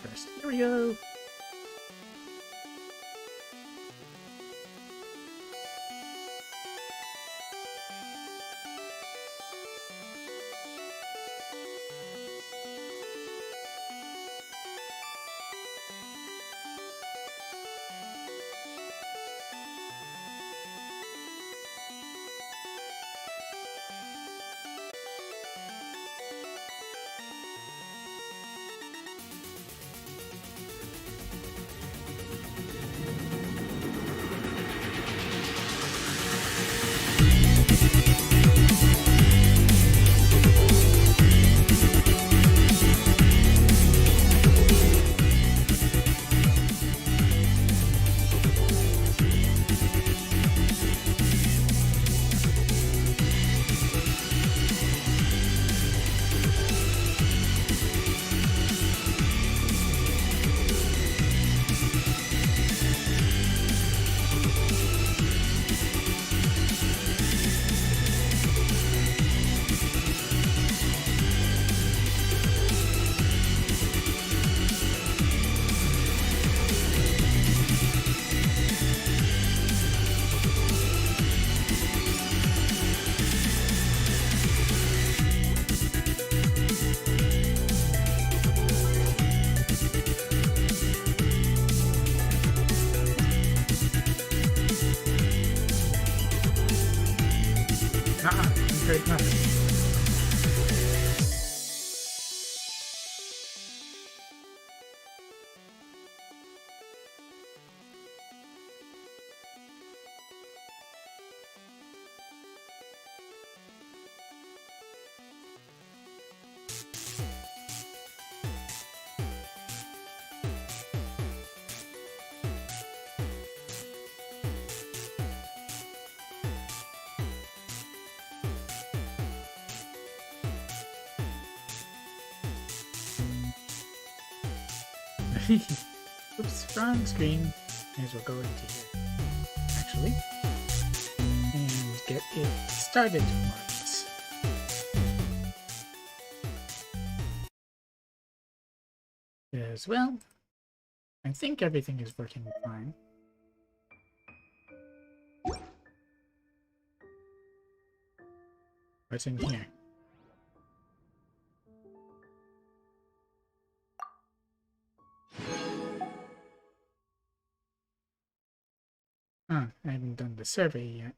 first. Here we go. Great nothing. 'Oops, wrong screen. May as well go into here, actually, and get it started for us. As well, I think everything is working fine. What's in here? I haven't done the survey yet.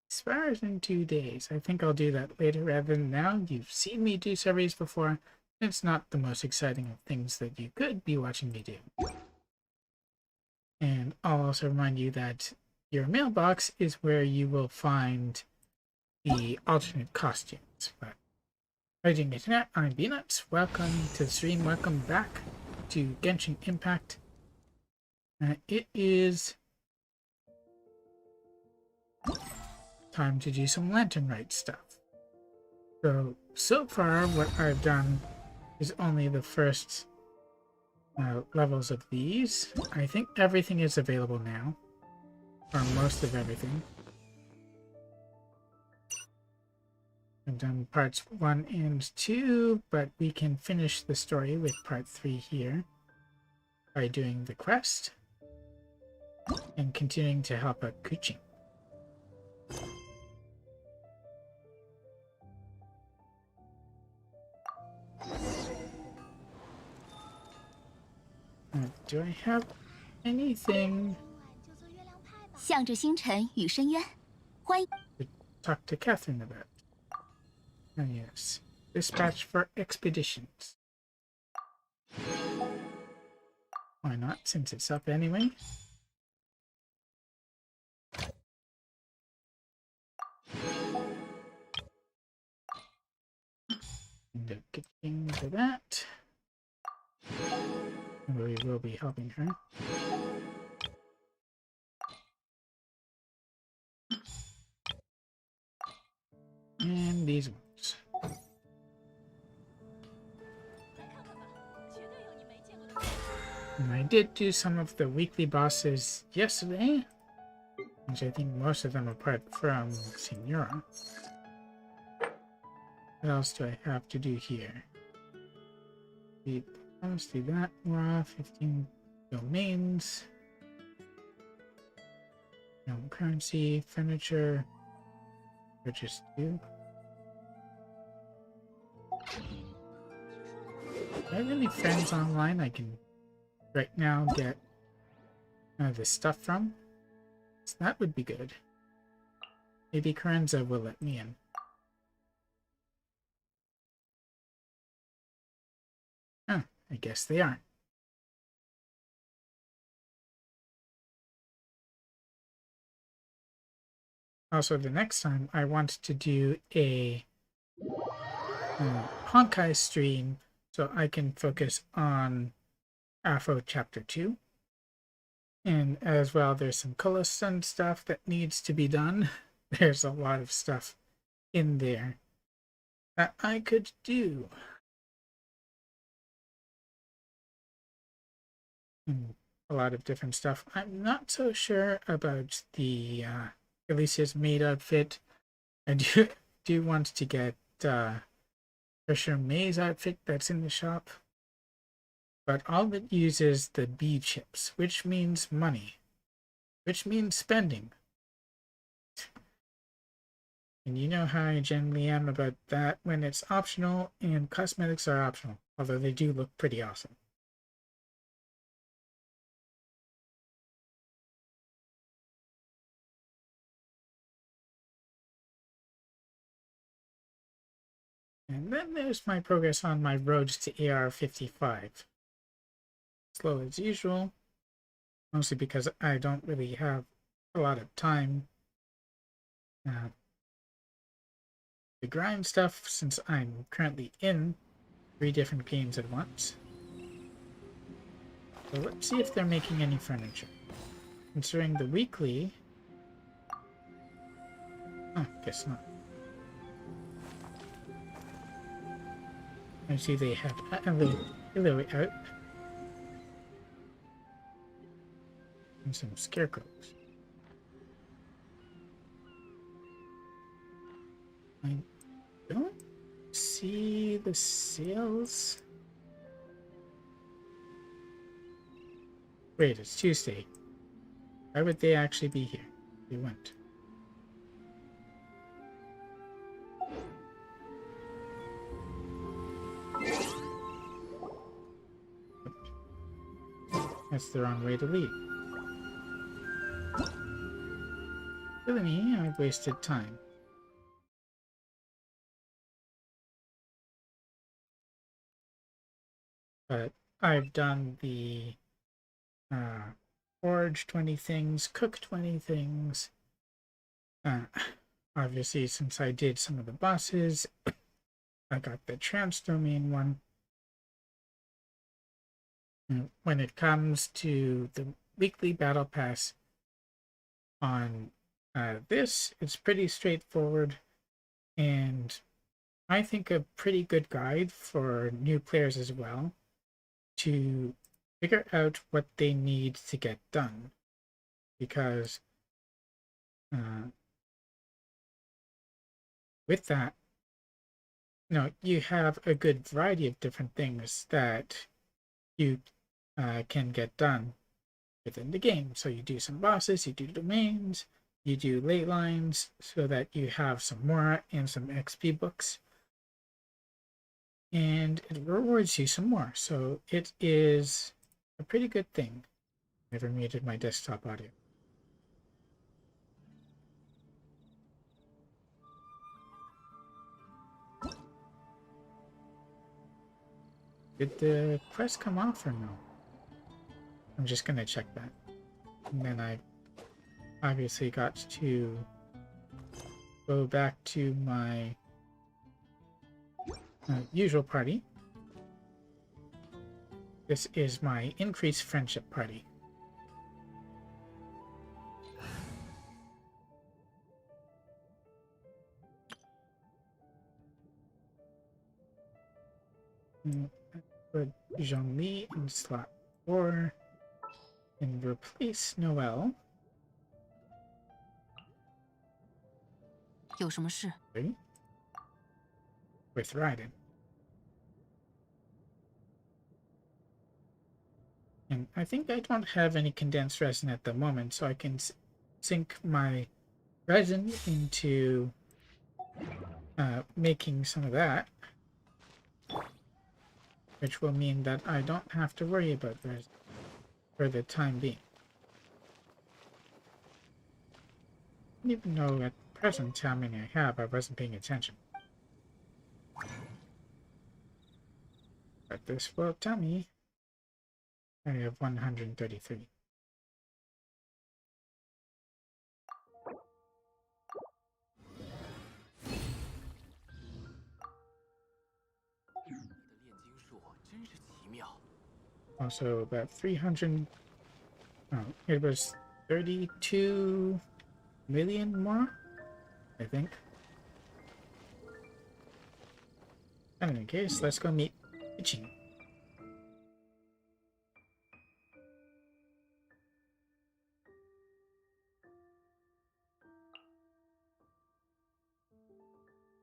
Expires in 2 days. I think I'll do that later rather than now. You've seen me do surveys before. It's not the most exciting of things that you could be watching me do. And I'll also remind you that your mailbox is where you will find the alternate costumes. But Raging Internet, I'm Beanuts. Welcome to the stream. Welcome back to Genshin Impact. It is time to do some Lantern Rite stuff. So far what I've done is only the first levels of these. I think everything is available now, or most of everything. I've done parts 1 and 2, but we can finish the story with part 3 here by doing the quest and continuing to help out Kuching. Do I have anything 向着星辰与深渊，欢迎 to talk to Catherine about? Oh yes, dispatch for expeditions. Why not, since it's up anyway? And getting to that. We will be helping her. And these ones. And I did do some of the weekly bosses yesterday, which I think most of them apart from Senora. What else do I have to do here? The Let's do that. Raw, 15 domains. No currency, furniture. Purchase 2. Do I have any friends online I can right now get this stuff from? So that would be good. Maybe Carenza will let me in. Huh, I guess they aren't. Also, the next time I want to do a Honkai stream so I can focus on Afro Chapter 2. And as well, there's some Colosun stuff that needs to be done. There's a lot of stuff in there that I could do. A lot of different stuff. I'm not so sure about the Alicia's maid outfit. I do want to get Fisher May's outfit that's in the shop. But all of it uses the B chips, which means money, which means spending. And you know how I generally am about that when it's optional, and cosmetics are optional, although they do look pretty awesome. And then there's my progress on my road to AR45. Slow as usual, mostly because I don't really have a lot of time to grind stuff since I'm currently in 3 different games at once. So let's see if they're making any furniture. Considering the weekly... Oh, guess not. I see they have hello out. And some scarecrows. I don't see the sales. Wait, it's Tuesday. Why would they actually be here? They went. That's the wrong way to leave. Silly me, I've wasted time. But I've done the forge 20 things, cook 20 things. Obviously, since I did some of the bosses, I got the trans domain one. And when it comes to the weekly battle pass on this, it's pretty straightforward, and I think a pretty good guide for new players as well to figure out what they need to get done, because with that, you have a good variety of different things that you can get done within the game. So you do some bosses, you do domains, you do ley lines, so that you have some more and some XP books, and it rewards you some more. So it is a pretty good thing. Never muted my desktop audio. Did the quest come off or no? I'm just gonna check that. And then I obviously got to go back to my usual party. This is my increased friendship party. Put Zhongli in slot 4 and replace Noel. 有什么事？ With Raiden. I think I don't have any condensed resin at the moment, so I can sink my resin into making some of that, which will mean that I don't have to worry about resin for the time being. I don't even know at present how many I have. I wasn't paying attention. But this will tell me I have 133. Also about 300. Oh, it was 32 million more, I think. In any case, let's go meet Itching.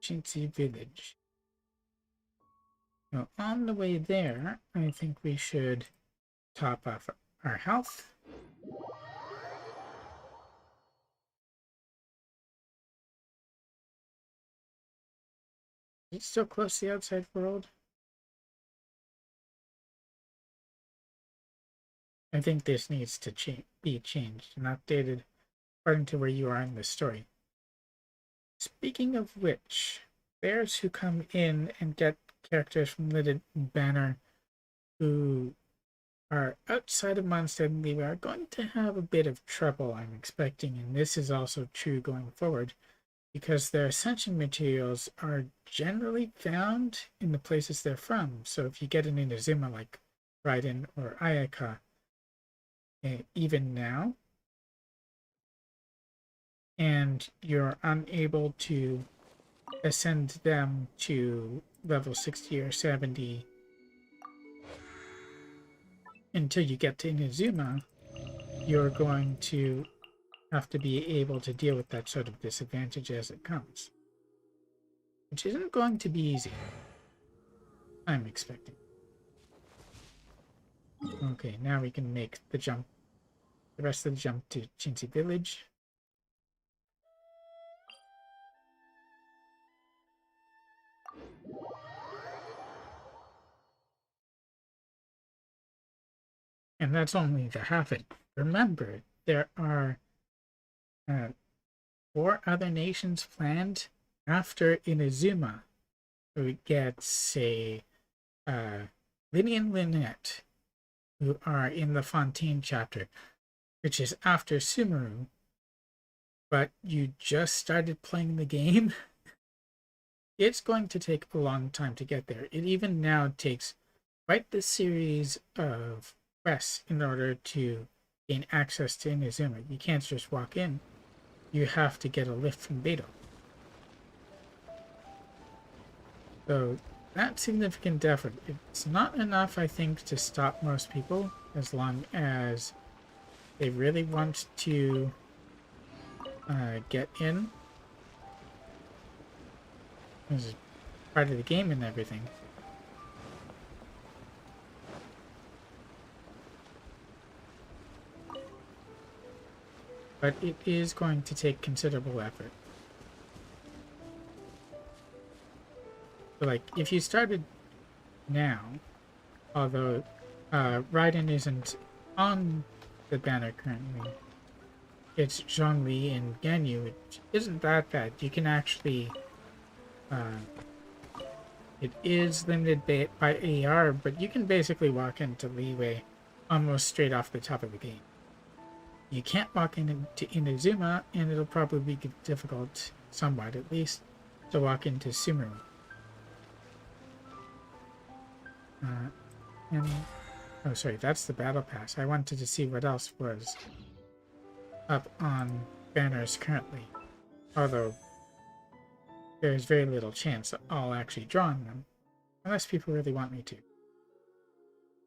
Chintzy Village. Now, on the way there, I think we should top off our health. Is it still close to the outside world? I think this needs to be changed and updated according to where you are in the story. Speaking of which, bears who come in and get characters from Limited Banner who are outside of Mondstadt and Leeway are going to have a bit of trouble, I'm expecting, and this is also true going forward, because their ascension materials are generally found in the places they're from. So if you get an Inazuma like Raiden or Ayaka, even now, and you're unable to ascend them to level 60 or 70 until you get to Inazuma, you're going to have to be able to deal with that sort of disadvantage as it comes, which isn't going to be easy, I'm expecting. Okay, now we can make the jump, the rest of the jump to Chintzy Village. And that's only the half it. Remember, there are 4 other nations planned after Inazuma. So we get, say, Linny and Lynette, who are in the Fontaine chapter, which is after Sumeru, but you just started playing the game. It's going to take a long time to get there. It even now takes quite the series of quests in order to gain access to Inazuma. You can't just walk in. You have to get a lift from Beto. So that's significant effort. It's not enough, I think, to stop most people, as long as they really want to get in. This is part of the game and everything. But it is going to take considerable effort. So, like, if you started now, although Raiden isn't on the banner currently, it's Zhongli and Ganyu, which isn't that bad. You can actually... it is limited by AR, but you can basically walk into Leeway almost straight off the top of the game. You can't walk into Inazuma, and it'll probably be difficult, somewhat at least, to walk into Sumeru. Oh, sorry, that's the battle pass. I wanted to see what else was up on banners currently. Although, there's very little chance I'll actually draw on them, unless people really want me to.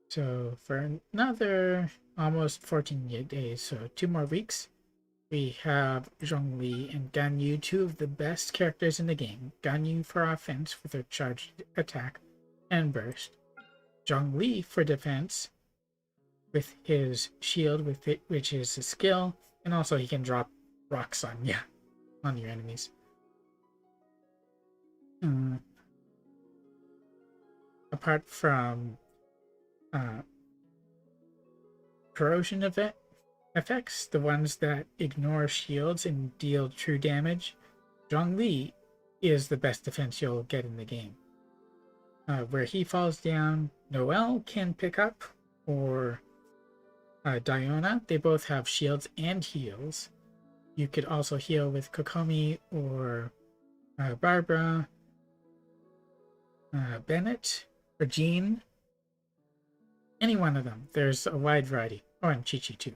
So, for another almost 14 days, so 2 more weeks, we have Zhongli and Ganyu, 2 of the best characters in the game. Ganyu for offense with her charged attack and burst. Zhongli for defense with his shield, which is his skill, and also he can drop rocks on your enemies. Apart from corrosion effects, the ones that ignore shields and deal true damage, Zhongli is the best defense you'll get in the game. Where he falls down, Noelle can pick up, or Diona. They both have shields and heals. You could also heal with Kokomi or Barbara, Bennett, or Jean. Any one of them. There's a wide variety. Oh, and Chi-Chi too.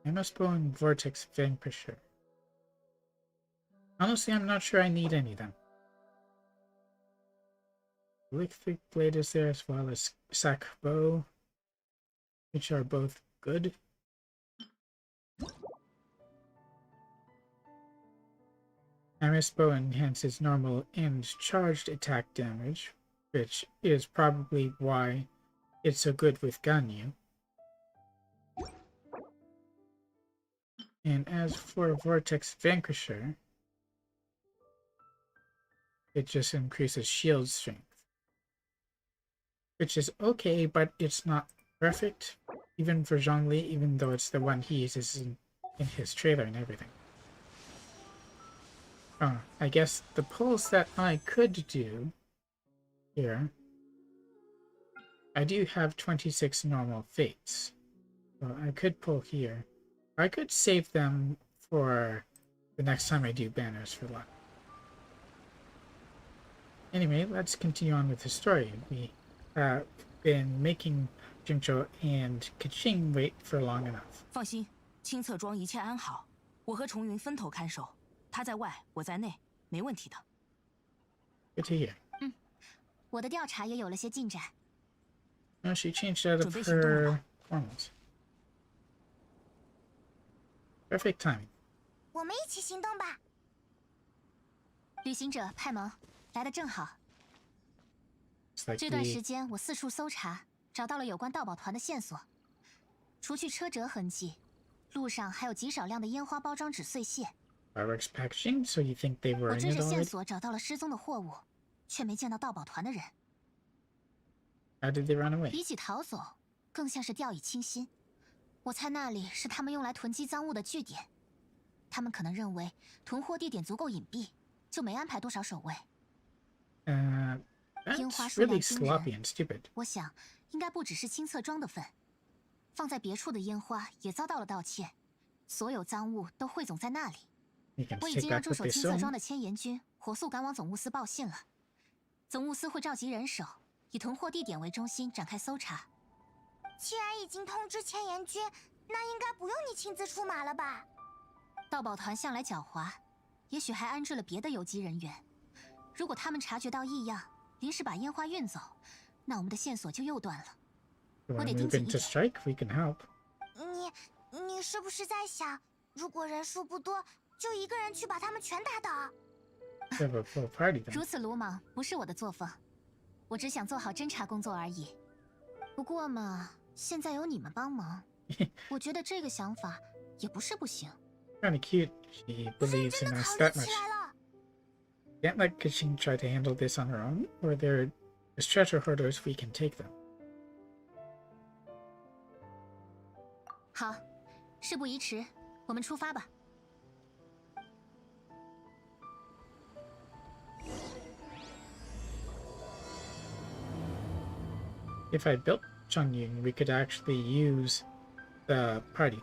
Amospo and Vortex Vanquisher. Honestly, I'm not sure I need any of them. Electric Blade is there, as well as Sack Bow, which are both good. Amospo enhances normal and charged attack damage, which is probably why it's so good with Ganyu. And as for Vortex Vanquisher, it just increases shield strength, which is okay, but it's not perfect, even for Zhongli, even though it's the one he uses in his trailer and everything. Oh, I guess the pulls that I could do here, I do have 26 normal fates, so I could pull here. I could save them for the next time I do banners for luck. Anyway, let's continue on with the story. We have been making Jingzhou and Keqing wait for long enough. 放心，清测庄一切安好，我和重云分头看守，他在外，我在内，没问题的。Good to hear. 我的调查也有了些进展。No, she changed out of her hormones. Perfect timing. 我们一起行动吧。旅行者派蒙，来的正好。这段时间我四处搜查，找到了有关盗宝团的线索。除去车辙痕迹，路上还有极少量的烟花包装纸碎屑。Fireworks packaging, so you think they were 我 in 追 it 着线 already? 索找到了失踪的货物，却没见到盗宝团的人。 How did they run away? 比起逃走，更像是掉以轻心。我猜那里是他们用来囤积赃物的据点。他们可能认为囤货地点足够隐蔽，就没安排多少守卫。烟花 That's 数量 really 惊 sloppy 人， and stupid. 我想应该不只是清测庄的份，放在别处的烟花也遭到了盗窃，所有赃物都汇总在那里。 You can 我已 take 经让 back 驻 what 守 they 清测 sold. 庄的千岩军火速赶往总务司报信了。总务司会召集人手，以囤货地点为中心展开搜查。既然已经通知千岩军，那应该不用你亲自出马了吧？盗宝团向来狡猾，也许还安置了别的游击人员。如果他们察觉到异样，临时把烟花运走，那我们的线索就又断了。 You 我 want 得 to 盯 move 紧一 in to 点。 strike? We can help. 你是不是在想，如果人数不多，就一个人去把他们全打倒？ We have a full party then. 如此鲁莽不是我的作风，我只想做好侦查工作而已。不过嘛，现在有你们帮忙，我觉得这个想法也不是不行。 Kinda cute. She believes 真 in 的 us 考虑 that 起 much. 来了。 Can't let Keqing try to handle this on her own, or they're as treasure hoarders we can take them. 好，事不宜迟，我们出发吧。 If I built Changying, we could actually use the party.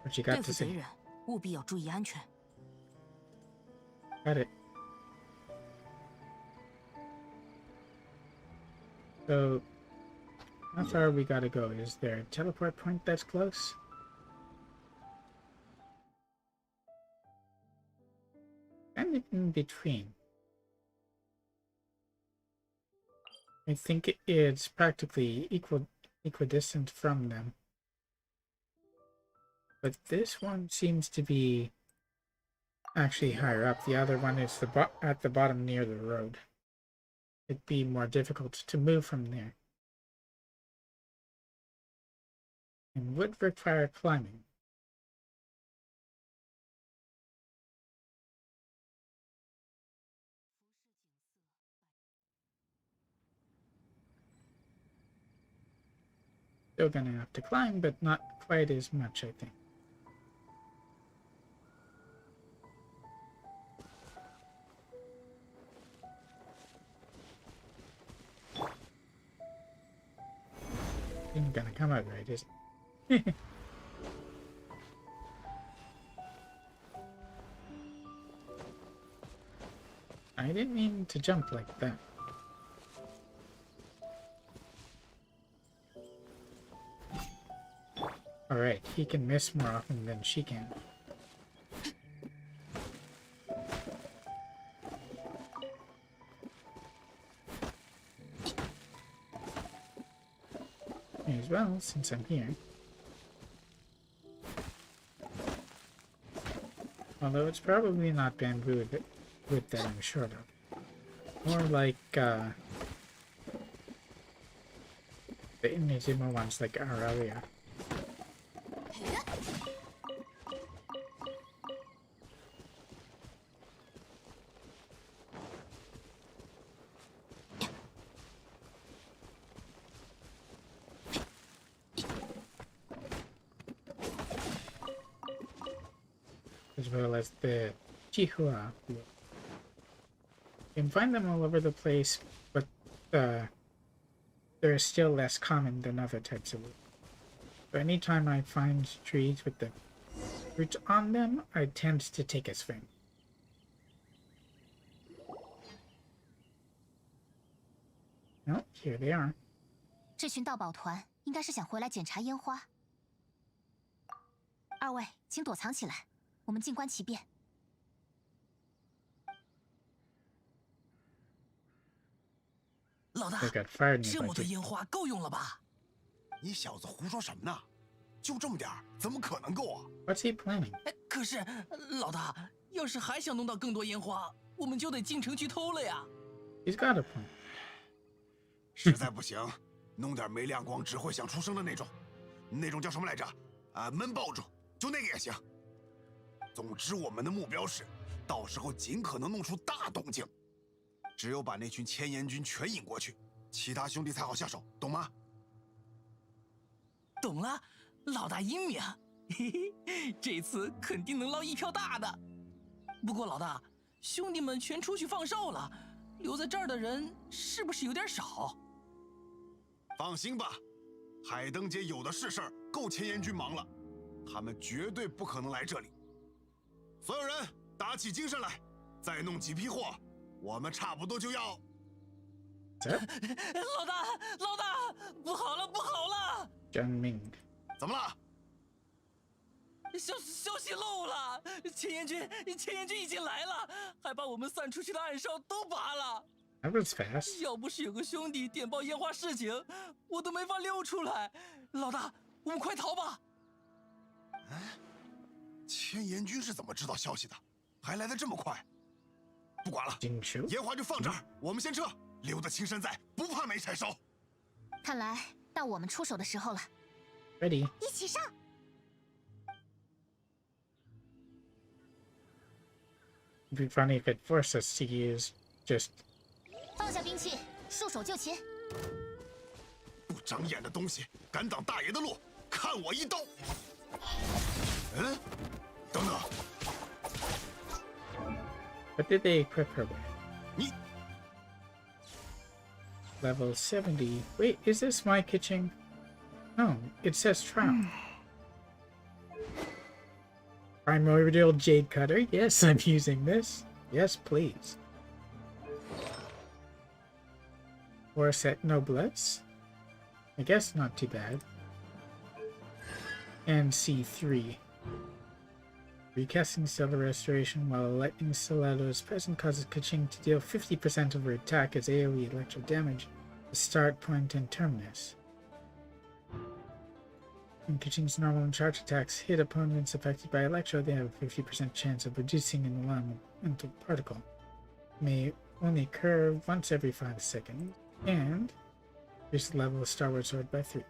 What you 对 got 付 to 贼 say? 人，务必要注意安全。 Got it. So, how far we gotta go? Is there a teleport point that's close? And in between. I think it's practically equidistant from them. But this one seems to be actually higher up. The other one is at the bottom near the road. It'd be more difficult to move from there. And would require climbing. Still gonna have to climb, but not quite as much, I think. Isn't gonna come out right, is it? I didn't mean to jump like that. Alright, he can miss more often than she can. May as well, since I'm here. Although it's probably not bamboo with that I'm short of. More like the Inazuma ones like Aurelia. As well as the Chihua. You can find them all over the place, but they're still less common than other types of wood. So anytime I find trees with the fruit on them, I tend to take a swing. Oh, here they are. 这群盗宝团应该是想回来检查烟花。二位，请躲藏起来，我们静观其变。老大， They got fired in 这 the 么多 budget. 烟花够用了吧？你小子胡说什么呢？就这么点儿，怎么可能够啊？ What's he planning? 可是，老大，要是还想弄到更多烟花，我们就得进城去偷了呀。 He's got a plan. 实在不行，弄点没亮光只会响出声的那种，那种叫什么来着？啊，闷爆竹，就那个也行。总之，我们的目标是，到时候尽可能弄出大动静。只有把那群千岩军全引过去，其他兄弟才好下手，懂吗？懂了，老大英明，嘿嘿，这次肯定能捞一票大的。不过老大，兄弟们全出去放哨了，留在这儿的人是不是有点少？放心吧，海灯节有的是事儿，够千岩军忙了，他们绝对不可能来这里。所有人打起精神来，再弄几批货，我们差不多就要。老大，老大，不好了，不好了！ Zhengming. 怎么了？消息漏了，千岩军已经来了，还把我们散出去的暗哨都拔了。 That was fast. 要不是有个兄弟点报烟花示警，我都没法溜出来。老大，我们快逃吧！千岩军是怎么知道消息的？还来得这么快？不管了， Jingshu. 烟花就放这儿，我们先撤，留得青山在，不怕没柴烧。看来到我们出手的时候了。 Ready. 一起上！ It'd be funny if it forced us to use just 放下兵器，束手就擒。不长眼的东西，敢挡大爷的路，看我一刀！等等， what did they equip her with? 你 Level 70. Wait, is this my kitchen? No, it says trout. Primordial Jade Cutter. Yes, I'm using this. Yes, please. Or set Noblesse. I guess not too bad. And C3. Recasting Stellar Restoration while a lightning stiletto is present causes Kaching to deal 50% of her attack as AoE electro damage. The start point and terminus. When Kaching's normal and charge attacks hit opponents affected by Electro, they have a 50% chance of reducing an elemental particle. It may only occur once every 5 seconds, and increase the level of Starward Sword by 3.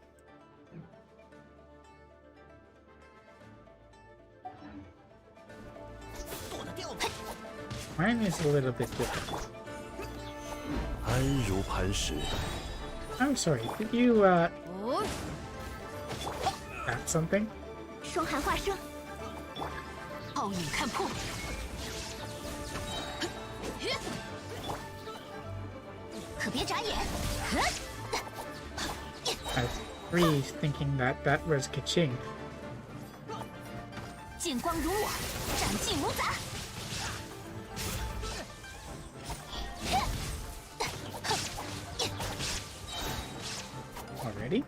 Mine is a little bit different. I'm sorry, did you, tap something? 双寒化生，奥影看破，可别眨眼。I freeze thinking that that was Kaching. 剑光如我，斩尽如杂。 Already?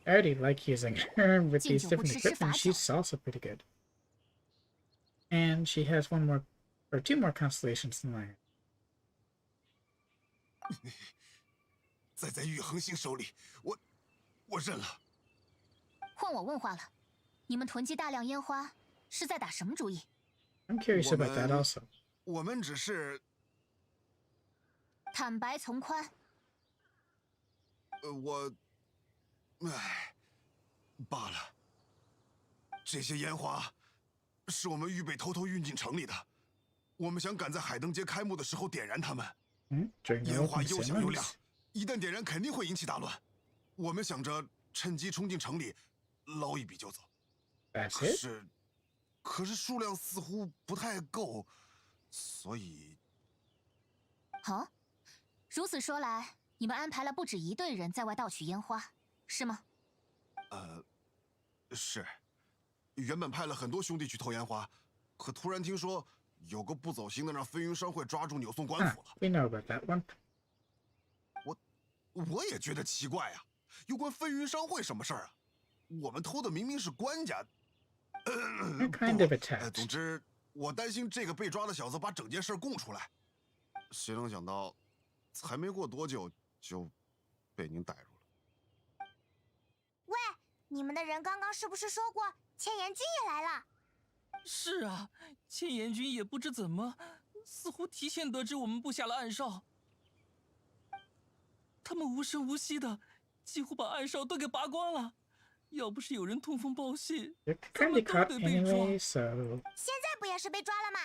I already like using her with these different equipment. She's also pretty good. And she has one more, or 2 more constellations than I. 再在玉恒星手里，我认了。换我问话了，你们囤积大量烟花是在打什么主意？ I'm curious about that also. 我们只是，坦白从宽。罢了。这些烟花是我们预备偷偷运进城里的，我们想赶在海灯节开幕的时候点燃它们。烟花又响又亮，一旦点燃肯定会引起大乱。我们想着趁机冲进城里，捞一笔就走。可是数量似乎不太够，所以……好，如此说来，你们安排了不止1队人在外盗取烟花，是吗？是。原本派了很多兄弟去偷烟花，可突然听说有个不走心的让飞云商会抓住扭送官府了。We know about that one. 我也觉得奇怪啊，有关飞云商会什么事儿啊？我们偷的明明是官家。kind of attached. 总之，我担心这个被抓的小子把整件事供出来。谁能想到，才没过多久就被您逮住了。喂，你们的人刚刚是不是说过千岩君也来了？是啊，千岩君也不知怎么，似乎提前得知我们布下了暗哨。他们无声无息的，几乎把暗哨都给拔光了。要不是有人通风报信， You're 咱 kind 们 of 都 caught 得被抓。 anyway, so 现在不也是被抓了吗？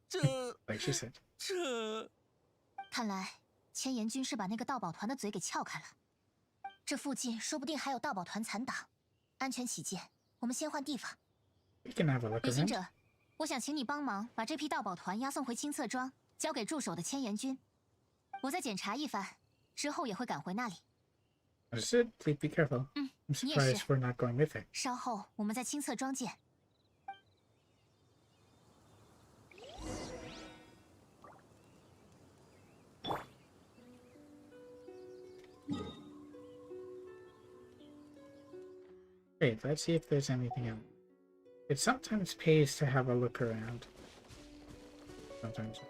这 like she said. 这……看来千岩君是把那个盗宝团的嘴给撬开了。这附近说不定还有盗宝团残党，安全起见，我们先换地方。 We can have a look 旅行 around. 者，我想请你帮忙把这批盗宝团押送回青策庄，交给驻守的千岩君。我再检查一番，之后也会赶回那里。 Understood. Please be careful. I'm 你也 surprised 是。 we're not going with it. 稍后我们在青策庄见。 Great, let's see if there's anything else. It sometimes pays to have a look around. Sometimes.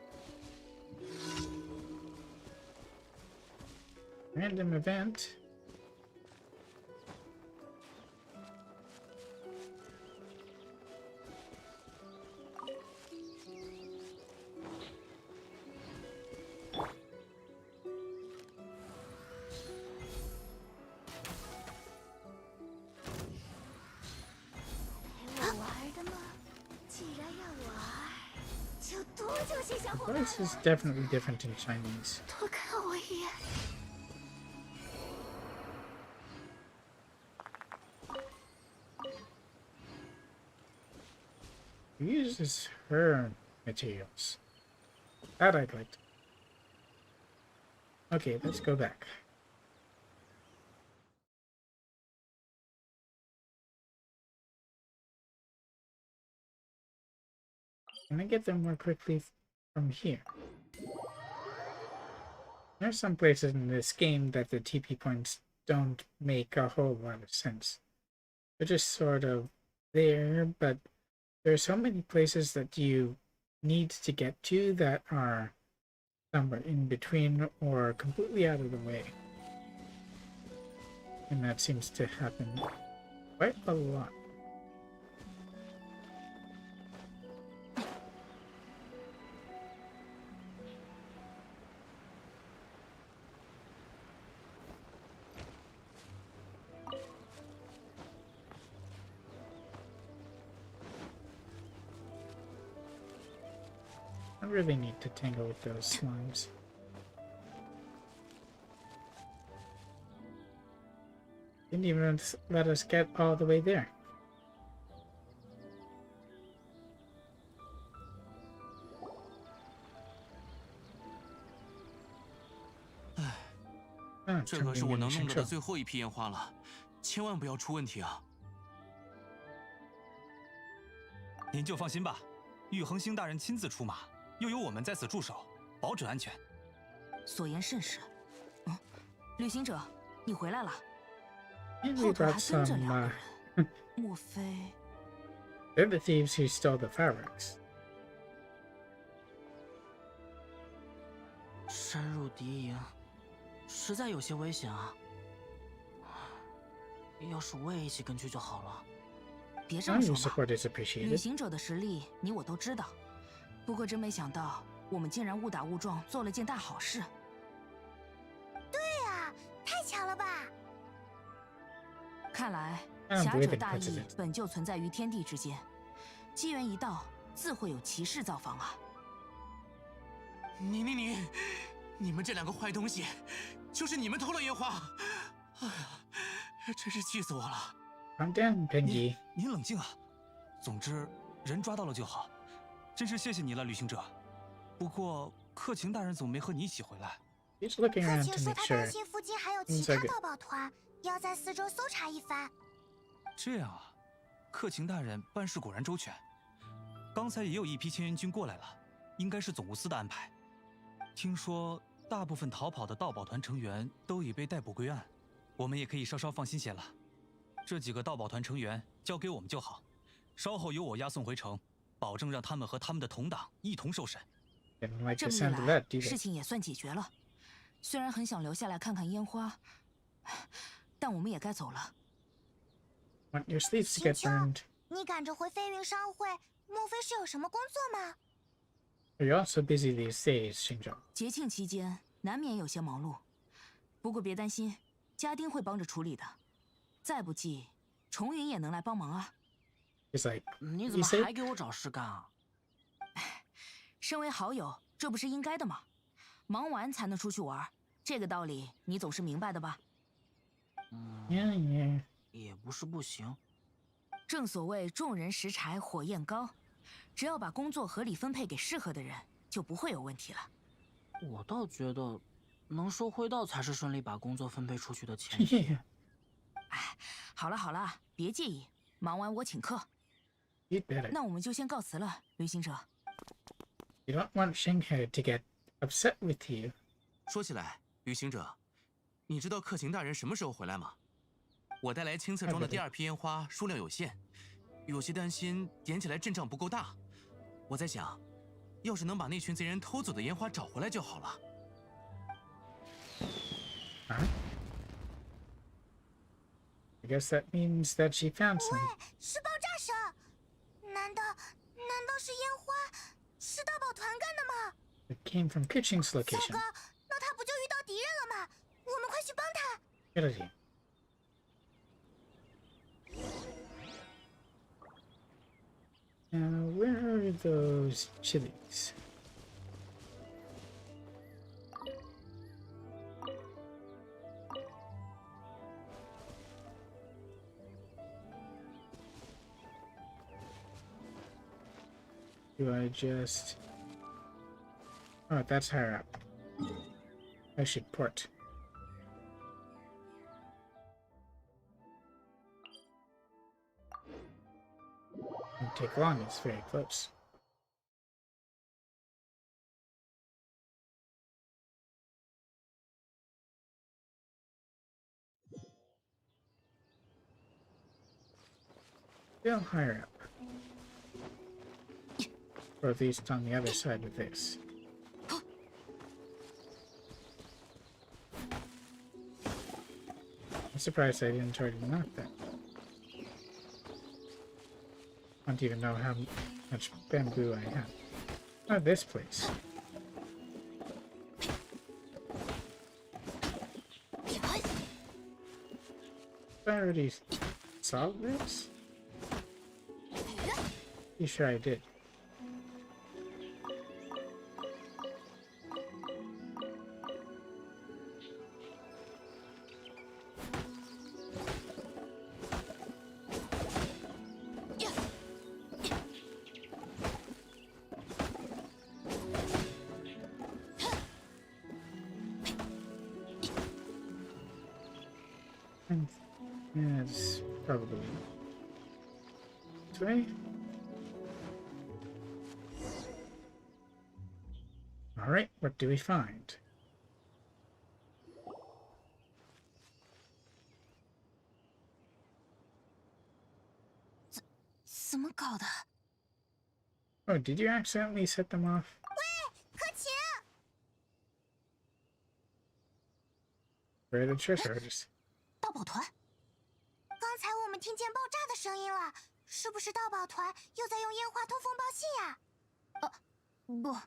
Random event. The voice is definitely different in Chinese. 多看我一眼。 Who uses her materials? That I'd like to. Okay, let's go back. Can I get them more quickly from here? There's some places in this game that the TP points don't make a whole lot of sense. They're just sort of there, but there are so many places that you need to get to that are somewhere in between or completely out of the way. And that seems to happen quite a lot. I really need to tangle with those slimes. Didn't even let us get all the way there. Ah, 这可是我能弄到的最后。后一批烟花了，千万不要出问题啊！您就放心吧，玉恒星大人亲自出马，又有我们在此驻守，保准安全。所言甚是。旅行者，你回来了。 And 后 we 头还 brought 跟着 some, 两个人，莫非？ They're the thieves who stole the fireworks. 深入敌营，实在有些危险啊！要是我也一起跟去就好了。别这 Now 么 your 说嘛， support is 旅 appreciated. 行者的实力你我都知道，不过真没想到我们竟然误打误撞做了件大好事。对啊，太强了吧！ 看来 I don't 侠 believe 者 in 大义 presidents. 本就存在于天地之间，机缘一到，自会有奇事造访啊！你们这两个坏东西，就是你们偷了烟花！哎呀，真是气死我了！ Calm down, Pengy. 您冷静啊。总之，人抓到了就好。真是谢谢你了，旅行者。不过，克勤大人怎么没和你一起回来？ He's looking 克 around 勤 to 说 make 他担 sure. 心附近还有其他盗宝团，要在四周搜查一番。这样啊，克勤大人办事果然周全。刚才也有一批千元军过来了，应该是总务司的安排。听说大部分逃跑的盗宝团成员都已被逮捕归案，我们也可以稍稍放心些了。这几个盗宝团成员交给我们就好，稍后由我押送回城，保证让他们和他们的同党一同受审。 Didn't like 这 the 么一 sound of 来 that,，do 事 they? 情也算解决了。虽然很想留下来看看烟花，但我们也该走了。 Want your sleeves to 秦 get 秋， burned. 你赶着回飞云商会，莫非是有什么工作吗？ You're also busy these days, Xingzhou. 节庆期间难免有些忙碌，不过别担心，家丁会帮着处理的。再不济，重云也能来帮忙啊。 He's like, 你怎 you 么 say? 还给我找事干啊？身为好友，这不是应该的吗？忙完才能出去玩，这个道理你总是明白的吧？ Yeah, yeah. 也不是不行。正所谓众人拾柴火焰高，只要把工作合理分配给适合的人，就不会有问题了。我倒觉得，能收回到才是顺利把工作分配出去的前提。 Yeah. 好了好了，别介意，忙完我请客。 You'd better. 那我们就先告辞了，旅行者。 You don't want Xinghe to get upset with you. 说起来，旅行者，你知道克勤大人什么时候回来吗？我带来清册装的第二批烟花数量有限，有些担心点起来阵仗不够大。我在想，要是能把那群贼人偷走的烟花找回来就好了。 Huh? I guess that means that she found some. 是爆炸声，难道是烟花？是盗宝团干的吗？ It came from Kuching's 糟 location. 糕，那他不就遇到敌人了吗？我们快去帮他！ Good idea. Now, where are those chilies? Do I just... Oh, that's higher up. I should port. Won't take long, it's very close. Still higher up. Or at least on the other side of this. I'm surprised I didn't already knock that. I don't even know how much bamboo I have. Oh, this place. I already saw this? You sure I did? Yeah, it's probably this way. All right, what do we find? Oh, did you accidentally set them off? 柯晴， Where are the treasures? 盗宝团，刚才我们听见爆炸的声音了，是不是盗宝团又在用烟花通风报信呀？不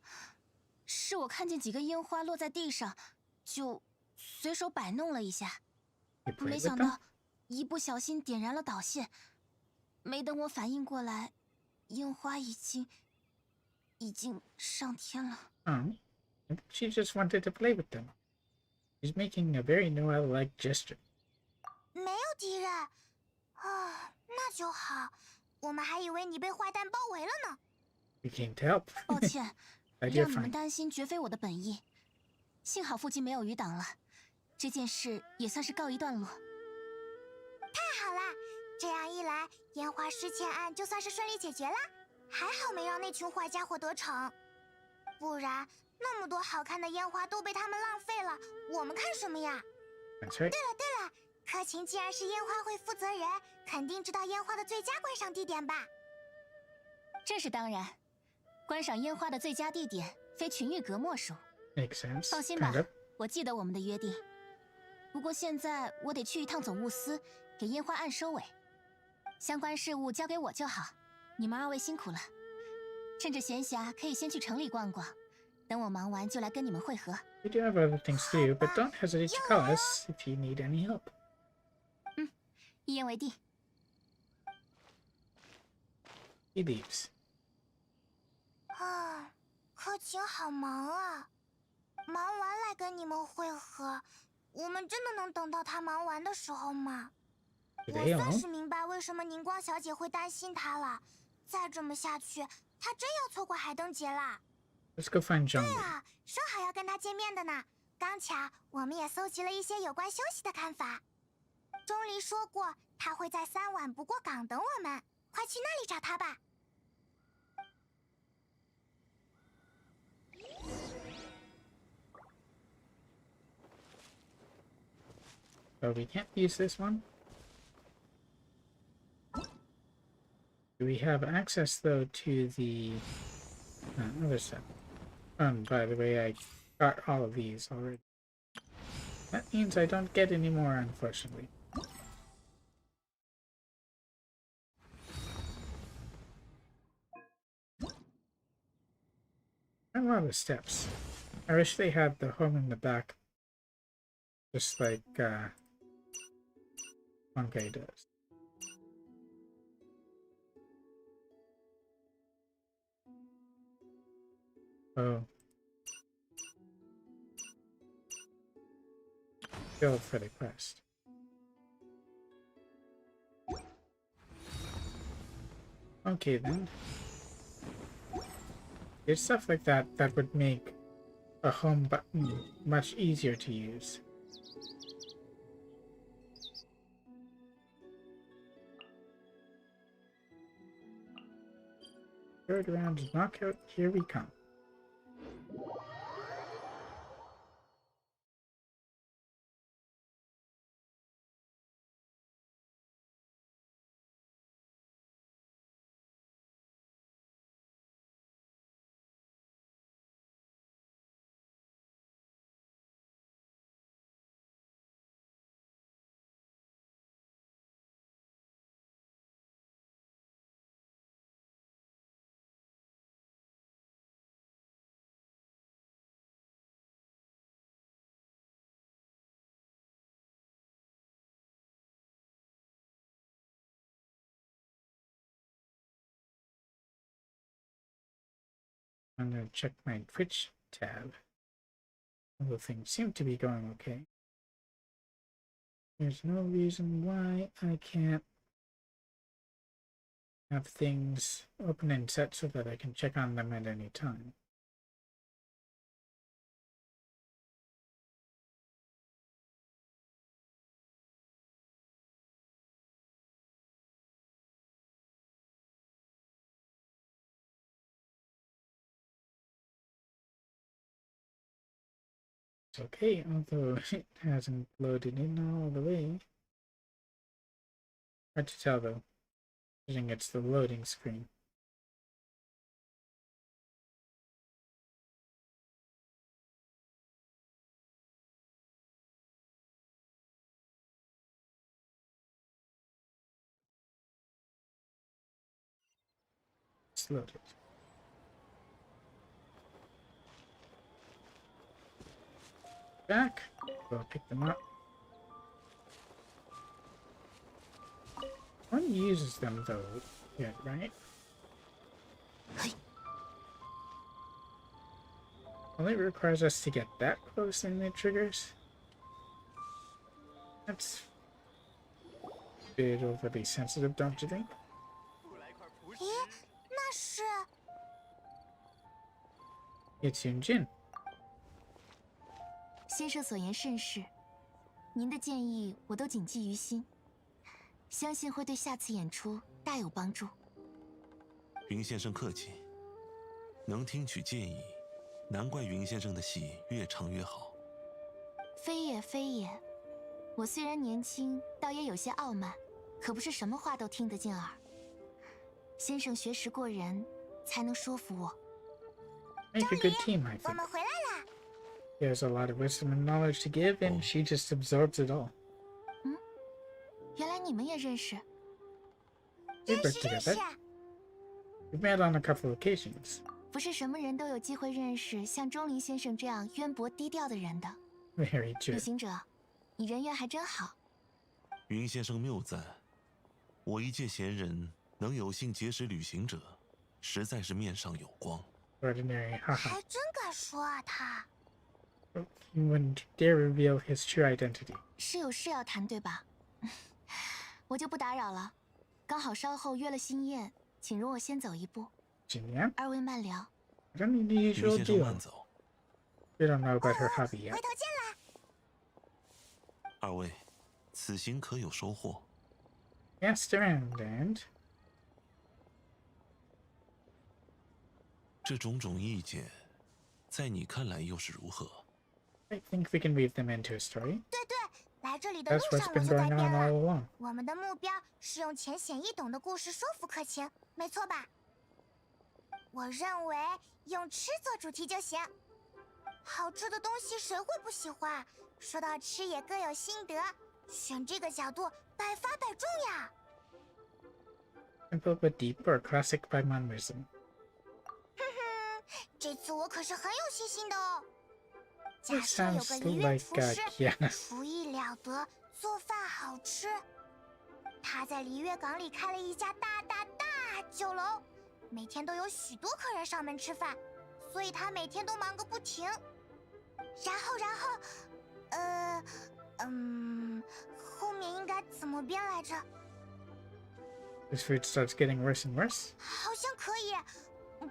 是我看见几个烟花落在地上，就随手摆弄了一下， You played 没 with 想 them? 到一不小心点燃了导线，没等我反应过来，烟花已经上天了。 Oh, she just wanted to play with them. She's making a very Noelle-like gesture. 没有敌人，啊，那就好。我们还以为你被坏蛋包围了呢。 We came to help. 抱歉， Glad 让 you're 你们 fine. 担心绝非我的本意。幸好附近没有余党了，这件事也算是告一段落。太好了，这样一来，烟花失窃案就算是顺利解决啦。还好没让那群坏家伙得逞，不然那么多好看的烟花都被他们浪费了，我们看什么呀？ That's right. 对了，柯晴既然是烟花会负责人，肯定知道烟花的最佳观赏地点吧？这是当然，观赏烟花的最佳地点非群玉阁莫属。 Makes sense. 放心吧 Kind of. 我记得我们的约定。不过现在我得去一趟总务司，给烟花案收尾，相关事务交给我就好。你们二位辛苦了，趁着闲暇可以先去城里逛逛，等我忙完就来跟你们会合。 We do have other things to do, but don't hesitate to call us if you need any help. 一言为定。 He leaves. 啊，柯晴好忙啊，忙完来跟你们会合。我们真的能等到他忙完的时候吗？ Do 我 they 算 all? 是明白为什么宁光小姐会担心他了。再这么下去，她真要错过海灯节啦。 Let's go find 对 Zhongli. 啊，说好要跟他见面的呢。刚巧我们也搜集了一些有关休息的看法。钟离说过，他会在3晚不过岗等我们，快去那里找他吧。 Oh, we can't use this one. Do we have access, though, to the other stuff? By the way, I got all of these already. That means I don't get any more, unfortunately. A lot of steps. I wish they had the home in the back. Just like, one guy does. Oh. Go for the quest. Okay then. It's stuff like that that would make a home button much easier to use. Third round knockout, here we come. I'm gonna check my Twitch tab. All the things seem to be going okay. There's no reason why I can't have things open and set so that I can check on them at any time. It's okay, although it hasn't loaded in all the way. Hard to tell though. I think it's the loading screen. It's loaded. Back. We'll pick them up. One uses them though yet, right? Only requires us to get that close and it triggers. That's a bit overly sensitive, don't you think? 咦，那是 It's Yunjin. 先生所言甚是，您的建议我都谨记于心，相信会对下次演出大有帮助。云先生客气，能听取建议，难怪云先生的戏越唱越好。非也非也，我虽然年轻，倒也有些傲慢，可不是什么话都听得进耳。先生学识过人，才能说服我。Make a good team, I 我 think. 们回来了。 He has a lot of wisdom and knowledge to give, and she just absorbs it all. 原来你们也认识。 We 认 work 识认识 together. We've met on a couple occasions. 不是什么人都有机会认识像钟离先生这样渊博低调的人的。 Very 旅 true. 行者，你人缘还真好。云先生谬赞，我一介闲人能有幸结识旅行者，实在是面上有光。 Ordinary, haha. 还真敢说啊他。 He wouldn't dare reveal his true identity. 是有事要谈对吧？我就不打扰了，刚好稍后约了新宴，请容我先走一步。 Jinyan? 二位慢聊。 I don't need the 云 usual 先生 deal. 慢走， We don't know about her hobby 回 yet. 头见啦。二位，此行可有收获？ Asked around and 这种种意见，在你看来又是如何？ I think we can weave them into a story. 对对，来这里的路 That's what's 上我 been 就改 going 变 on 了。 all along. 我们的目标是用浅显易懂的故事说服客情，没错吧？我认为用吃做主题就行。好吃的东西谁会不喜欢？说到吃也各有心得，选这个角度百发百中呀。 Simple but deep or classic by mannerism. 这次我可是很有信心的哦。 假 It 设有 sounds 个离院 like 厨师， Kiana. 厨艺了得，做饭好吃。他在璃月港里开了一家大酒楼，每天都有许多客人上门吃饭，所以他每天都忙个不停。然后，后面应该怎么编来着？ This food starts getting worse and worse. 好像可以，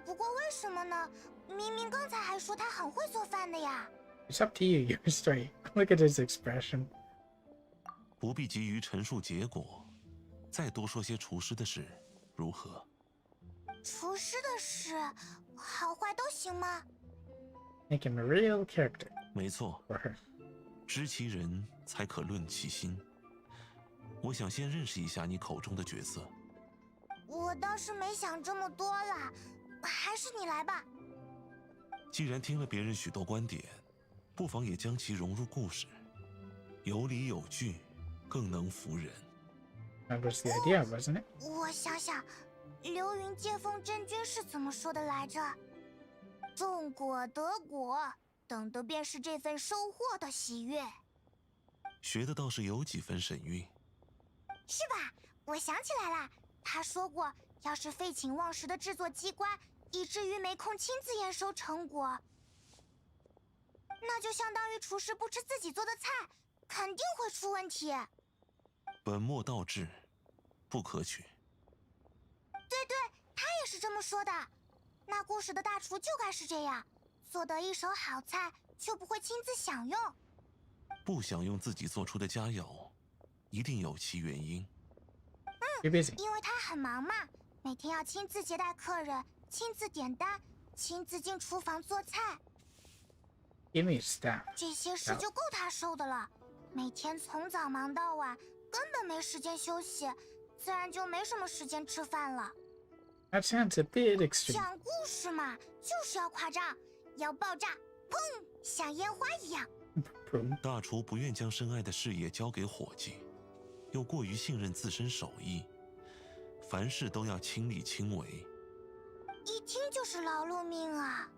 不过为什么呢？明明刚才还说他很会做饭的呀。 It's up to you, your story. Look at his expression. 不必急于陈述结果，再多说些厨师的事，如何？厨师的事，好坏都行吗？ Make him a real character 没错， for her. 知其人才可论其心。我想先认识一下你口中的角色。我倒是没想这么多啦，还是你来吧。既然听了别人许多观点，不妨也将其融入故事，有理有据，更能服人。 That was the idea, wasn't it? 我想想，流云接风真君是怎么说的来着？种果得果，等的便是这份收获的喜悦，学的倒是有几分神韵。是吧？我想起来了，他说过，要是废寝忘食的制作机关，以至于没空亲自验收成果。那就相当于厨师不吃自己做的菜，肯定会出问题。本末倒置，不可取。对对，他也是这么说的。那故事的大厨就该是这样，做得一手好菜，却不会亲自享用。不享用自己做出的佳肴，一定有其原因。You're busy. 因为他很忙嘛，每天要亲自接待客人，亲自点单，亲自进厨房做菜。Give me staff. 这些事就够他受的了。每天从早忙到晚，根本没时间休息，自然就没什么时间吃饭了。That sounds a bit extreme. 讲故事嘛，就是要夸张，要爆炸，砰，像烟花一样。大厨不愿将深爱的事业交给伙计，又过于信任自身手艺，凡事都要亲力亲为。一听就是劳碌命啊！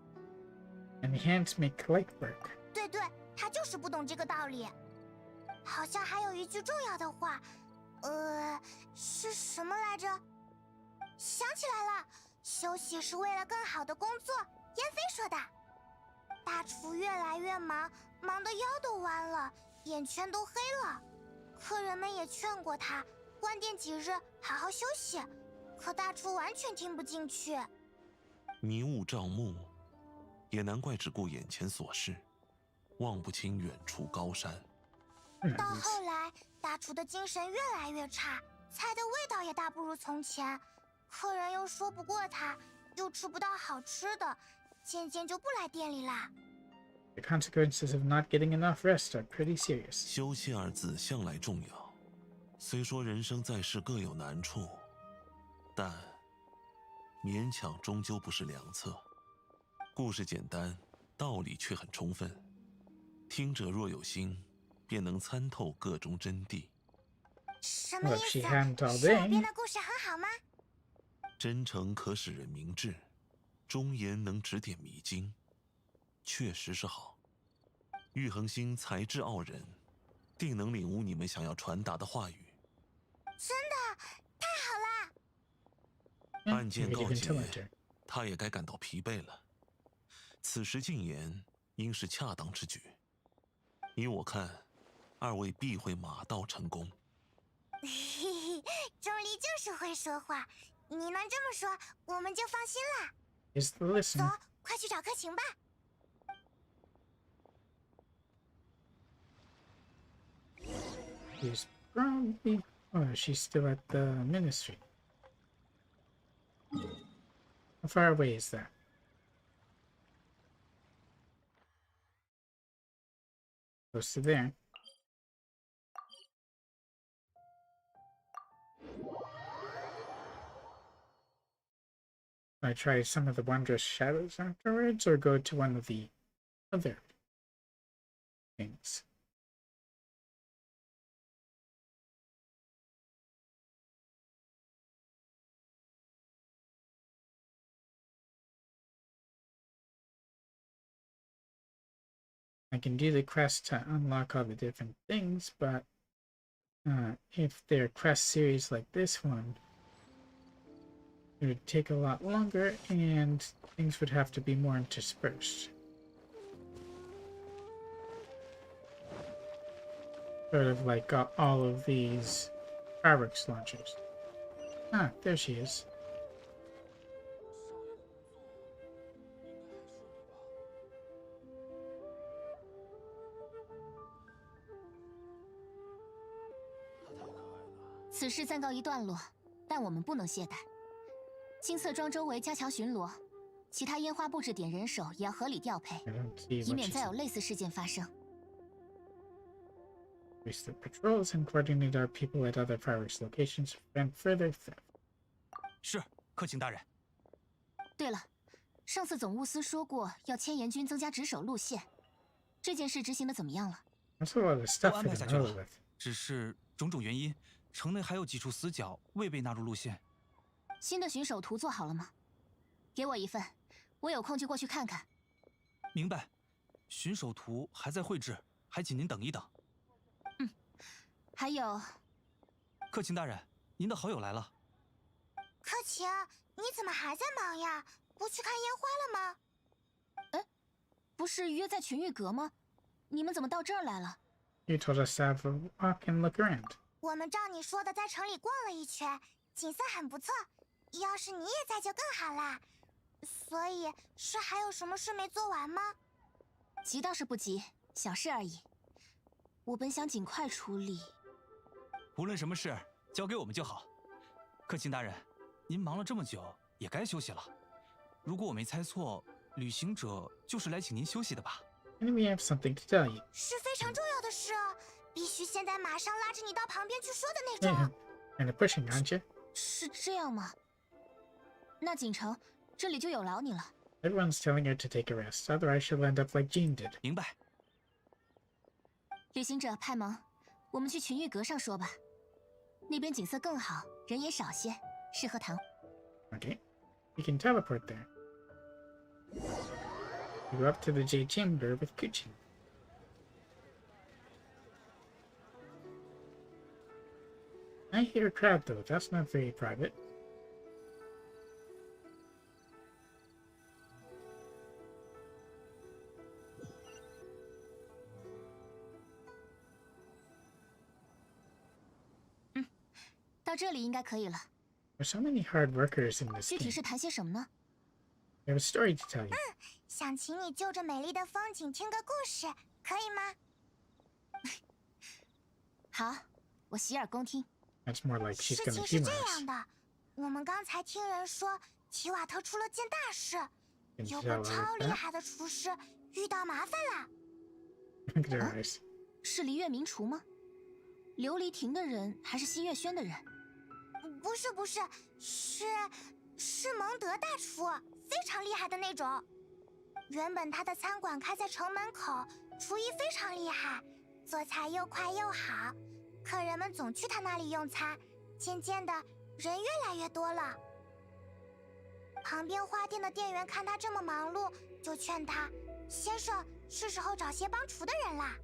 And hands make light work. 对对，他就是不懂这个道理。好像还有一句重要的话，是什么来着？想起来了，休息是为了更好的工作。燕飞说的。大厨越来越忙，忙得腰都弯了，眼圈都黑了。客人们也劝过他关店几日，好好休息，可大厨完全听不进去。迷雾障目，也难怪只顾眼前琐事，望不清远处高山。到后来，大厨的精神越来越差，菜的味道也大不如从前，客人又说不过他，又吃不到好吃的，渐渐就不来店里啦。The consequences of not getting enough rest are pretty serious. 休息二字向来重要，虽说人生在世各有难处，但勉强终究不是良策。故事简单，道理却很充分，听者若有心，便能参透个中真谛。什么意 Well, 思？ she hadn't all 是我 day. 编的故事很好吗？真诚可使人明智，忠言能指点迷津，确实是好。玉恒星才智傲人，定能领悟你们想要传达的话语。真的，太好了！ Yeah, 案件 maybe 告 even tell her 结 to.，他也该感到疲惫了。此时进言，应是恰当之举。依我看，二位必会马到成功。嘿嘿，钟离就是会说话，你能这么说，我们就放心了。 Is the 走 listen.，快去找客情吧。 She's probably... Oh, she's still at the ministry. How far away is that? Close to there. I try some of the wondrous shadows afterwards, or go to one of the other things. I can do the quest to unlock all the different things, but if they're quest series like this one, it would take a lot longer and things would have to be more interspersed. Sort of like all of these fireworks launchers. Ah, there she is. “此事暂告一段落，但我们不能懈怠。金色庄周围加强巡逻，其他烟花布置点人手也要合理调配， I don't see 以 what 免 she's 再有类似事件发生。 increase the patrols and coordinate our people at other fireworks locations to prevent further theft. 是，客卿大人。对了，上次总务司说过要千岩军增加值守路线，这件事执行的怎么样了？ That's a lot of 都 stuff 安 for 排 them 下 to 去 deal 了， with. 只是种种原因，城内还有几处死角未被纳入路线。新的巡守图做好了吗？给我一份，我有空就过去看看。明白，巡守图还在绘制，还请您等一等。还有，客卿大人，您的好友来了。客情，你怎么还在忙呀？不不去看烟花了吗？哎，不是约在群玉阁吗？你们怎么到这儿来了？ You told us to have a walk and look around. 我们照你说的在城里逛了一圈，景色很不错。要是你也在就更好啦。所以是还有什么事没做完吗？急倒是不急，小事而已。我本想尽快处理。无论什么事，交给我们就好。克勤大人，您忙了这么久，也该休息了。如果我没猜错，旅行者就是来请您休息的吧？ And we have something to tell you. 是非常重要的事哦，必须现在马上拉着你到旁边去说的那种。Kind of pushing, aren't you? 是这样吗？那锦城，这里就有劳你了。 Everyone's telling her to take a rest, otherwise she'll end up like Jean did. 明白。旅行者派蒙，我们去群玉阁上说吧。那边景色更好，人也少些，适合谈。 Okay, you can teleport there. You go up to the Jade Chamber with Kuchin. I hear a crowd though, that's not very private. Mm. 到这里应该可以了。 There's so many hard workers in this 具体 game. 是谈些什么呢？ I have a story to tell you. 想请你就着美丽的风景听个故事，可以吗？好，我洗耳恭听。 That's more like she's 事 gonna 情是 humor 这 us. 样的，我们刚才听人说提瓦特出了件大事， Can 有 you 个 tell 超 her 厉 that? 害的厨师遇到麻烦了。 Look at her eyes. 是璃月名厨吗？琉璃亭的人还是新月轩的人？不是，是蒙德大厨，非常厉害的那种。原本他的餐馆开在城门口，厨艺非常厉害，做菜又快又好，客人们总去他那里用餐。渐渐的，人越来越多了。旁边花店的店员看他这么忙碌，就劝他：“先生，是时候找些帮厨的人啦。”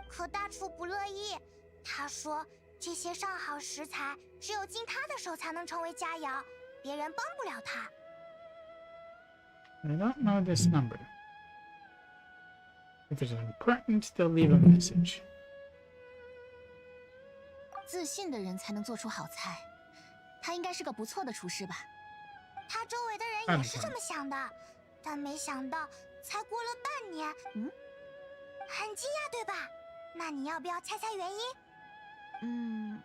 可大厨不乐意，他说：“这些上好食材，只有经他的手才能成为佳肴，别人帮不了他。” I don't know this number. If it's important, they'll leave a message. 自信的人才能做出好菜，他应该是个不错的厨师吧？他周围的人也是这么想的，但没想到才过了半年，很惊讶对吧？那你要不要猜猜原因？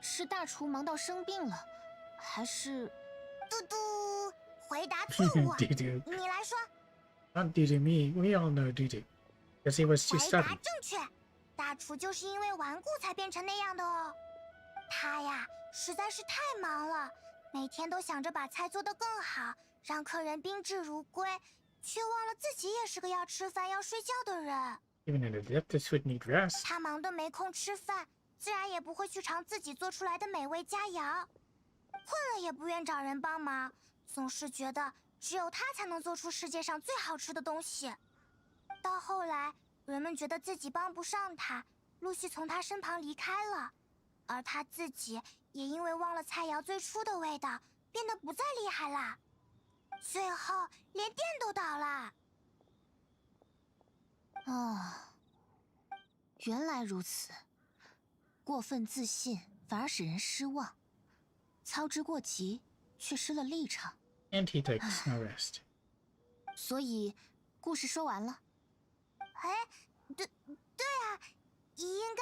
是大厨忙到生病了，还是……嘟嘟，回答错误。Dudu. 你来说。 Not Dudu me. We all know Dudu. Because he was too 回答 stubborn. 正确，大厨就是因为顽固才变成那样的哦。他呀，实在是太忙了，每天都想着把菜做得更好，让客人宾至如归，却忘了自己也是个要吃饭、要睡觉的人。 Even an adeptus would need rest. 他忙得没空吃饭，自然也不会去尝自己做出来的美味佳肴。困了也不愿找人帮忙，总是觉得只有他才能做出世界上最好吃的东西。到后来，人们觉得自己帮不上他，陆续从他身旁离开了，而他自己也因为忘了菜肴最初的味道，变得不再厉害啦。最后连店都倒了。哦，原来如此。过分自信反而使人失望，操之过急却失了立场。 And he takes no rest. 所以，故事说完了。哎，对啊，应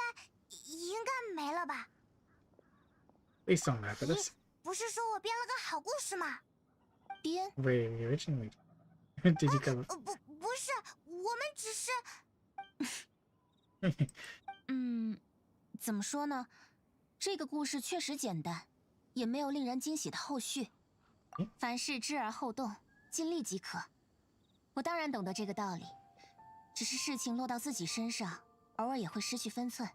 该没了吧？ Please don't laugh at us. 不是说我编了个好故事吗？编 Wait, originally. Did you go? 不是，我们只是……怎么说呢？这个故事确实简单，也没有令人惊喜的后续。凡事知而后动，尽力即可。我当然懂得这个道理，只是事情落到自己身上，偶尔也会失去分寸。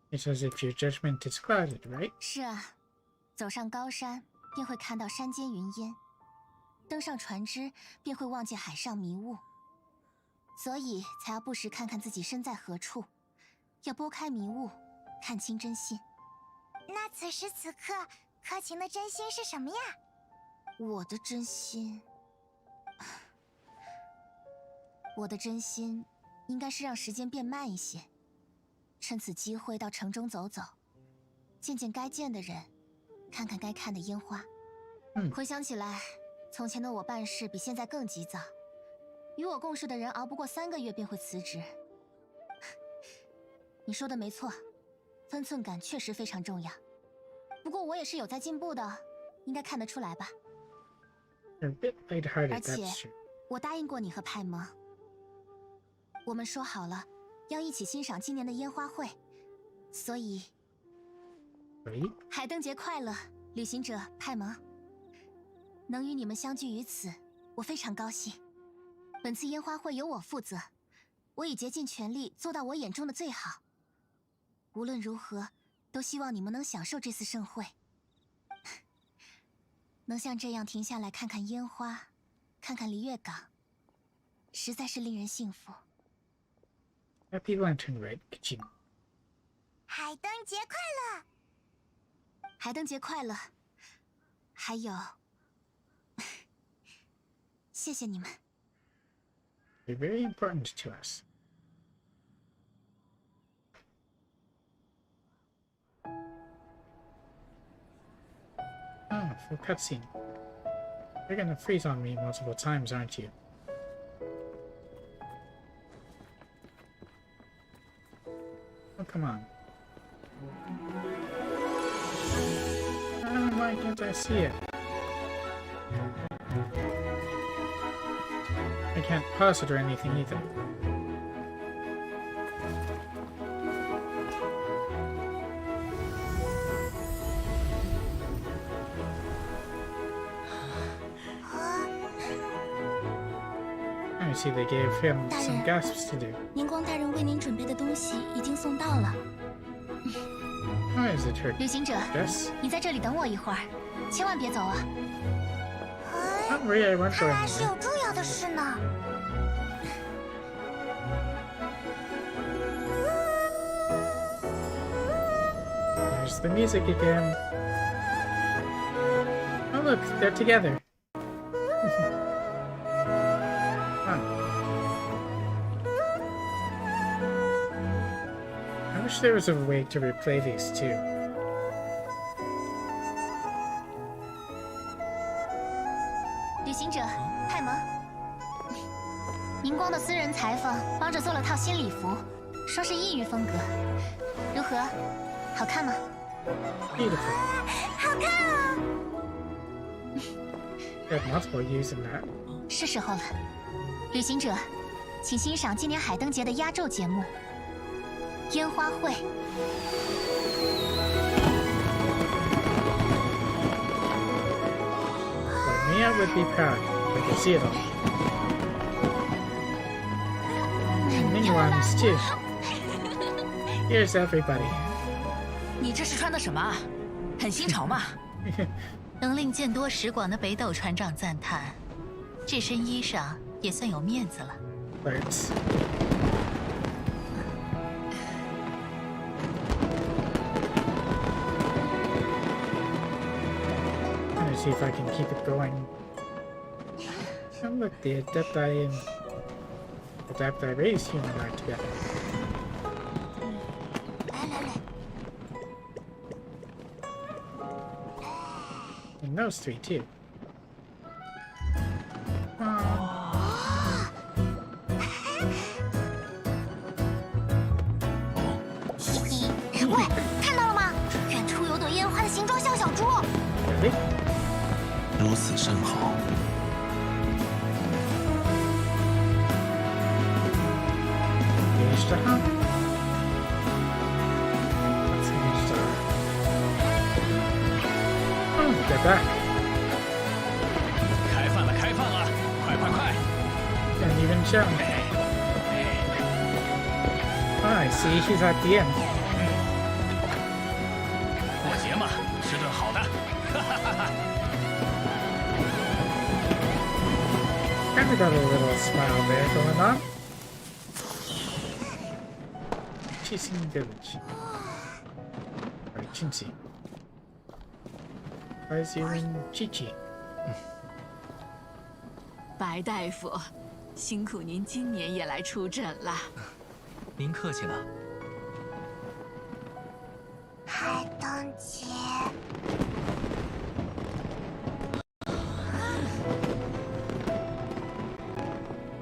It's as if your judgment is clouded, right? 是啊，走上高山便会看到山间云烟，登上船只便会望见海上迷雾，所以才要不时看看自己身在何处，要拨开迷雾，看清真心。那此时此刻，柯晴的真心是什么呀？我的真心，我的真心应该是让时间变慢一些，趁此机会到城中走走，见见该见的人，看看该看的烟花。回想起来，从前的我办事比现在更急躁，与我共事的人熬不过3个月便会辞职。你说的没错，分寸感确实非常重要。不过我也是有在进步的，应该看得出来吧。而且，我答应过你和派蒙，我们说好了要一起欣赏今年的烟花会，所以，海灯节快乐，旅行者派蒙。能与你们相聚于此，我非常高兴。本次烟花会由我负责，我已竭尽全力做到我眼中的最好。无论如何，都希望你们能享受这次盛会。能像这样停下来看看烟花，看看璃月港，实在是令人幸福。Happy Lantern Rite, Kachina. 海灯节快乐！海灯节快乐！还有，谢谢你们。They're very important to us. Ah, full cutscene. You're gonna freeze on me multiple times, aren't you? Oh, come on. Oh, why can't I see it? I can't pause it or anything either. I see they gave him some gasps to do. 宁光大人为您准备的东西已经送到了。Why is it her? 旅行者， Yes? 你在这里等我一会儿，千万别走啊！ Don't worry, I won't go 看来是 anywhere. 有重要的事呢。 There's the music again. Oh look, they're together. Fun. I wish there was a way to replay these two. 旅行者派蒙，宁光的私人裁缝帮着做了套新礼服，说是异域风格，如何？好看吗？ Beautiful. 好看啊！ They have multiple use in that. 是时候了，旅行者，请欣赏今年海灯节的压轴节目——烟花会。 Mia would be proud. I can see it all. And Minions too. Here's everybody. 你这是穿的什么啊？很新潮嘛。能令见多识广的北斗船长赞叹，这身衣裳也算有面子了。 Birds. Trying to see if I can keep it going. And look, the Adepti and Adepti raised human are together. 来来来， And those three too.喂，看到了吗？远处有朵烟花的形状像小猪。 Really? 如此甚好。 Engage the hunt. Let's engage the... Oh, they're back. 开饭了，开饭了，快快快！ Didn't even show. Oh, I see. He's at the end. 过节嘛，吃顿好的，哈哈哈哈！ Kind of got a little smile there going on. Chasing Village. Or Chincy. Why is you in Chichi? 白大夫，辛苦您今年也来出诊了。您客气了。海灯节。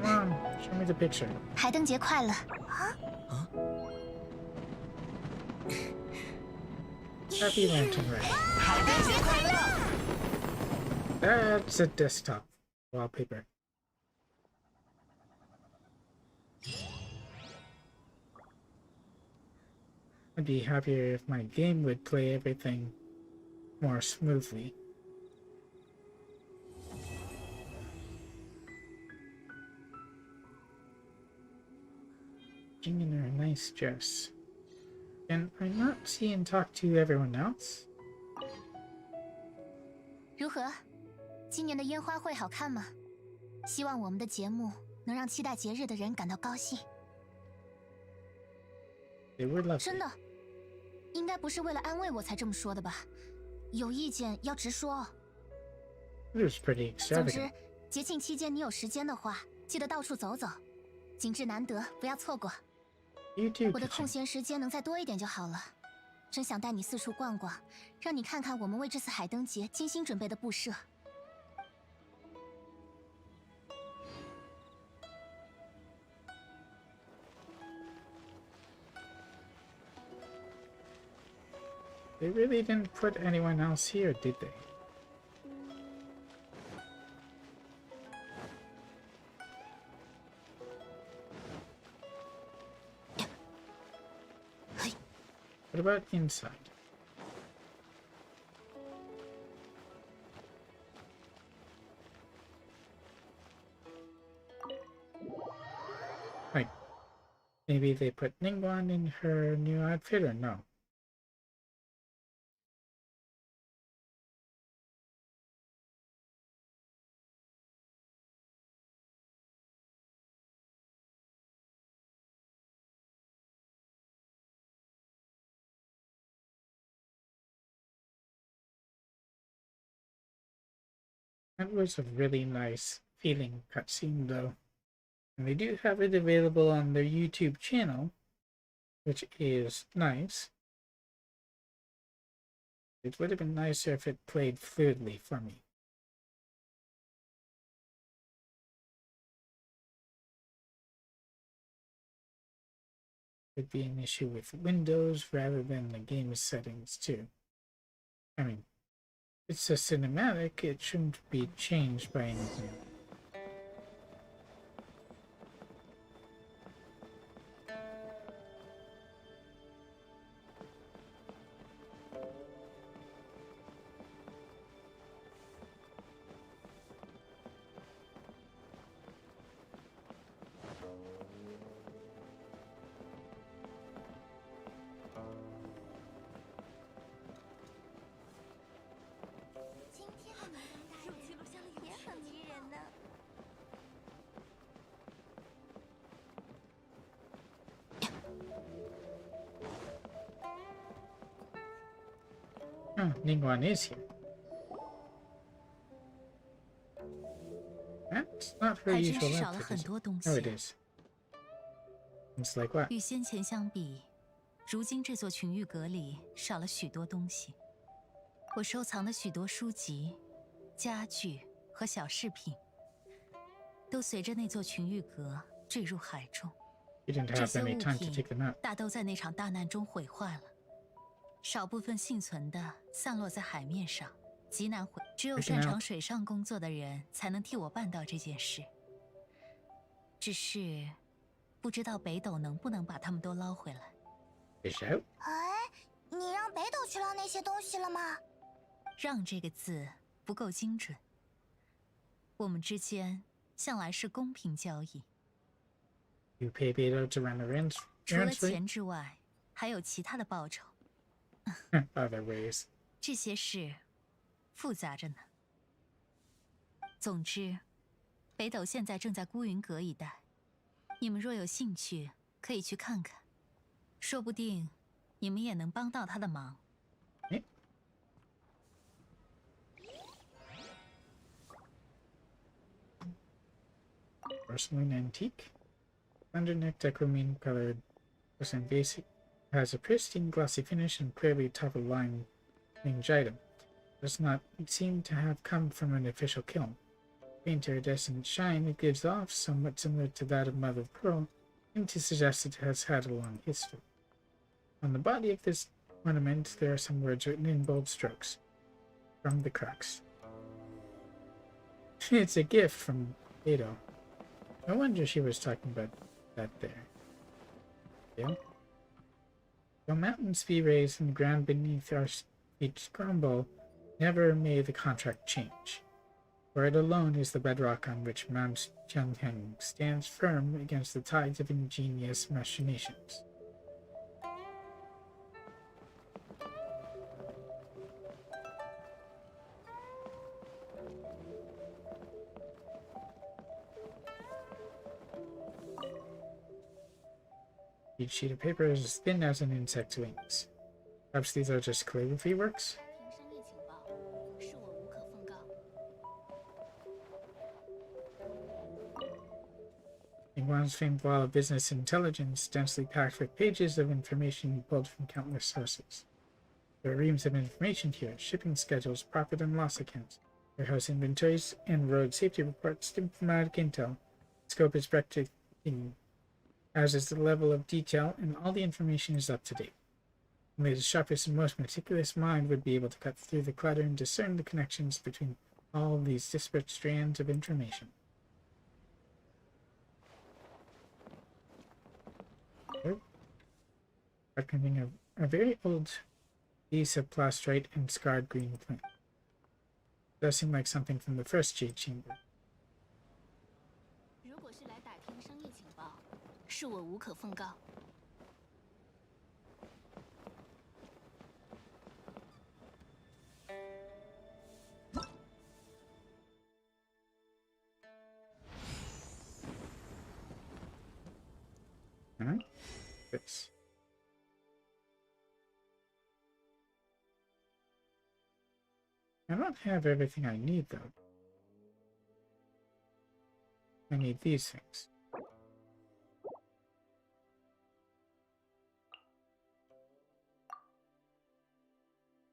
Come on, show me the picture. 海灯节快乐！ Happy Lantern Rite. 海灯节快乐！ That's a desktop wallpaper. I'd be happier if my game would play everything more smoothly. Looking in her nice dress. Can I not see and talk to everyone else? 如何？今年的烟花会好看吗？希望我们的节目能让期待节日的人感到高兴。 They were lovely. 真的，应该不是为了安慰我才这么说的吧？有意见要直说哦。 It was pretty 总之 extravagant.，节庆期间你有时间的话，记得到处走走，景致难得，不要错过。 You too, 我的 Kitchen. 空闲时间能再多一点就好了。真想带你四处逛逛，让你看看我们为这次海灯节精心准备的布设。 They really didn't put anyone else here, did they? What about inside? Like, maybe they put Ningguang in her new outfit or no? That was a really nice feeling cutscene though. And they do have it available on their YouTube channel, which is nice. It would have been nicer if it played fluidly for me. Could be an issue with Windows rather than the game settings too. I mean, it's a cinematic, it shouldn't be changed by anything. Oh, Ningguang is here. That's not her 还真 usual 是少了 outfit, 很 is it? 多东 Oh, it 西。 is. It's like what? 与先前相比，如今这座群玉阁里少了许多东西。我收藏的许多书籍、家具和小饰品，都随着那座群玉阁坠入海中。 You didn't 这 have 些 any 物 time to 品 take them out. 大都在那场大难中毁坏了，少部分幸存的散落在海面上，极难毁。只有擅长水上工作的人才能替我办到这件事。只是，不知道北斗能不能把他们都捞回来。 Fish out? 哎，你让北斗去捞那些东西了吗？ 让这个字不够精准。我们之间向来是公平交易， You pay Beto to run errands 除了 for you? 钱之外，还有其他的报酬。 Other ways. 这些事复杂着呢。总之，北斗现在正在孤云阁一带，你们若有兴趣，可以去看看，说不定你们也能帮到他的忙。Porcelain antique. Underneck decromine colored porcelain basic. Has a pristine glossy finish and clearly top of line range item. Does not seem to have come from an official kiln. Faint iridescent shine it gives off, somewhat similar to that of mother of pearl, and to suggest it has had a long history. On the body of this ornament there are some words written in bold strokes. From the crux. It's a gift from Beto. No wonder she was talking about that there. Yeah. Though mountains be raised and the ground beneath our feet crumble, never may the contract change. For it alone is the bedrock on which Mount Changheng stands firm against the tides of ingenious machinations. Each sheet of paper is as thin as an insect's wings. Perhaps these are just calligraphy works? Meanwhile's famed wall of business intelligence, densely packed with pages of information pulled from countless sources. There are reams of information here: shipping schedules, profit and loss accounts, warehouse inventories, and road safety reports, diplomatic intel. The scope is breathtaking, as is the level of detail, and all the information is up to date. Only the sharpest and most meticulous mind would be able to cut through the clutter and discern the connections between all these disparate strands of information. Recommending a very old piece of plastrite and scarred green plant. Does seem like something from the first Jade Chamber. 如果是来打听生意情报，恕我无可奉告。Alright. This. I don't have everything I need, though. I need these things.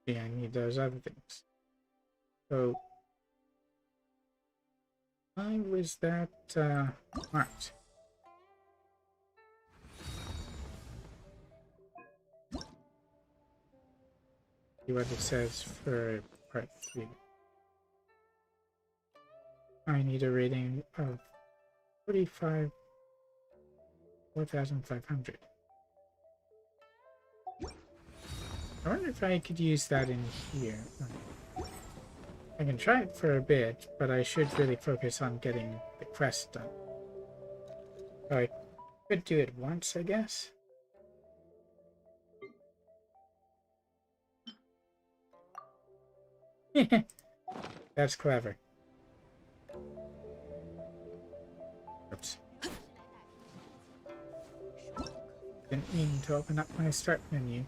Yeah, I need those other things. So, why was that, marked? See what it says for part 3. I need a rating of 4,500. I wonder if I could use that in here. I can try it for a bit, but I should really focus on getting the quest done. So I could do it once, I guess. That's clever. Oops. Didn't mean to open up my start menu.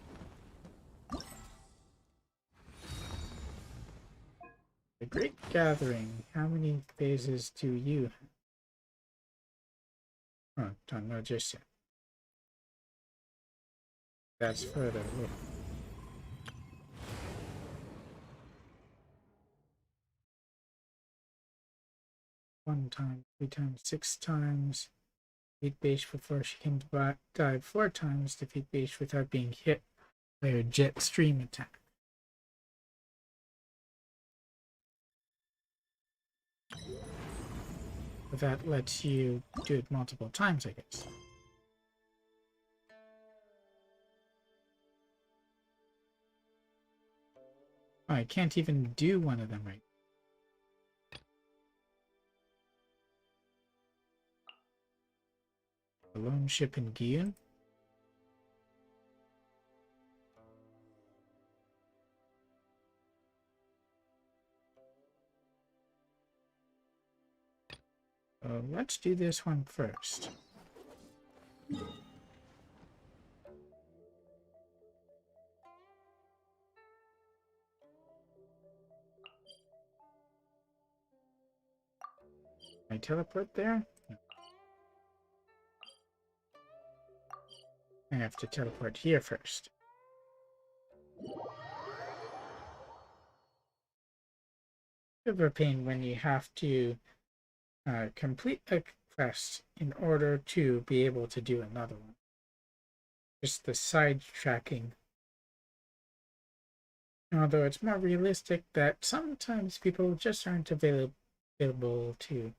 The Great Gathering. How many phases do you have? Oh, don't know just yet. That's further. Look. One time, 3 times, 6 times. Defeat Beish before she can dive 4 times. Defeat Beish without being hit by her jet stream attack. But that lets you do it multiple times, I guess. Oh, I can't even do one of them right. The lone ship in Giyun? Let's do this one first. Can I teleport there? No. I have to teleport here first. Bit of a pain when you have to complete a quest in order to be able to do another one. Just the side tracking. Although it's more realistic that sometimes people just aren't available to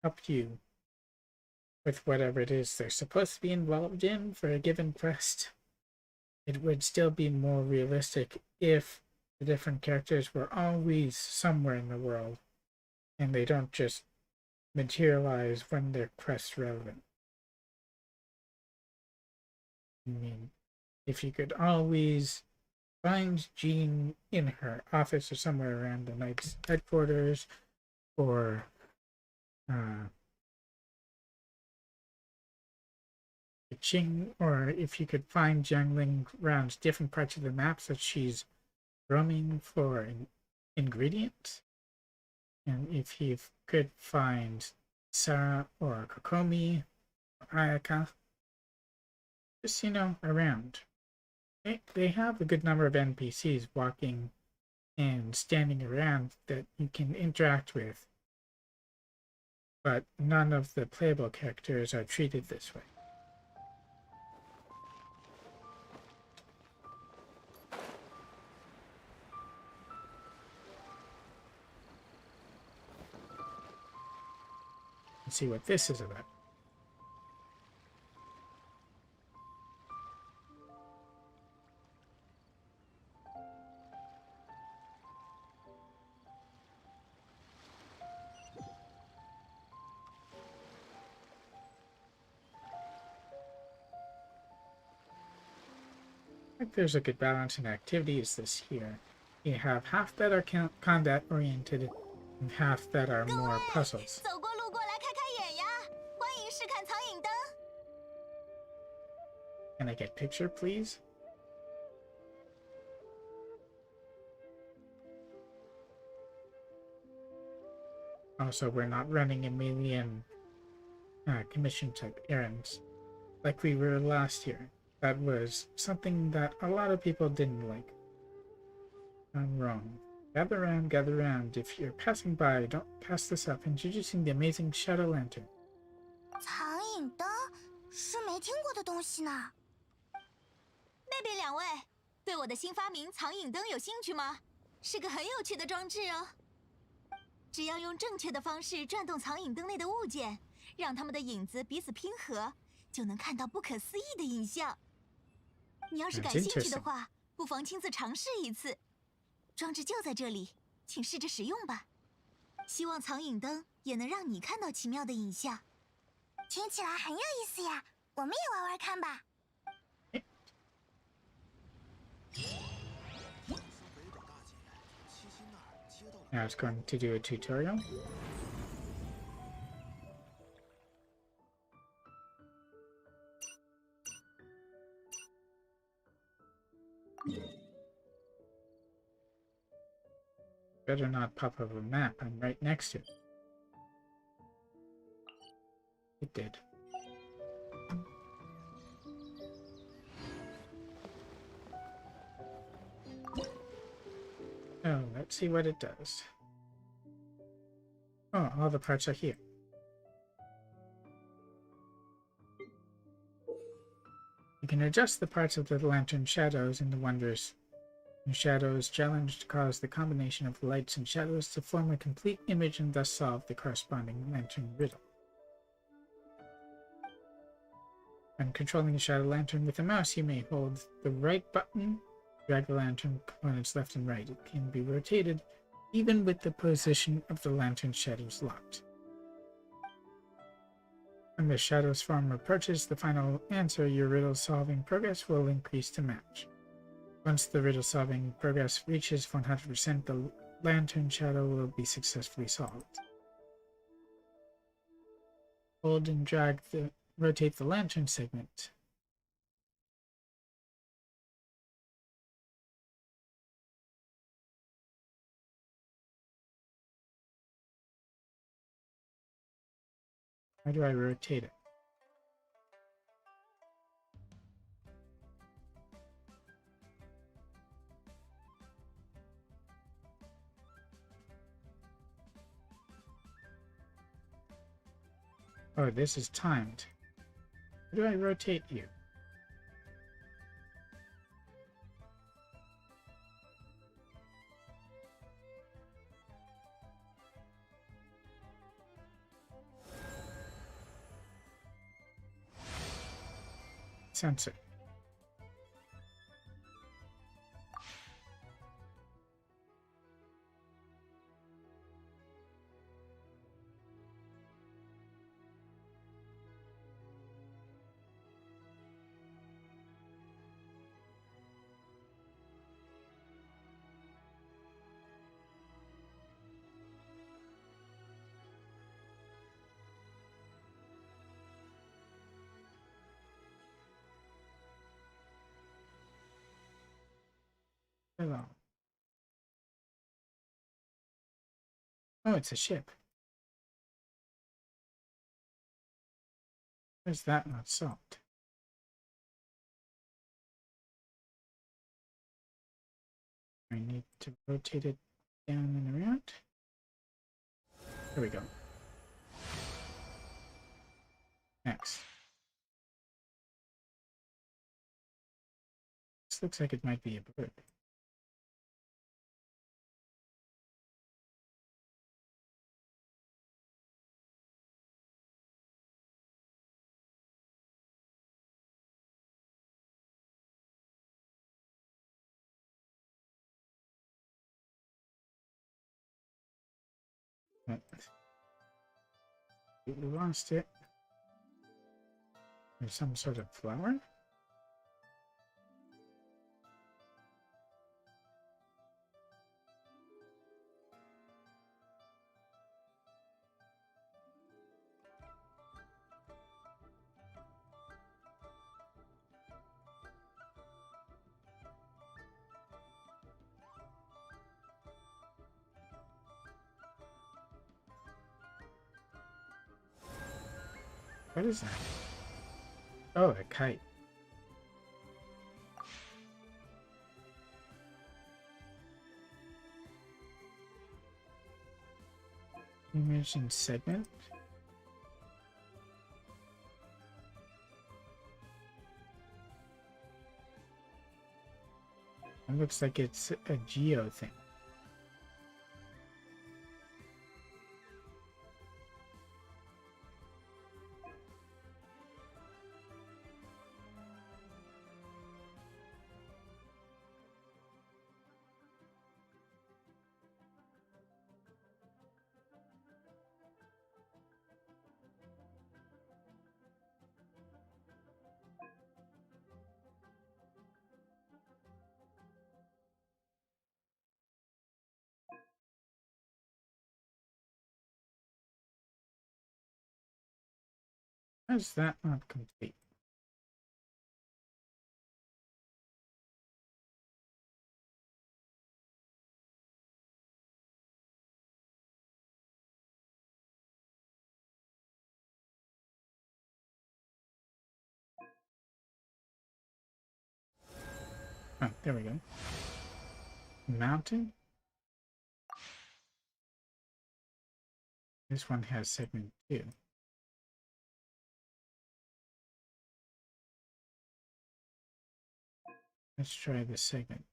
help you with whatever it is they're supposed to be involved in for a given quest. It would still be more realistic if the different characters were always somewhere in the world and they don't just materialize when they're quest relevant. I mean, if you could always find Jean in her office or somewhere around the Knight's headquarters, or Ching, or if you could find Jiangling around different parts of the map that she's roaming for ingredients, and if you could find Sarah or Kokomi or Ayaka, just, around. They have a good number of NPCs walking and standing around that you can interact with, but none of the playable characters are treated this way. Let's see what this is about. I think there's a good balance in activities this year. You have half that are combat oriented and half that are more puzzles. Can I get picture, please? Also, we're not running a million commission type errands like we were last year. That was something that a lot of people didn't like. I'm wrong. Gather round. If you're passing by, don't pass this up. Introducing the amazing Shadow Lantern. 藏影灯是没听过的东西呢。那边两位，对我的新发明藏影灯有兴趣吗？是个很有趣的装置哦。只要用正确的方式转动藏影灯内的物件，让它们的影子彼此拼合，就能看到不可思议的影像。你要是感兴趣的话，不妨亲自尝试一次。装置就在这里，请试着使用吧。希望藏影灯也能让你看到奇妙的影像。听起来很有意思呀，我们也玩玩看吧。Now it's going to do a tutorial. Better not pop up a map. I'm right next to it. It did. Oh, let's see what it does. Oh, all the parts are here. You can adjust the parts of the lantern shadows in the wondrous shadows challenge to cause the combination of lights and shadows to form a complete image and thus solve the corresponding lantern riddle. When controlling the shadow lantern with a mouse, you may hold the right button, drag the lantern components left and right. It can be rotated even with the position of the lantern shadows locked. When the shadows form approaches the final answer, your riddle solving progress will increase to match. Once the riddle solving progress reaches 100%, the lantern shadow will be successfully solved. Hold and drag rotate the lantern segment. How do I rotate it? Oh, this is timed. Where do I rotate you? Sensor. Hello. Oh, it's a ship. Where's that not solved? I need to rotate it down and around. There we go. Next. This looks like it might be a bird. We lost it. There's some sort of flower? What is that? Oh, a kite. Image and segment. It looks like it's a geo thing. How is that not complete? Oh, there we go. Mountain. This one has segment 2. Let's try the segment.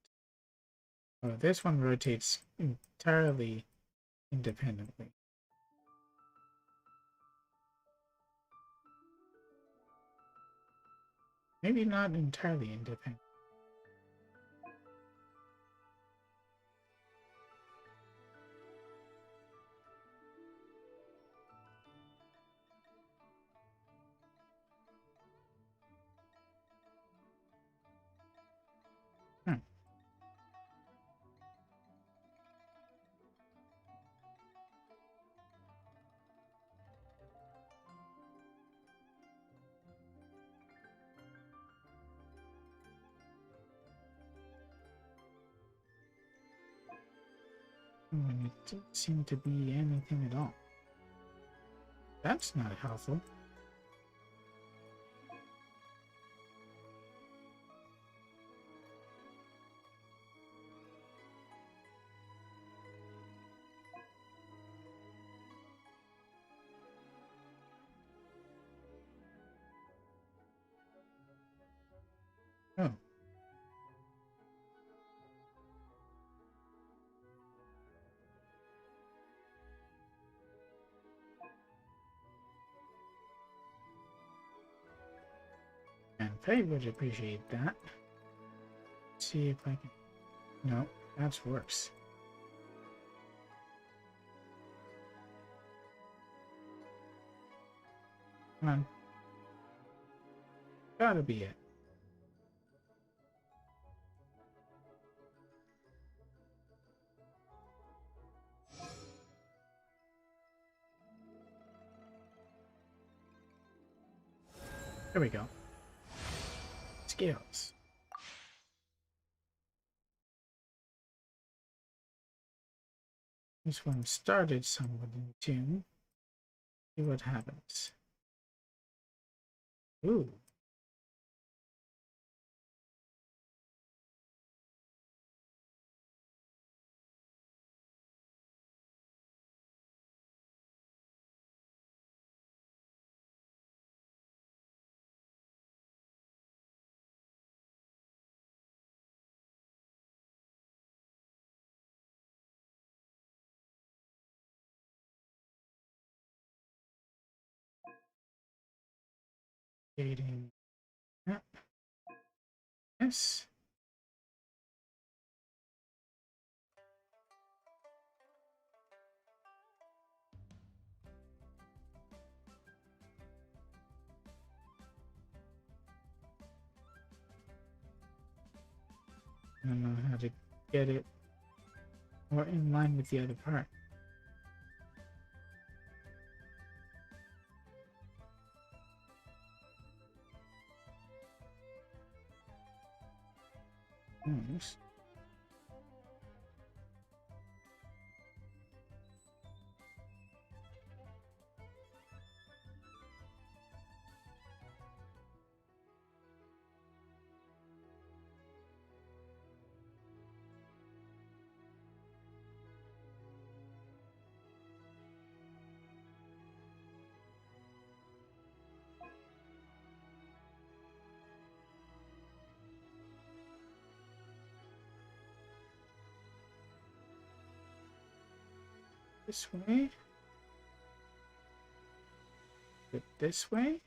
Oh, this one rotates entirely independently. Maybe not entirely independent. And it doesn't seem to be anything at all. That's not helpful. I would appreciate that. See if I can. No, that's worse. Come on. Gotta be it. There we go. Scales. This one started somewhat in tune. See what happens. Ooh. Dating. Yep. Yes. I don't know how to get it more in line with the other part. Nice. This way. It this way.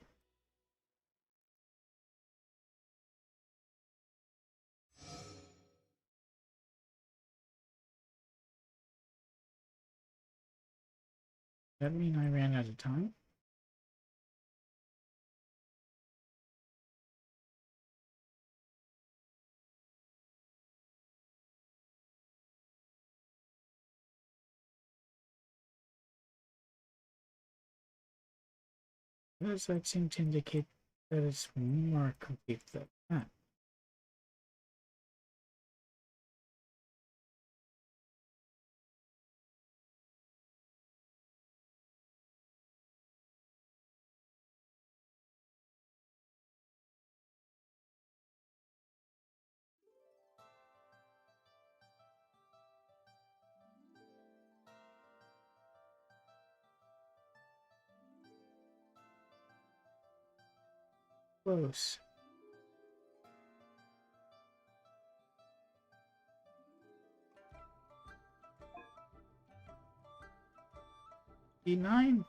That mean I ran out of time? Does that seem to indicate that it's more complete than that? Close. E9.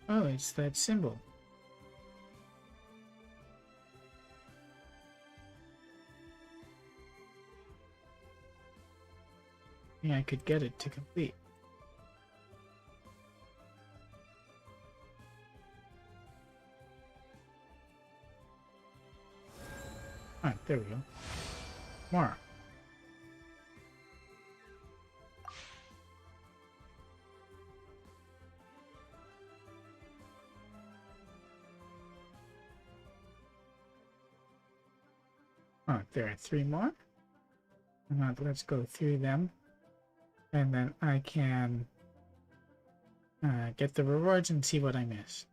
Oh, it's that symbol. Yeah, I could get it to complete. Alright, there we go. More. Alright, there are 3 more. Now let's go through them. And then I can get the rewards and see what I missed.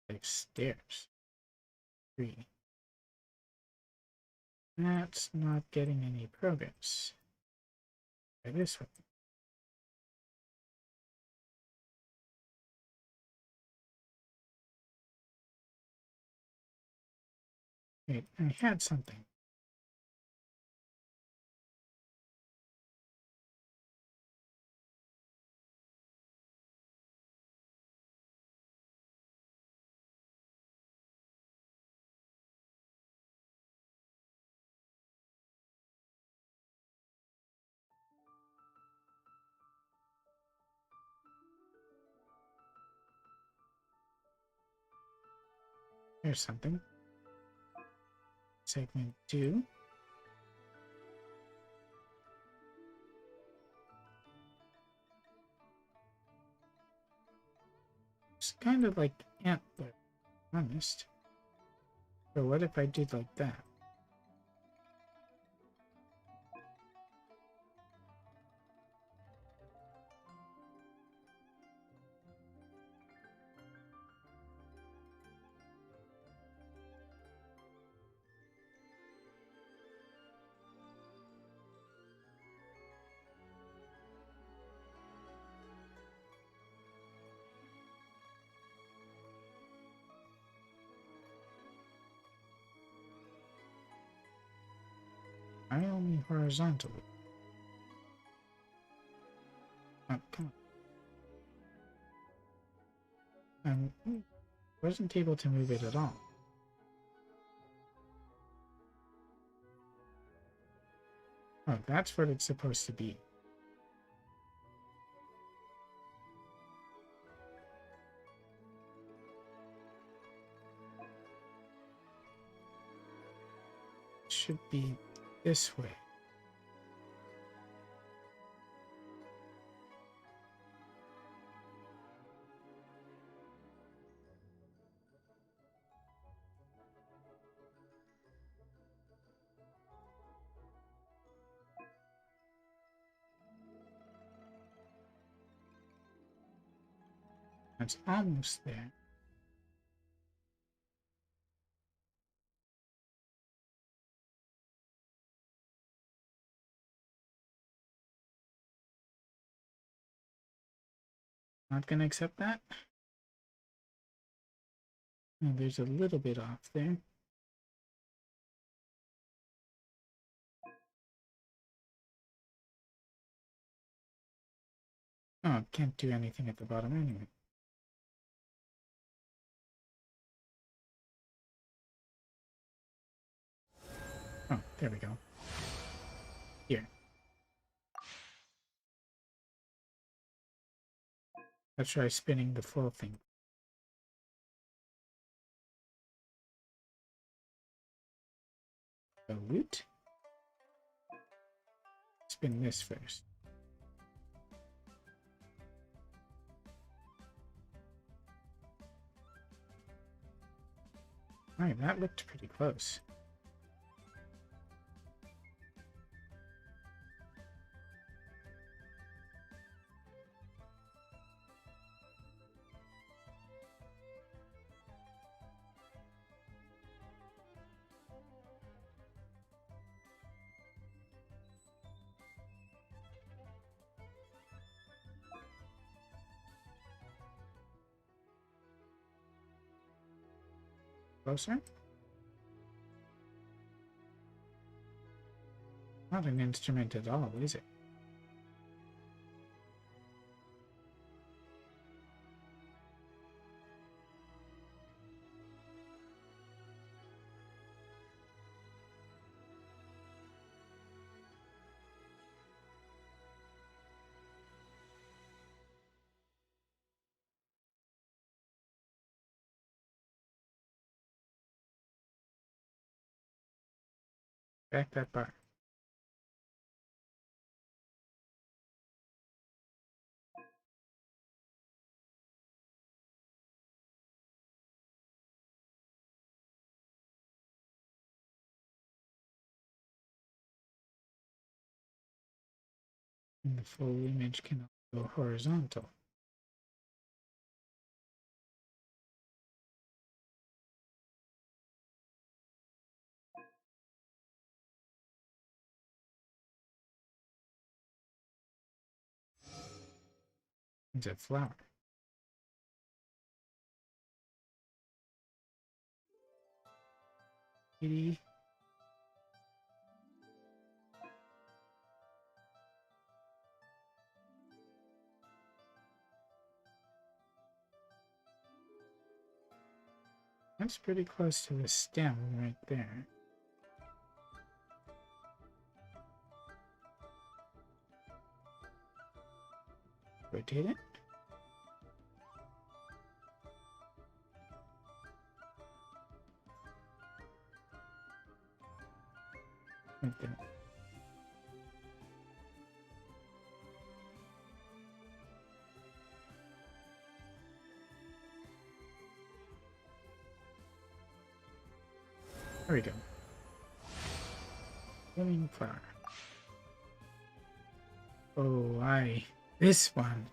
Like stairs. 3. That's not getting any progress. Try this one. Wait, I had something. There's something. Segment 2. It's kind of like antler, honest. But what if I did like that? I only horizontally. Oh, come on. Wasn't able to move it at all. Oh, that's what it's supposed to be. Should be this way. That's almost there. Not gonna accept that. Oh, there's a little bit off there. Oh, can't do anything at the bottom anyway. Oh, there we go. Here. Let's try spinning the full thing. A loot. Spin this first. Alright, that looked pretty close. Closer? Not an instrument at all, is it? Back that bar. And the full image can go horizontal. It's a flower. Kitty. That's pretty close to the stem right there. Rotate it. Right there. There we go. Blooming flower. Oh, this one.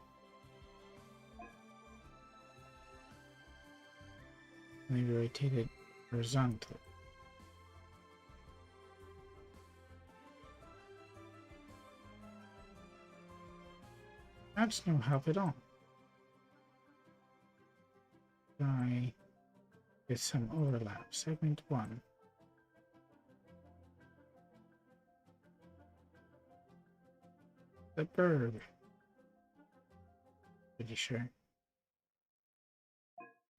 Let me rotate it horizontally. That's no help at all. Try with some overlap. Segment 1. The bird. Pretty sure.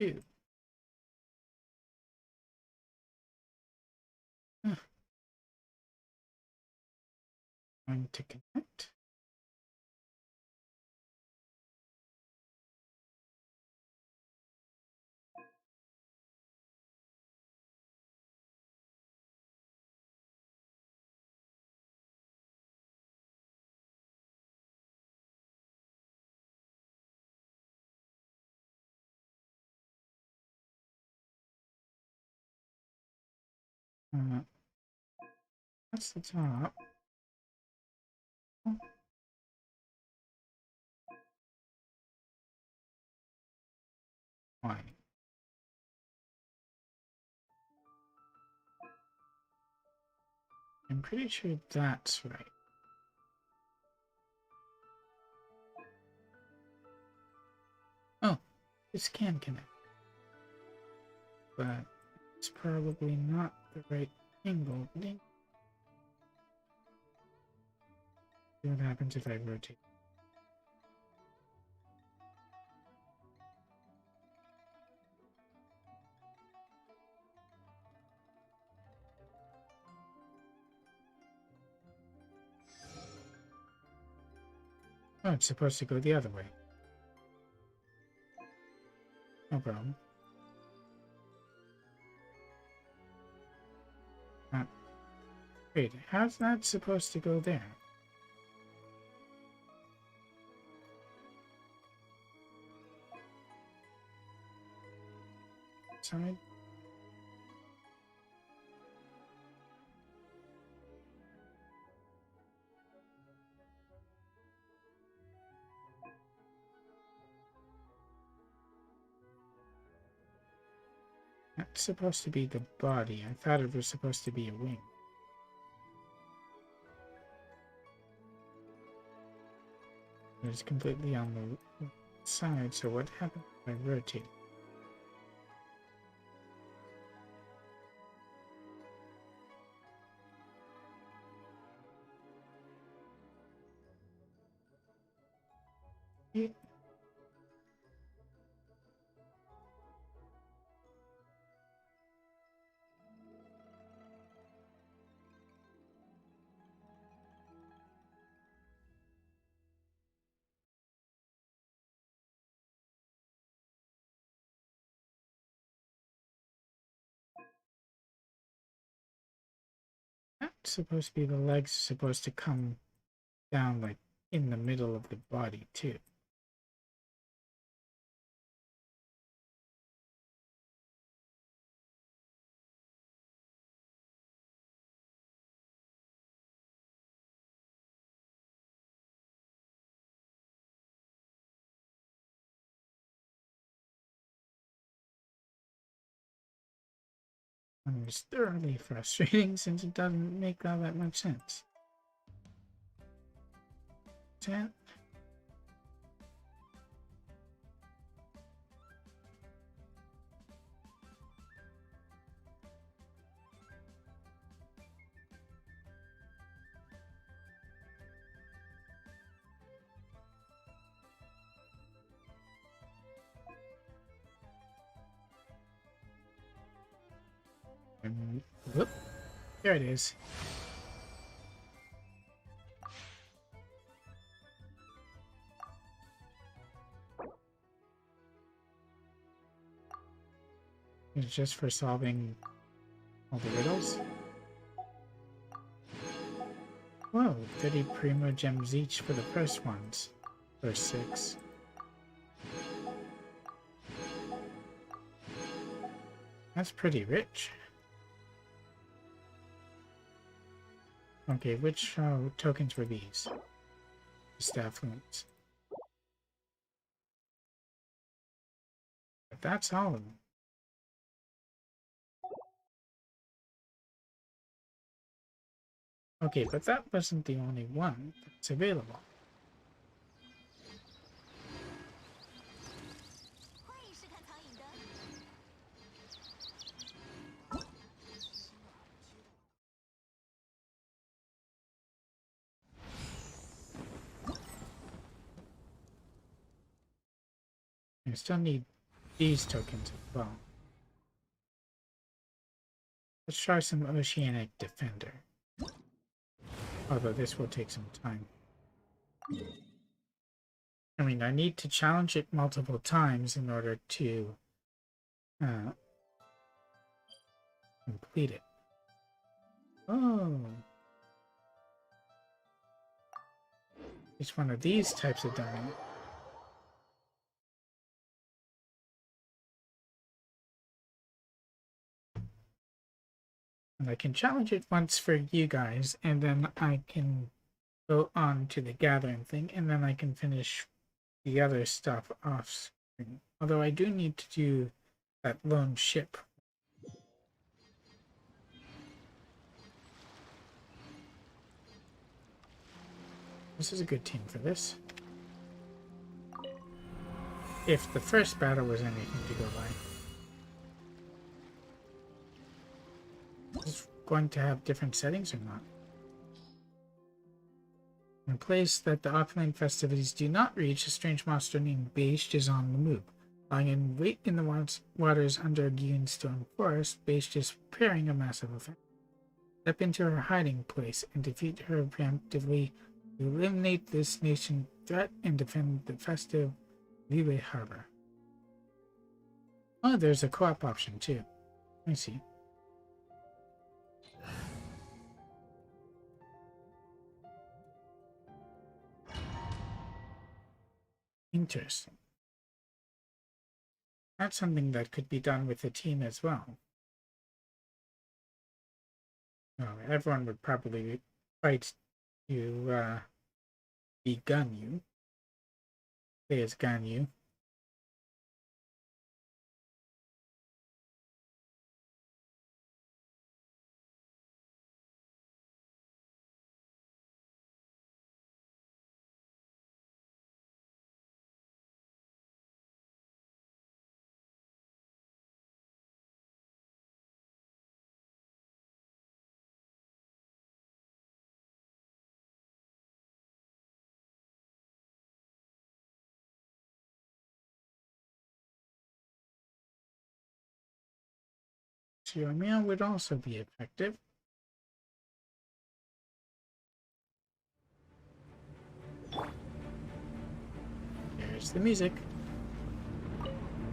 2. Going to connect. That's the top. Why? I'm pretty sure that's right. Oh, this can connect. But it's probably not the right angle. See what happens if I rotate. Oh, it's supposed to go the other way. No problem. Wait, how's that supposed to go there? Side? That's supposed to be the body. I thought it was supposed to be a wing. It's completely on the side, so what happened if I rotate? Yeah. That's supposed to be the legs supposed to come down like in the middle of the body too. And it's thoroughly frustrating since it doesn't make all that much sense. 10. Whoop. There it is. It's just for solving all the riddles. Whoa, 30 primo gems each for the first ones. First 6. That's pretty rich. Okay, which tokens were these? Staff wounds. But that's all of them. Okay, but that wasn't the only one that's available. I still need these tokens as well. Let's try some Oceanic Defender. Although this will take some time. I mean, I need to challenge it multiple times in order to complete it. Oh. It's one of these types of diamond. And I can challenge it once for you guys, and then I can go on to the gathering thing, and then I can finish the other stuff off screen. Although I do need to do that lone ship. This is a good team for this. If the first battle was anything to go by. Is going to have different settings or not? In a place that the opulent festivities do not reach, a strange monster named Bashed is on the move. Lying in wait in the waters under a Gune stone forest, Bashed is preparing a massive event. Step into her hiding place and defeat her preemptively to eliminate this nation threat and defend the festive Liyue Harbor. Oh, there's a co-op option too. I see. Interesting. That's something that could be done with a team as well. Everyone would probably fight to be Ganyu. Play as Ganyu. Your meal would also be effective. There's the music.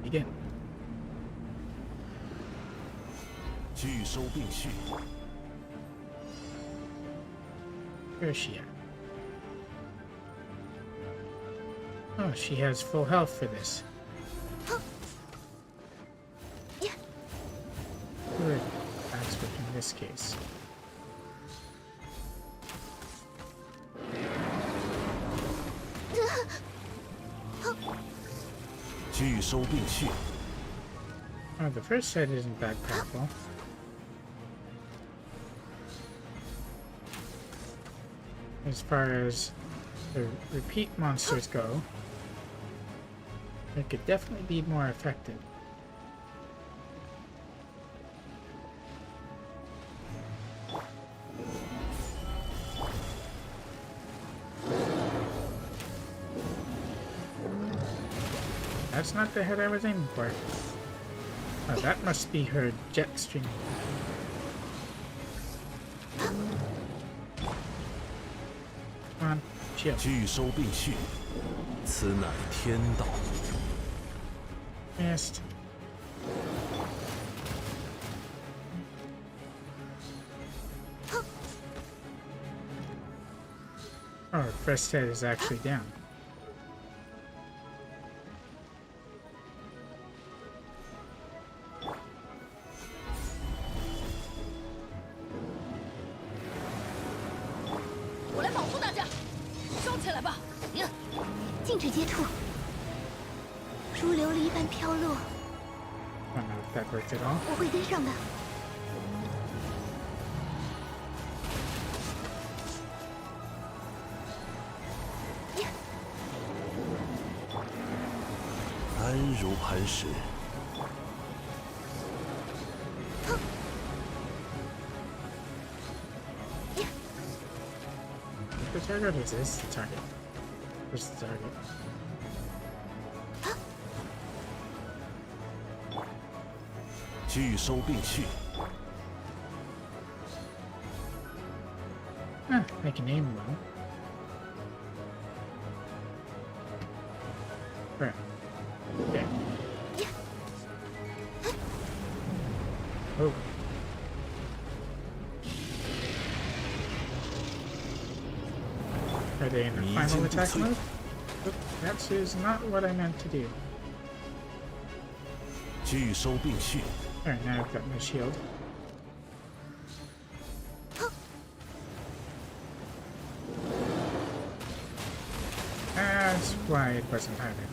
Begin. Where's she at? Oh, she has full health for this. Good aspect in this case. Oh, the first set isn't that powerful. As far as the repeat monsters go, it could definitely be more effective. That's not the head I was aiming for. Oh, that must be her jet stream. shield. 拒收并蓄，此乃天道。 Missed. Oh, first hit is actually down. I don't know if that worked at all. 我会跟上的。安如磐石。 The target is this the target. Where's the target? "拒收并蓄， Ah, I can aim well. Right. Okay. Oh. Are they in the final attack mode? Oop, that is not what I meant to do. 拒收并蓄， Alright, now I've got my shield. That's why it wasn't harder.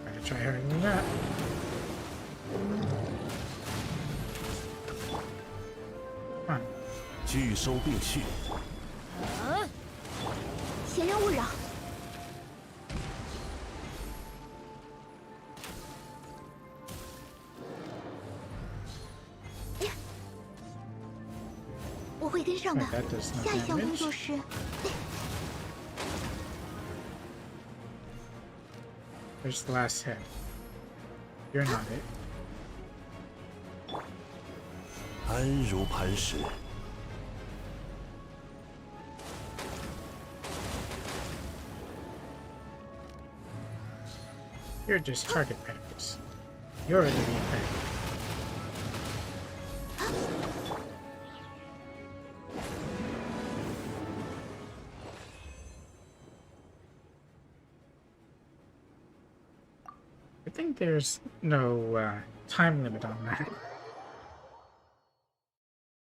Gotta try harder than that. Come on. 拒收并蓄，闲人勿扰。我会跟上的。 Alright, that does no 下一项工 damage. 作是 There's the last hit. You're not it. 安如磐石。 You're just target practice. You're the main thing. I think there's no time limit on that.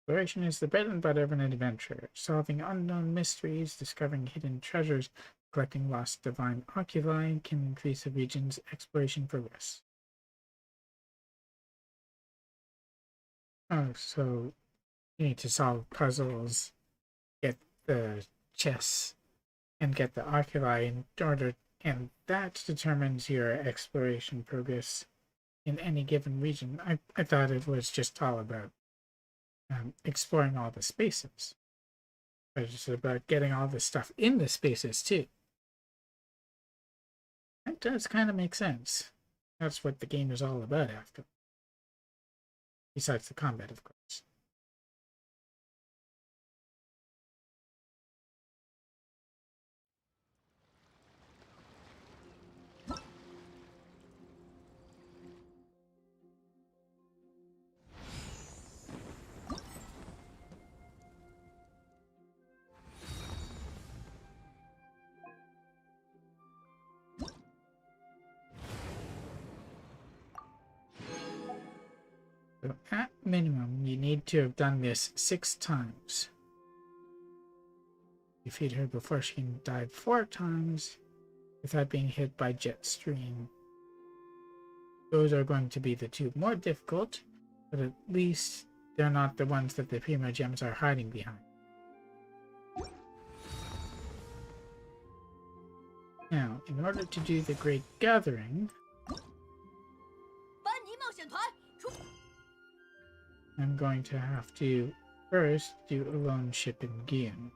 Exploration is the bread and butter of an adventurer, solving unknown mysteries, discovering hidden treasures, collecting lost divine oculi can increase a region's exploration progress. Oh, so you need to solve puzzles, get the chests, and get the oculi in order, and that determines your exploration progress in any given region. I thought it was just all about exploring all the spaces. But it's about getting all the stuff in the spaces too. That does kind of make sense. That's what the game is all about after. Besides the combat, of course. So at minimum, you need to have done this 6 times. Defeat her before she can dive 4 times without being hit by jet stream. Those are going to be the 2 more difficult, but at least they're not the ones that the Primo Gems are hiding behind. Now, in order to do the Great Gathering, I'm going to have to first do a lone ship in Gian.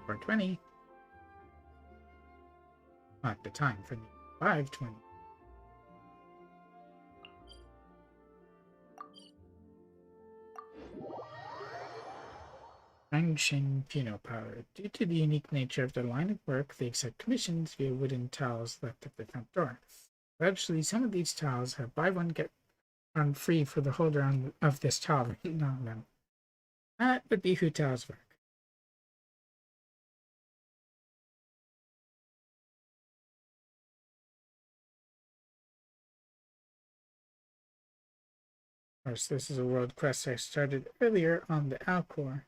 For 20. Not the time for me. 520. Changsheng funeral power. Due to the unique nature of their line of work, they accept commissions via wooden tiles left at the front door. Actually, some of these tiles have buy one get one free for the holder of this tile written on them. That would be who tiles work. Of course, this is a world quest I started earlier on the Alcor.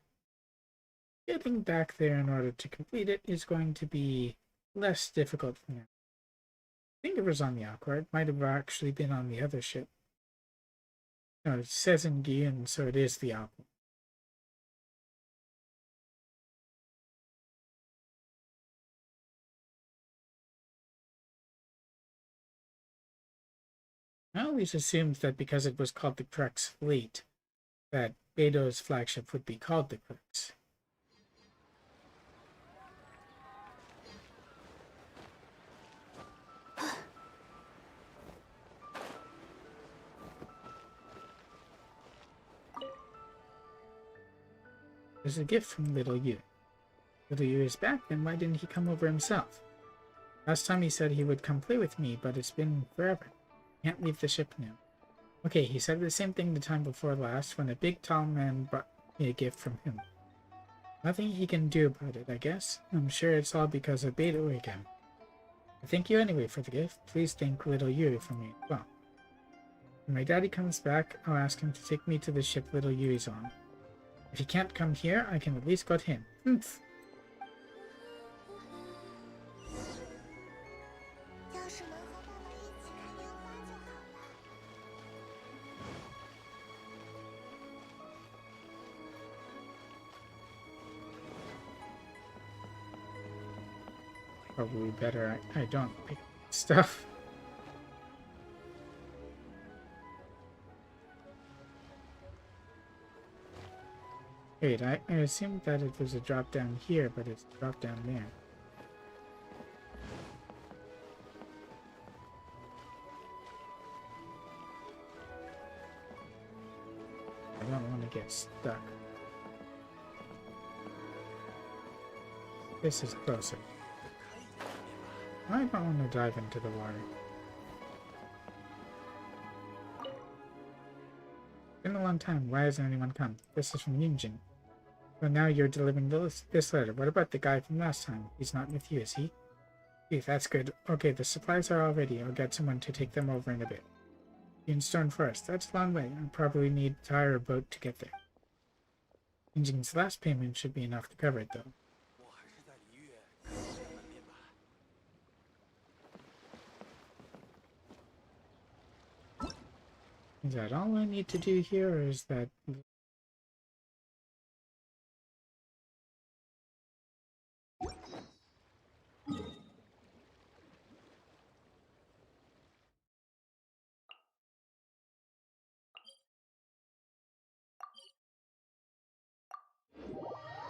Getting back there in order to complete it is going to be less difficult for now. I think it was on the Alcor. It might have actually been on the other ship. No, it says in Guyun, so it is the Alcor. I always assumed that because it was called the Crux Fleet, that Beto's flagship would be called the Crux. There's a gift from Little Yu. Little Yu is back, then why didn't he come over himself? Last time he said he would come play with me, but it's been forever. Can't leave the ship now. Okay, he said the same thing the time before last when a big tall man brought me a gift from him. Nothing he can do about it, I guess. I'm sure it's all because of Beto again. I thank you anyway for the gift. Please thank Little Yuri for me as well. When my daddy comes back, I'll ask him to take me to the ship Little Yuri's on. If he can't come here, I can at least go to him. Humph. Probably better I don't pick stuff. Wait, I assumed that it was a drop down here, but it's a drop down there. I don't want to get stuck. This is closer. I don't want to dive into the water. Been a long time. Why hasn't anyone come? This is from Yunjin. So now you're delivering this letter. What about the guy from last time? He's not with you, is he? Gee, that's good. Okay, the supplies are all ready. I'll get someone to take them over in a bit. In Stone Forest. That's a long way. I'll probably need to hire a boat to get there. Yunjin's last payment should be enough to cover it, though. Is that all I need to do here, or is that...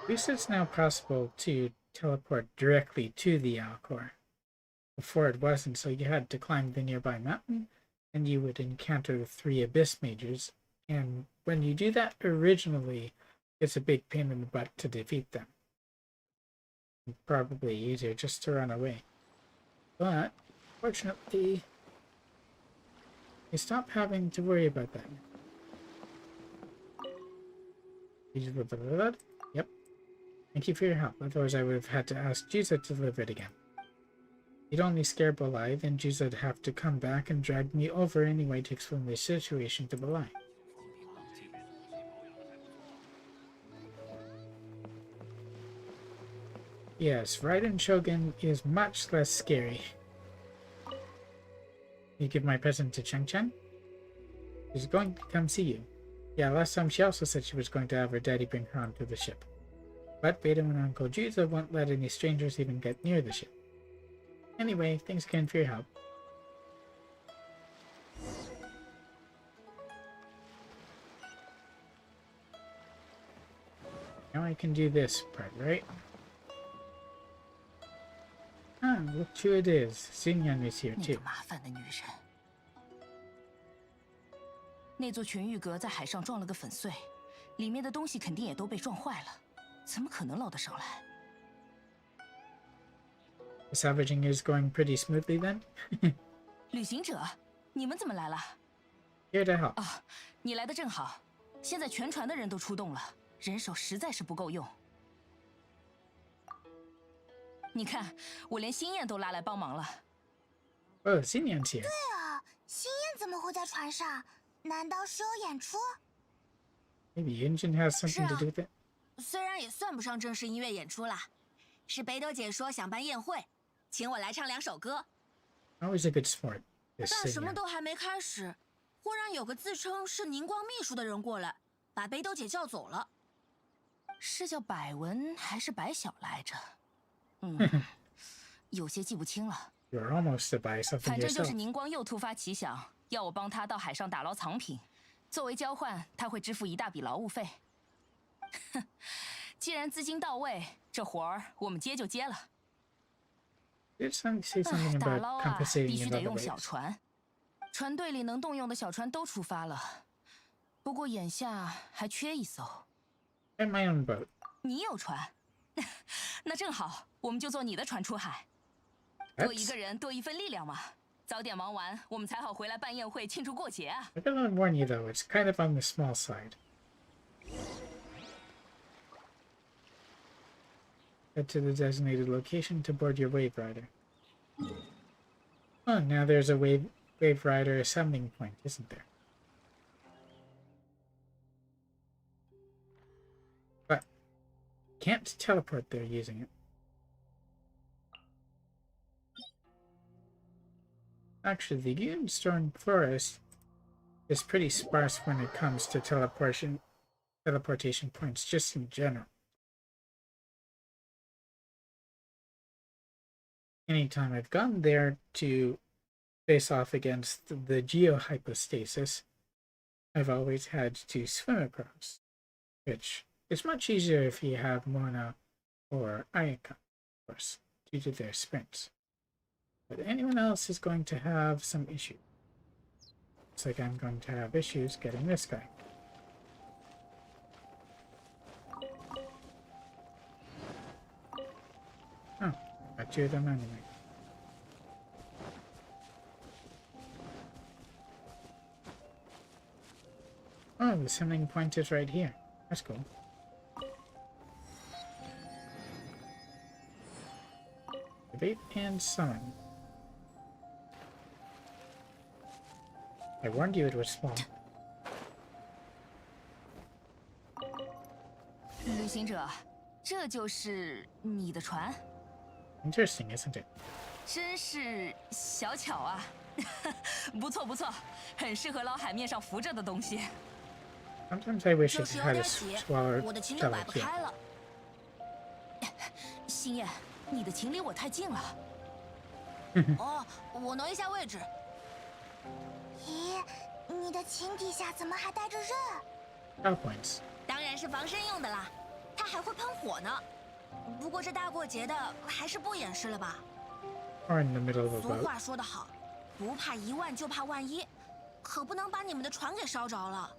At least it's now possible to teleport directly to the Alcor. Before it wasn't, so you had to climb the nearby mountain, and you would encounter the 3 Abyss Mages, and when you do that originally, it's a big pain in the butt to defeat them. It's probably easier just to run away. But, fortunately, you stop having to worry about that. Yep. Thank you for your help, otherwise I would have had to ask Juza to deliver it again. You'd only scare Belai, then Juza'd have to come back and drag me over anyway to explain the situation to Belai. Yes, Raiden Shogun is much less scary. You give my present to Chang-Chan? She's going to come see you. Yeah, last time she also said she was going to have her daddy bring her onto the ship. But Beta and Uncle Juza won't let any strangers even get near the ship. Anyway, thanks again for your help. Now I can do this part, right? Ah, look who it is. Xinyan is here 那 too. 个麻烦的女人。那座全玉阁在海上撞了个粉碎，里面的东西肯定也都被撞坏了，怎么可能捞得上来？ The salvaging is going pretty smoothly then. 旅行者，你们怎么来了？ Here to help. 啊，你来的正好。现在全船的人都出动了，人手实在是不够用。你看，我连新燕都拉来帮忙了。 Oh, Xinyan's here. 对啊，新燕怎么会在船上？难道是有演出？ Maybe Yunjin has something to do with it. 虽然也算不上正式音乐演出啦，是北斗姐说想办宴会，请我来唱2首歌。 Always a good sport. This 但什么 Xinyan. 都还没开始，忽然有个自称是宁光秘书的人过来，把北斗姐叫走了。是叫百文还是百晓来着？嗯，有些记不清了。 You're almost to buy something 反正就是 yourself. 宁光又突发奇想，要我帮他到海上打捞藏品，作为交换，他会支付一大笔劳务费。哼，既然资金到位，这活儿我们接就接了。 Did some say something 打 about 捞啊， compensating 必须 in 得 other 用小 ways? 船，船队里能动用的小船都出发了，不过眼下还缺一艘。 And my own boat. 你有船，那正好，我们就坐你的船出海。多一 That's... 个人，多一份力量嘛。早点忙完，我们才好回来办宴会庆祝过节啊。 I gotta warn you though, it's kind of on the small side. Head to the designated location to board your wave rider. Oh, now there's a wave rider assembling point, isn't there? But can't teleport there using it. Actually, the Uninstorm Forest is pretty sparse when it comes to teleportation points, just in general. Anytime I've gone there to face off against the geohypostasis, I've always had to swim across, which is much easier if you have Mona or Ayaka, of course, due to their sprints. But anyone else is going to have some issues. Looks like I'm going to have issues getting this guy. Oh, got 2 of them anyway. Oh, the summoning point is right here. That's cool. Debate and summon. I warned you it was small. 旅行者，这就是你的船， Interesting, isn't it? 真是小巧啊！不错不错，很适合捞海面上浮着的东西。 Sometimes I wish 就 it 是有 had 点 a 挤， smaller 我的琴都摆不 telekill. 开了。星夜，你的琴离我太近了。哦，我挪一下位置。咦，你的琴底下怎么还带着刃？ Power points. 当然是防身用的啦，它还会喷火呢。不过这大过节的，还是不掩饰了吧。 Or in the middle of a 俗 boat. 话说得好，不怕1万就怕万一，可不能把你们的船给烧着了。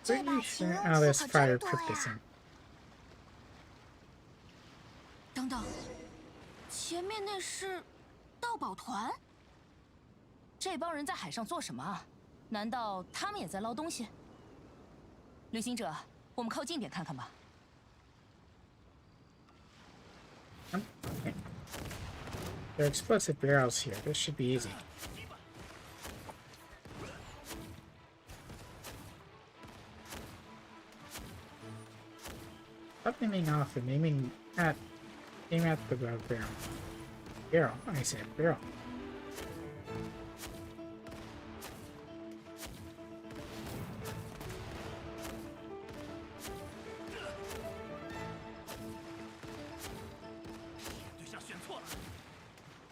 这把 Pretty 琴 sure 用 Alice 处可真 fired 多 Cryptism. 呀。等等，前面那是盗宝团？这帮人在海上做什么啊？难道他们也在捞东西？旅行者，我们靠近点看看吧。 There are explosive barrels here. This should be easy. Stop aiming off and aim at the barrel. Barrel, I said barrel.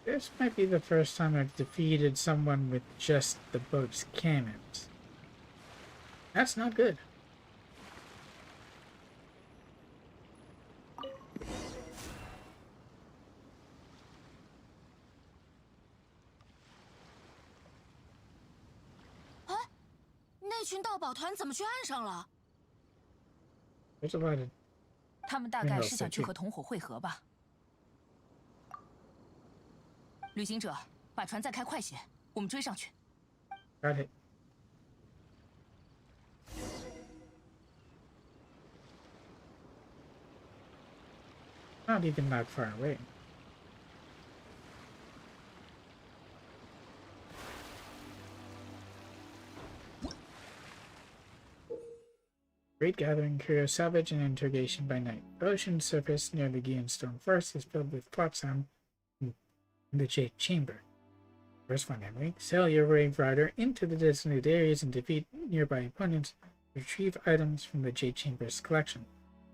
This might be the first time I've defeated someone with just the boat's cannons. That's not good. 群盗宝团怎么去岸上了？ There's a lot of 他们大概是想去和同伙会合吧。旅行者，把船再开快些，我们追上去。 got it. Not even that far away. Great gathering, curious salvage, and interrogation by night. The ocean surface near the Stone Forest is filled with plots in the Jade Chamber. First find Emily. Sail your Brave Rider into the designated areas and defeat nearby opponents. Retrieve items from the Jade Chamber's collection.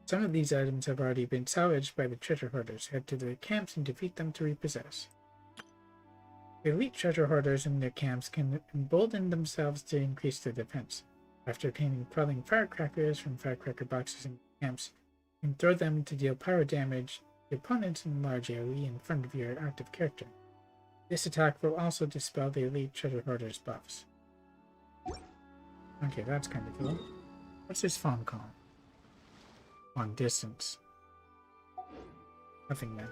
Some of these items have already been salvaged by the treasure hoarders. Head to their camps and defeat them to repossess. The elite treasure hoarders in their camps can embolden themselves to increase their defense. After obtaining quelling firecrackers from firecracker boxes in camps, you can throw them to deal pyro damage to opponents in a large area in front of your active character. This attack will also dispel the elite treasure hoarders' buffs. Okay, that's kind of cool. What's this phone call? On distance. Nothing then.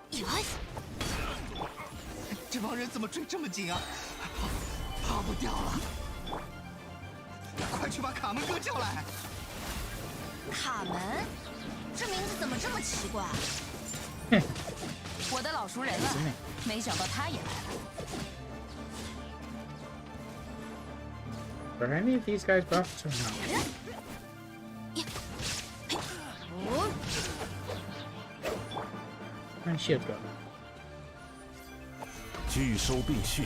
Yes. 这帮人怎么追这么紧啊？跑不掉了！快去把卡门哥叫来！卡门，这名字怎么这么奇怪？我的老熟人了，没想到他也来了。Are any of these guys buffed or not? And shield go. 拒收并蓄。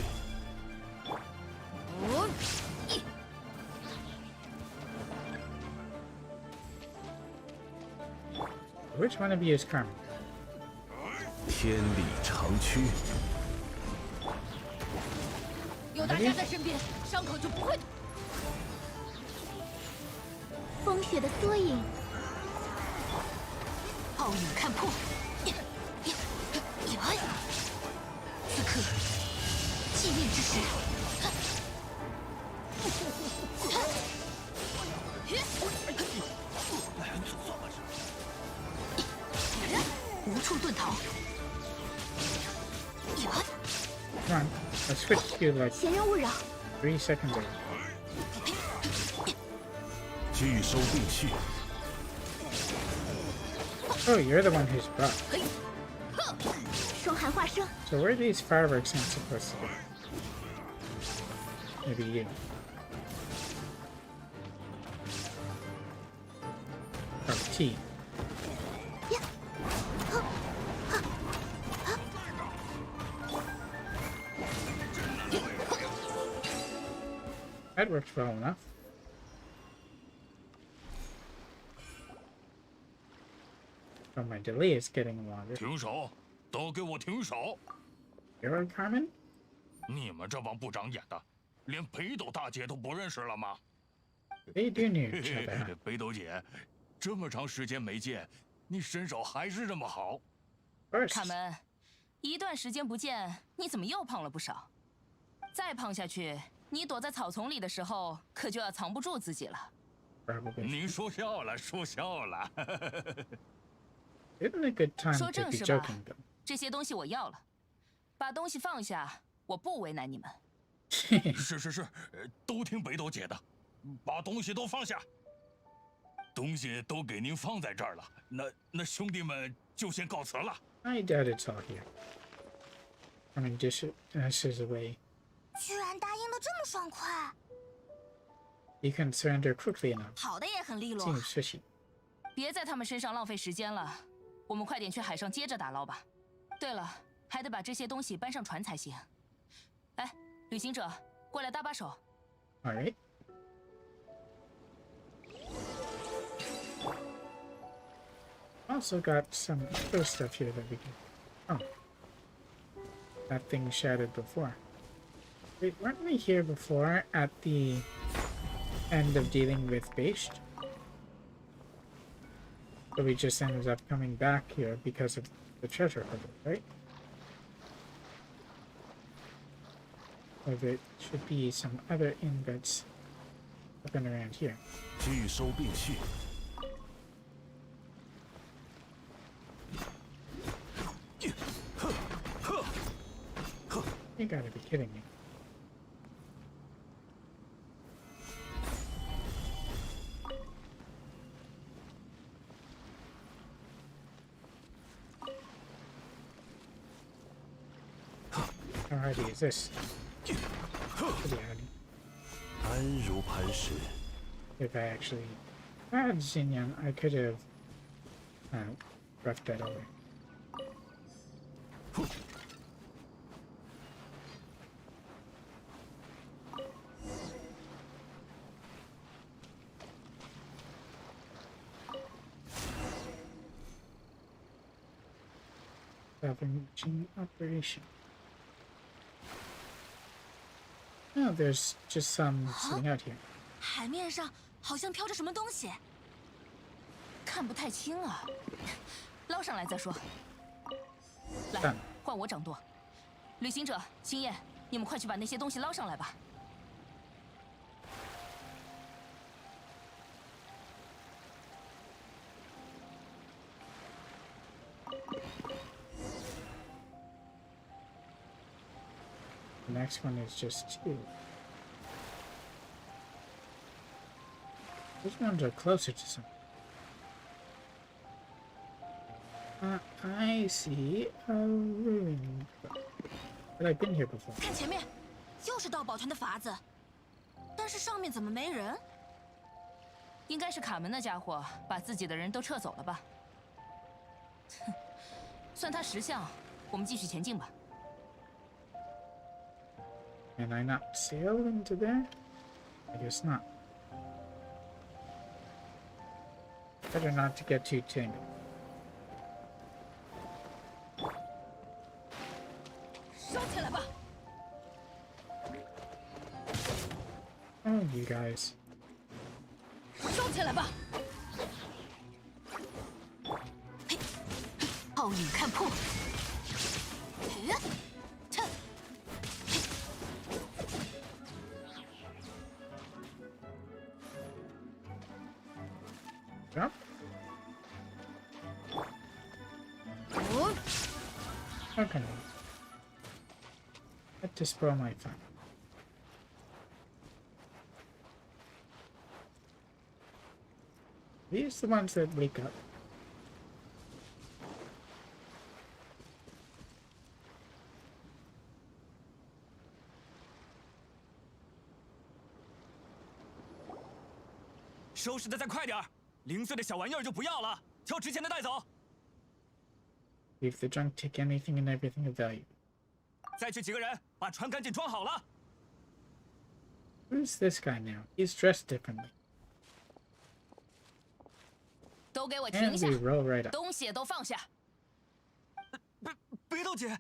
Which one of you is Carmen? 天理长驱。有大家在身边，伤口就不会。风雪的缩影。暴雨看破。此刻，纪念之时。无处遁逃。Come on, let's switch to like 闲人勿扰。 3 seconds ago. 拒收并蓄。 Oh, you're the one who's buffed. 霜寒化生。 So where are these fireworks not supposed to be? Maybe you. Oh, T. That worked well enough. But my delay is getting longer. 停手！都给我停手！ You're Carmen? 你们这帮不长眼的，连北斗大姐都不认识了吗？ They do know each other, huh? 北斗姐，这么长时间没见，你身手还是这么好。卡门，一段时间不见，你怎么又胖了不少？再胖下去，你躲在草丛里的时候，可就要藏不住自己了。您说笑了，说笑了。Isn't a good time 说 to 正 be 是吧 joking though? 这些东西我要了，把东西放下，我不为难你们。是，都听北斗姐的，把东西都放下。东西都给您放在这儿了，那兄弟们就先告辞了。I doubt it's all here. I mean, this is a way. 居然答应的这么爽快。 You can surrender quickly enough. 跑的也很利落。 Seems fishy. 别在他们身上浪费时间了，我们快点去海上接着打捞吧。对了，还得把这些东西搬上船才行。哎，旅行者，过来搭把手。All right. Also got some other stuff here that we can. Oh, that thing shattered before. Wait, weren't we here before at the end of dealing with Bashed? So we just ended up coming back here because of the treasure hurdle, right? Or there should be some other ingots up and around here. 拒收并蓄。 You gotta be kidding me. How hardy is this? Pretty hardy. 安如磐石。 If I actually had Xinyan, I could have roughed that over. Salvaging operation. Oh, there's just some sitting out here. 海面上好像飘着什么东西，看不太清啊，捞上来再说。来干，换我掌舵。旅行者、星夜，你们快去把那些东西捞上来吧。 The next one is just 2. Those ones are closer to some. I see a ruin. But I've been here before. 看前面，又是盗宝团的筏子，但是上面怎么没人？应该是卡门那家伙把自己的人都撤走了吧？哼，算他识相，我们继续前进吧。 Can I not sail into there? I guess not. Better not to get too tangled. 收起来吧！ Oh, you guys. 收起来吧！嘿，皓影看破。Jump. Okay. Let to spoil my fun. These are the ones that wake up.收拾的再快点儿，零碎的小玩意儿就不要了，挑值钱的带走。 Leave the junk, take anything and everything of value. 再去几个人，把船赶紧装好了。 Who's this guy now? He's dressed differently. 都给我 And 停下 we！roll right up. 东西也都放下。北斗姐，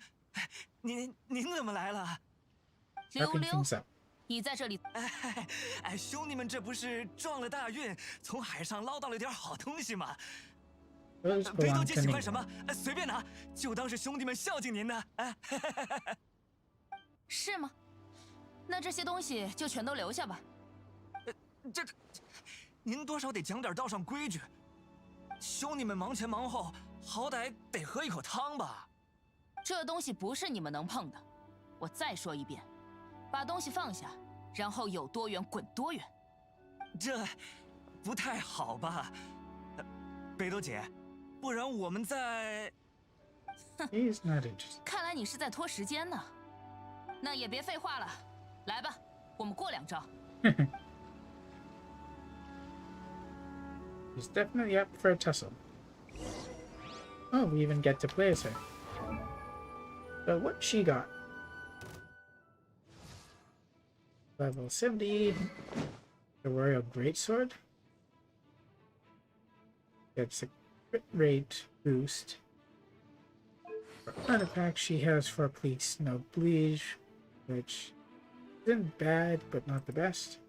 您怎么来了？溜 Wrapping 溜， things up. 你在这里？哎，兄弟们这不是撞了大运，从海上捞到了点好东西吗？ Those 北斗 belong 姐 to 喜 me. 欢什么，随便拿，就当是兄弟们孝敬您的。哎，是吗？那这些东西就全都留下吧。这，您多少得讲点道上规矩。兄弟们忙前忙后，好歹得喝一口汤吧。这东西不是你们能碰的。我再说一遍，把东西放下，然后有多远滚多远。这不太好吧，北斗姐？不然我们再…… He's not interested. 看来你是在拖时间呢。那也别废话了，来吧，我们过两招。He's definitely up for a tussle. Oh, we even get to play as her. But what she got? Level 70. The Royal Greatsword. Gets a crit rate boost. For artifact, she has 4 pleats, no bleach, which isn't bad, but not the best.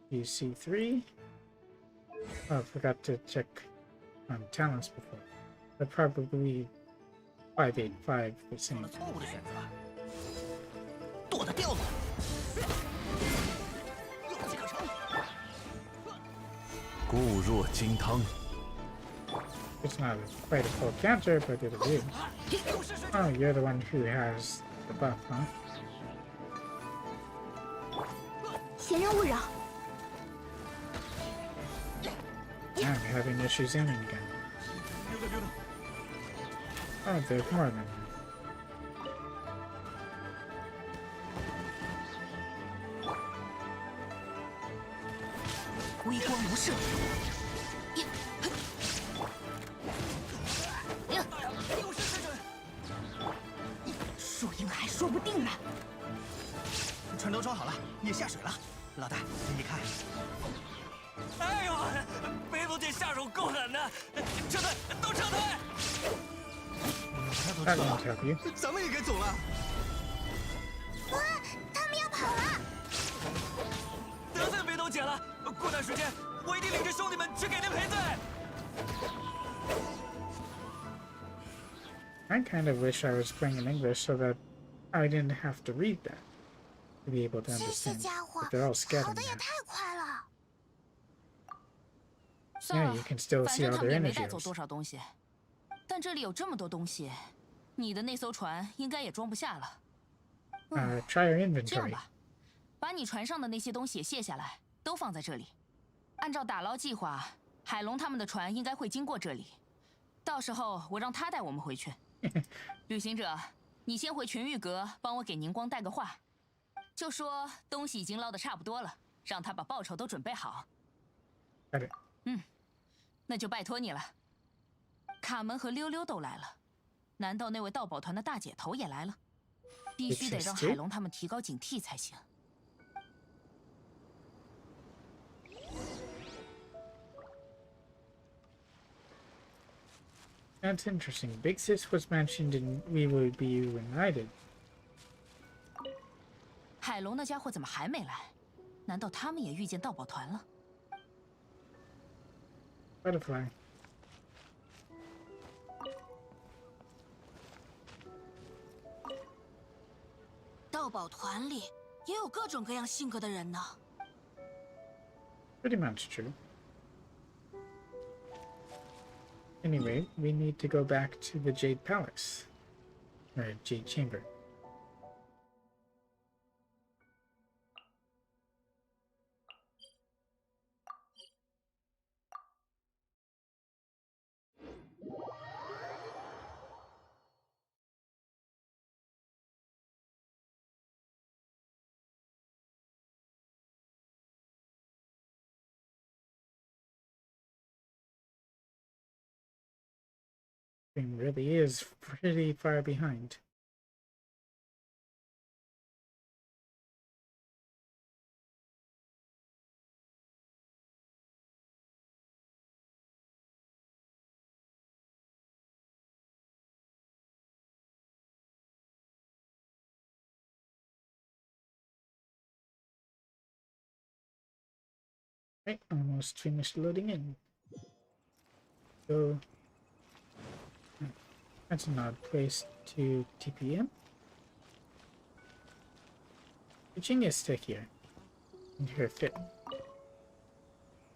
You see 3. Oh, I forgot to check on talents before. But probably 585 the same. 错误的选择，剁他掉子，有机可乘。固若金汤。 It's not quite a full counter, but it'll do. Oh, you're the one who has the buff, huh? 闲人勿扰。 I'm having issues aiming again. Oh, there's more than that. 微光无射。有失水准。说赢还说不定呢。船都装好了，也下水了。老大，你看。哎呦，北斗姐下手够狠的，撤退，都撤退！他 That 都撤 won't 了， help you. 咱们也该走了。哇，他们要跑了！得罪北斗姐了，过段时间我一定领着兄弟们去给您赔罪。 I kind of wish I was playing in English so that I didn't have to read that to be able to 这些 understand. 家伙 But they're all 跑 scattered 得也 now. 太快了。算 Yeah, 了 you can still 反 see 正 all 他们 their 也没带走 energies. 多少东西。但这里有这么多东西，你的那艘船应该也装不下了。Try your 这样 inventory. 吧，把你船上的那些东西也卸下来，都放在这里。按照打捞计划，海龙他们的船应该会经过这里，到时候我让他带我们回去。旅行者，你先回群玉阁帮我给宁光带个话，就说东西已经捞得差不多了，让他把报酬都准备好。 Got it. 那就拜托你了。卡门和溜溜都来了，难道那位盗宝团的大姐头也来了？必须得让海龙他们提高警惕才行。 That's interesting. Big Sis was mentioned in We Will Be Reunited. 海龙那家伙怎么还没来？难道他们也遇见盗宝团了？ Butterfly. 盗宝团里也有各种各样性格的人呢。 Pretty much true. Anyway, we need to go back to the Jade Palace. Or Jade Chamber. Thing really is pretty far behind. Right, almost finished loading in. So that's an odd place to TPM. Virginia stick here. And her fit.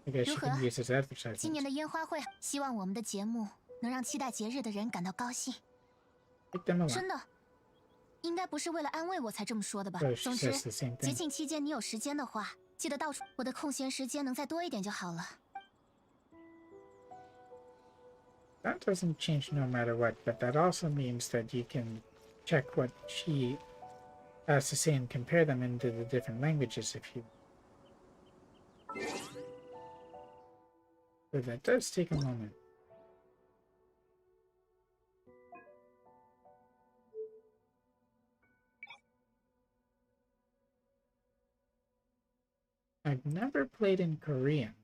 I guess you can use as 今年 advertisement. 的烟花会，希望我们的节目能让期待节日的人感到高兴。 Pick them a lot. 真的，应该不是为了安慰我才这么说的吧？ So she 总之 says the same 节 thing. 庆期间你有时间的话，记得到处。我的空闲时间能再多一点就好了。 That doesn't change no matter what, but that also means that you can check what she has to say and compare them into the different languages if you. So that does take a moment. I've never played in Korean.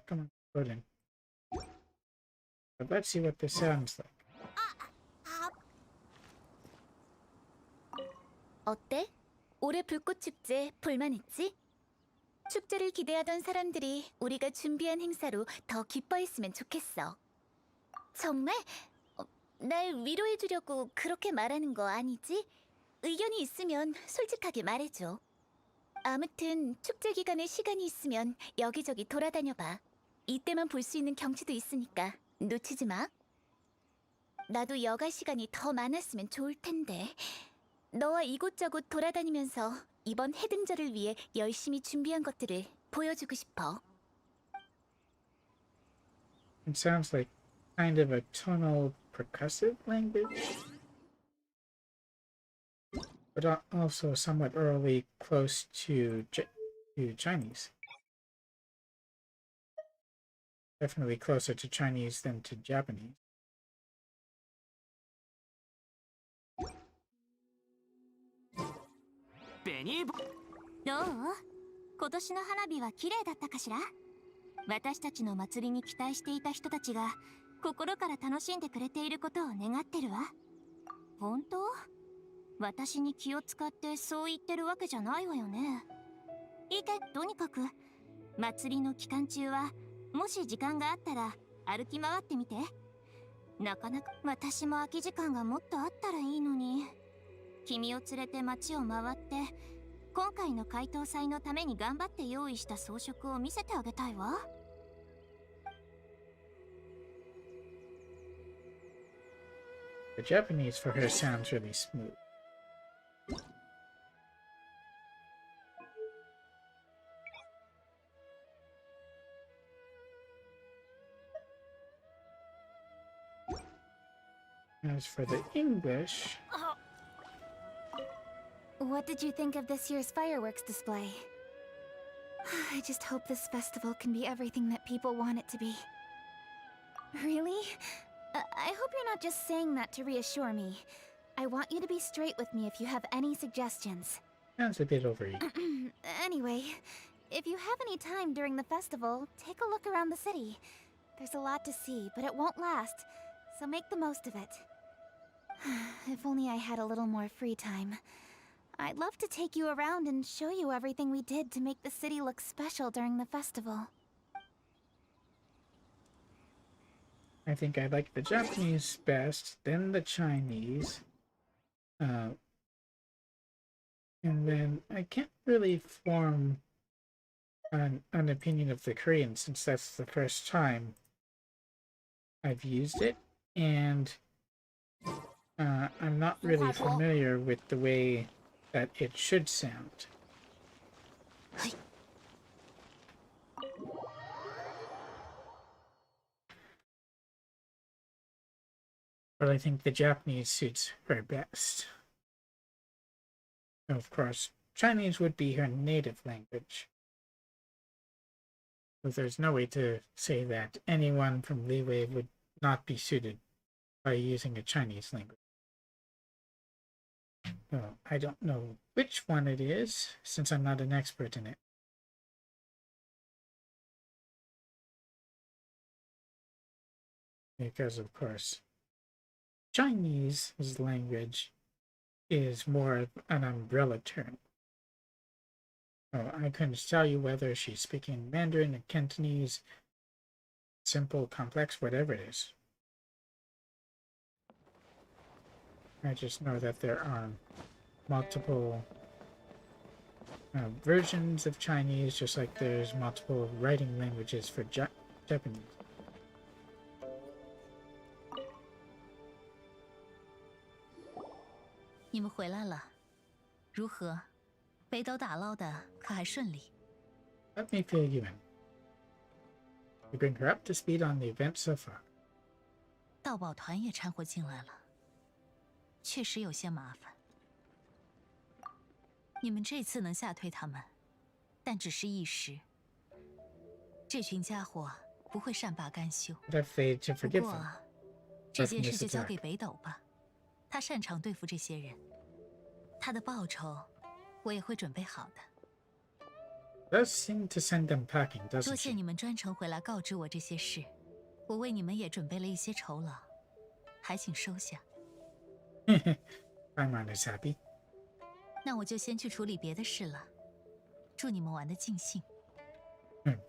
Come on, put in. But let's see what this sounds like. 어때? 올해 불꽃 축제 불만 있지? 축제를 기대하던 사람들이 우리가 준비한 행사로 더 기뻐했으면 좋겠어. 정말? 날 위로해주려고 그렇게 말하는 거 아니지? 의견이 있으면 솔직하게 말해줘. 아무튼 축제 기간에 시간이 있으면 여기저기 돌아다녀봐. 이때만 볼 수 있는 경치도 있으니까 놓치지 마. 나도 여가 시간이 더 많았으면 좋을 텐데. 너와 이곳저곳 돌아다니면서 이번 해등절을 위해 열심히 준비한 것들을 보여주고 싶어. It sounds like kind of a tonal percussive language, but also somewhat early close to Chinese. Definitely closer to Chinese than to Japanese. Benny, どう？今年の花火は綺麗だったかしら？私たちの祭りに期待していた人たちが心から楽しんでくれていることを願ってるわ。本当？私に気を使ってそう言ってるわけじゃないわよね。いいかい、とにかく祭りの期間中はもし時間があったら歩き回ってみて。なかなか私も空き時間がもっとあったらいいのに。君を連れて街を回って今回の解答祭のために頑張って用意した装飾を見せてあげたいわ。The Japanese for her sounds really smooth. As for the English... What did you think of this year's fireworks display? I just hope this festival can be everything that people want it to be. Really? I hope you're not just saying that to reassure me. I want you to be straight with me if you have any suggestions. Sounds a bit overeager. Anyway, if you have any time during the festival, take a look around the city. There's a lot to see, but it won't last, so make the most of it. If only I had a little more free time. I'd love to take you around and show you everything we did to make the city look special during the festival. I think I like the Japanese best, then the Chinese. And then I can't really form an opinion of the Korean since that's the first time I've used it. And I'm not really familiar with the way that it should sound. But I think the Japanese suits her best. Of course, Chinese would be her native language. But there's no way to say that anyone from Liyue would not be suited by using a Chinese language. Well, I don't know which one it is, since I'm not an expert in it. Because, of course, Chinese language is more of an umbrella term. So I couldn't tell you whether she's speaking Mandarin or Cantonese, simple, complex, whatever it is. I just know that there are multiple versions of Chinese, just like there's multiple writing languages for Japanese. 你们回来了，如何？北斗打捞的可还顺利？ Let me fill you in. You bring her up to speed on the event so far. 盗宝团也掺和进来了，确实有些麻烦。你们这次能吓退他们，但只是一时。这群家伙不会善罢甘休。But I've failed to 不 forgive 过 them. 这件事就交给北斗吧，他擅长对付这些人。他的报酬，我也会准备好的。 Does seem to send them packing, 多 doesn't 谢 she? 你们专程回来告知我这些事，我为你们也准备了一些酬劳，还请收下。I'm is happy. 那我就先去处理别的事了。祝你们玩得尽兴。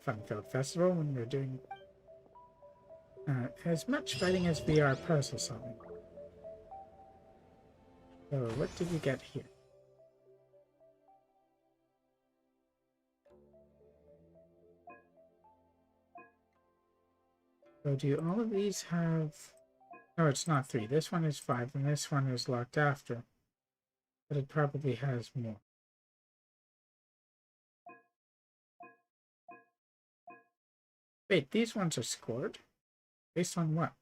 fun-filled festival when we're doing as much fighting as we are puzzle solving. So what did we get here? So do all of these have... No, it's not 3. This one is 5, and this one is locked after. But it probably has more. Wait, these ones are scored? Based on what?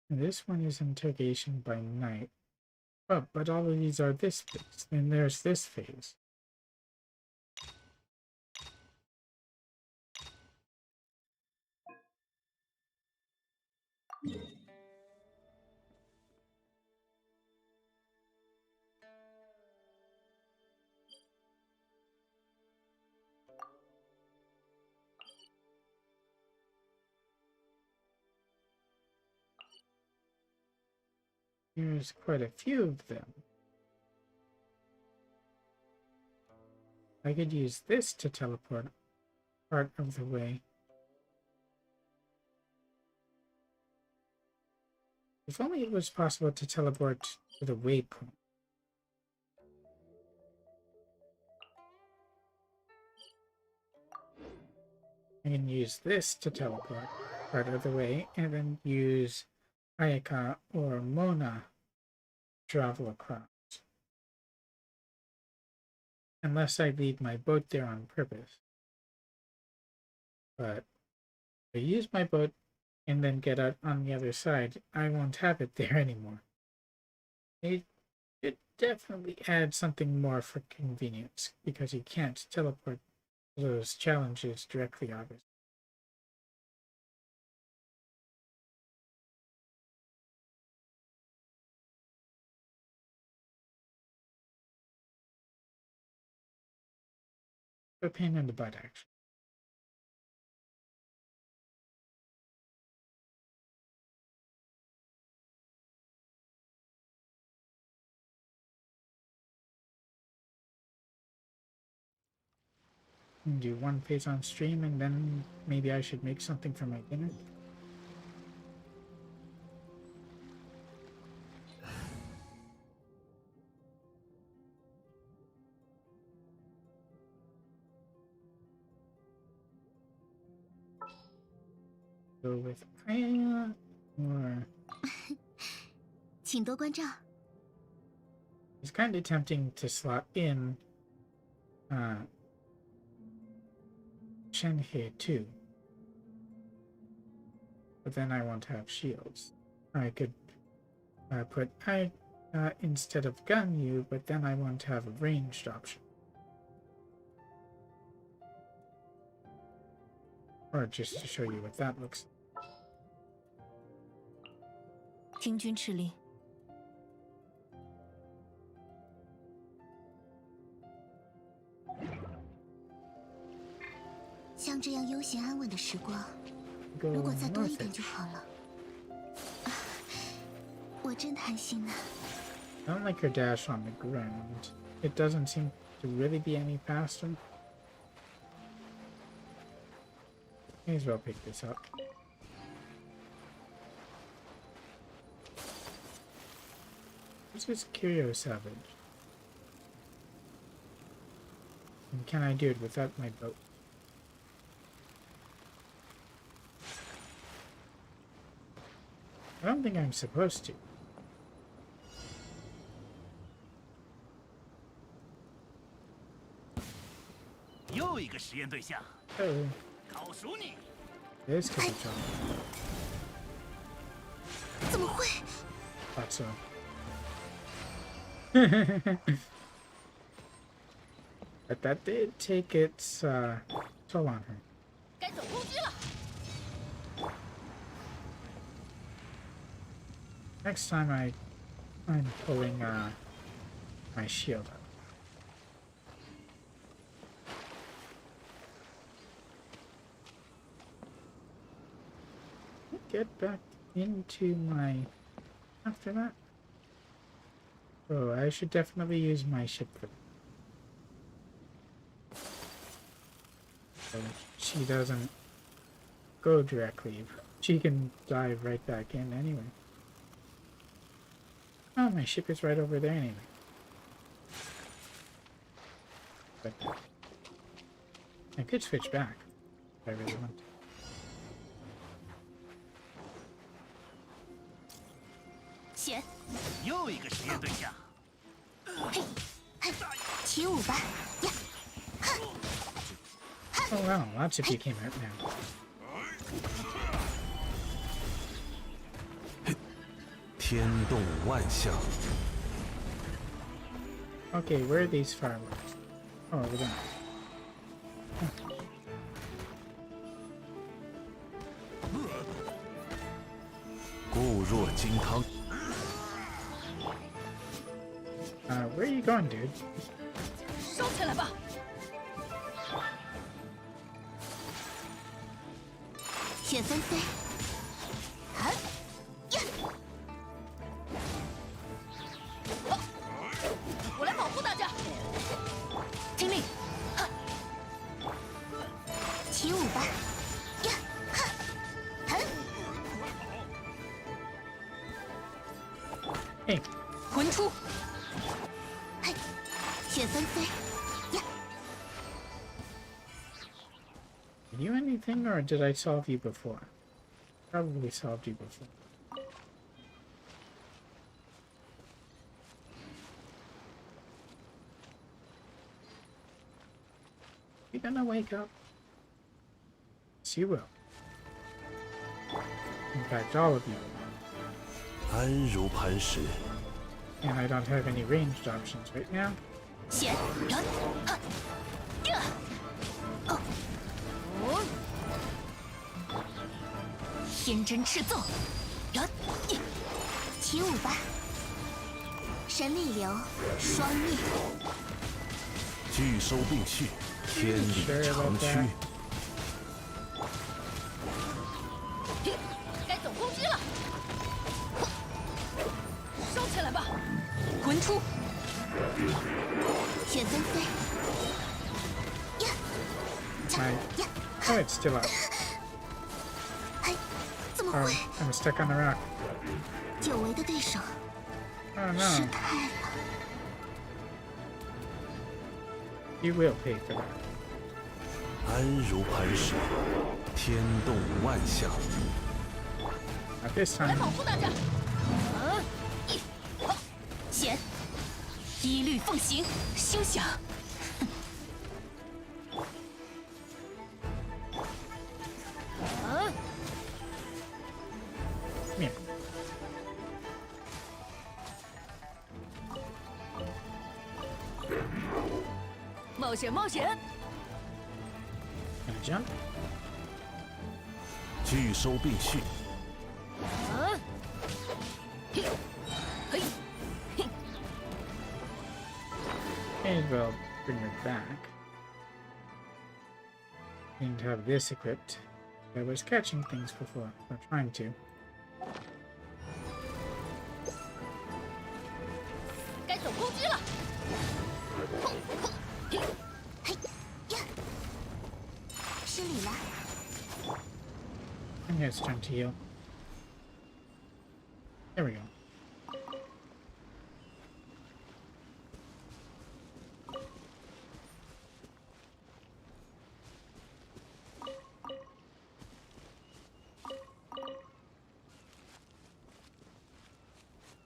And this one is interrogation by night. Oh, but all of these are this phase. Then there's this phase. There's quite a few of them. I could use this to teleport part of the way. If only it was possible to teleport to the waypoint. I can use this to teleport part of the way, and then use Ayaka or Mona to travel across. Unless I leave my boat there on purpose. But if I use my boat and then get out on the other side, I won't have it there anymore. It should definitely add something more for convenience, because you can't teleport those challenges directly, obviously. A pain in the butt, actually. Do one phase on stream, and then maybe I should make something for my dinner. Go with Aya or... 请多关照。 It's kind of tempting to slot in Shenhe too. But then I won't have shields. I could put Aya instead of Ganyu, but then I won't have a ranged option. Or just to show you what that looks like. 听君敕令。像这样悠闲安稳的时光，如果再多一点就好了。我真贪心呐。 I don't like her dash on the ground. It doesn't seem to really be any faster. May as well pick this up. What's this Curio Savage? And can I do it without my boat? I don't think I'm supposed to. Oh. This could be trouble. 怎么会？ Thought so. But that did take its toll on her. 该走攻击了。 Next time I'm pulling my shield out. Get back into my... After that? Oh, I should definitely use my ship for that. So she doesn't go directly. She can dive right back in anyway. Oh, my ship is right over there anyway. But I could switch back if I really want to. 写，又一个实验对象。嘿，嘿，起舞吧，呀，哼， Oh wow, lots of you came out now. Okay, where are these fireworks? Oh, over there. Where are you going, dude? 收起来吧。雪纷飞，啊，呀，我来保护大家。听令，哈，起舞吧，呀，哈，哼，嘿，魂出，嘿，雪纷飞，呀。 Did you anything, or did I solve you before? Probably solved you before. You gonna wake up? Yes, you will. In fact, all of you will. And I don't have any ranged options right now. 写，人，哈，呀，哦。 天真赤奏，人，起舞吧！神力流，双逆。聚收并蓄，天理长驱。该总攻击了，收起来吧！魂出，雪纷飞。呀，呀， Oh, it's still up. 怎么 Oh, 会？ I'm stuck on the rock. 久违的对手， Oh 失 no. 态了。 You will pay for that. 安如磐石，天动万象。 Not this 我来 time. 保护大家。显，一律奉行，休想！ Come here. 冒险，冒险！ Gonna jump. 聚收并蓄。And we'll bring her back. Didn't have this equipped. I was catching things before, or trying to. 该总攻击了。嘿，呀，失礼了。 And it's time to heal. There we go.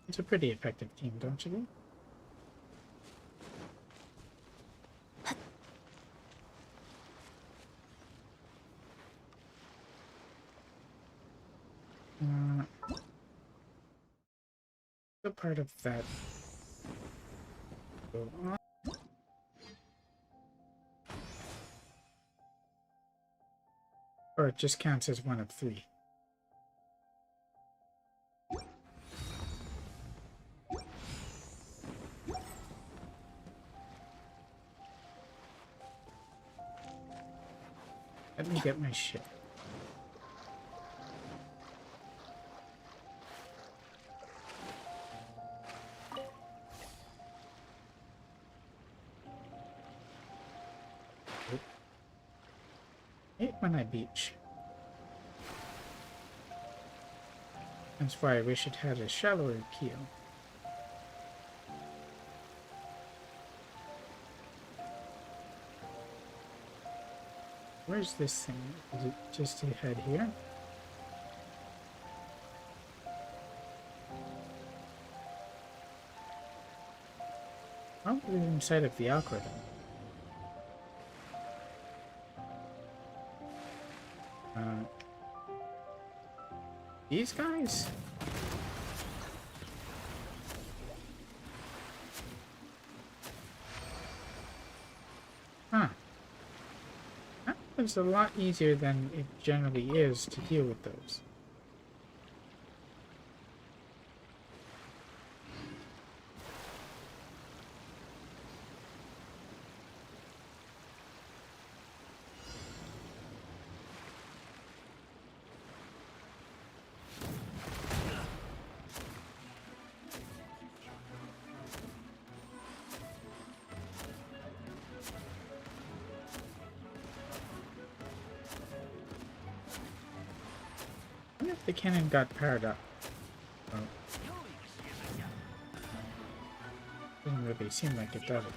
It's a pretty effective team, don't you think? The part of that go on. Or it just counts as one of three. Let me get my ship. when I beach. That's why I wish it had a shallower keel. Where's this thing? Is it just ahead here? Probably inside of the algorithm. These guys? Huh. That was a lot easier than it generally is to deal with those. I wonder if the cannon got powered up. Oh. Doesn't really seem like it, does it?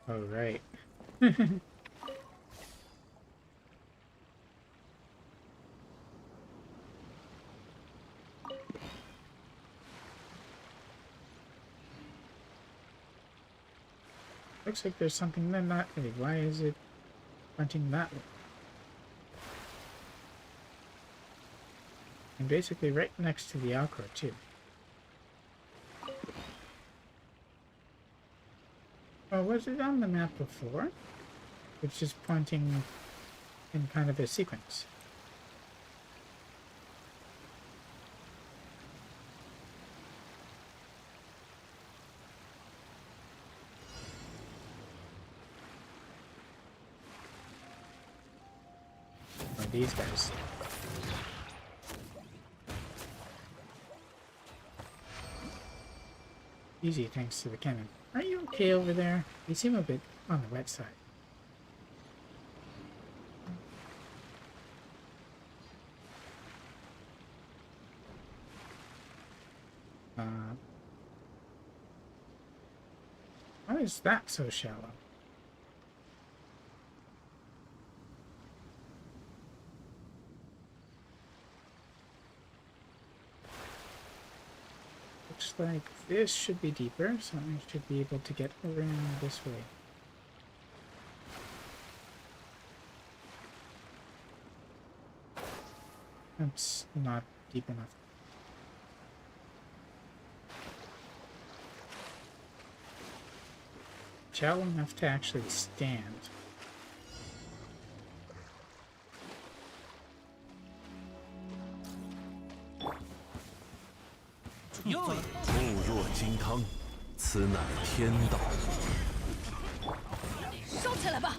Oh, right. Looks like there's something there that way. Why is it pointing that way? And basically right next to the Alcor too. Oh, was it on the map before? It's just pointing in kind of a sequence. Oh, these guys. Easy thanks to the cannon. Are you okay over there? You seem a bit on the wet side. Why is that so shallow? Looks like this should be deeper, so I should be able to get around this way. That's not deep enough. Shallow enough to actually stand.物若金汤，此乃天道。烧起来吧！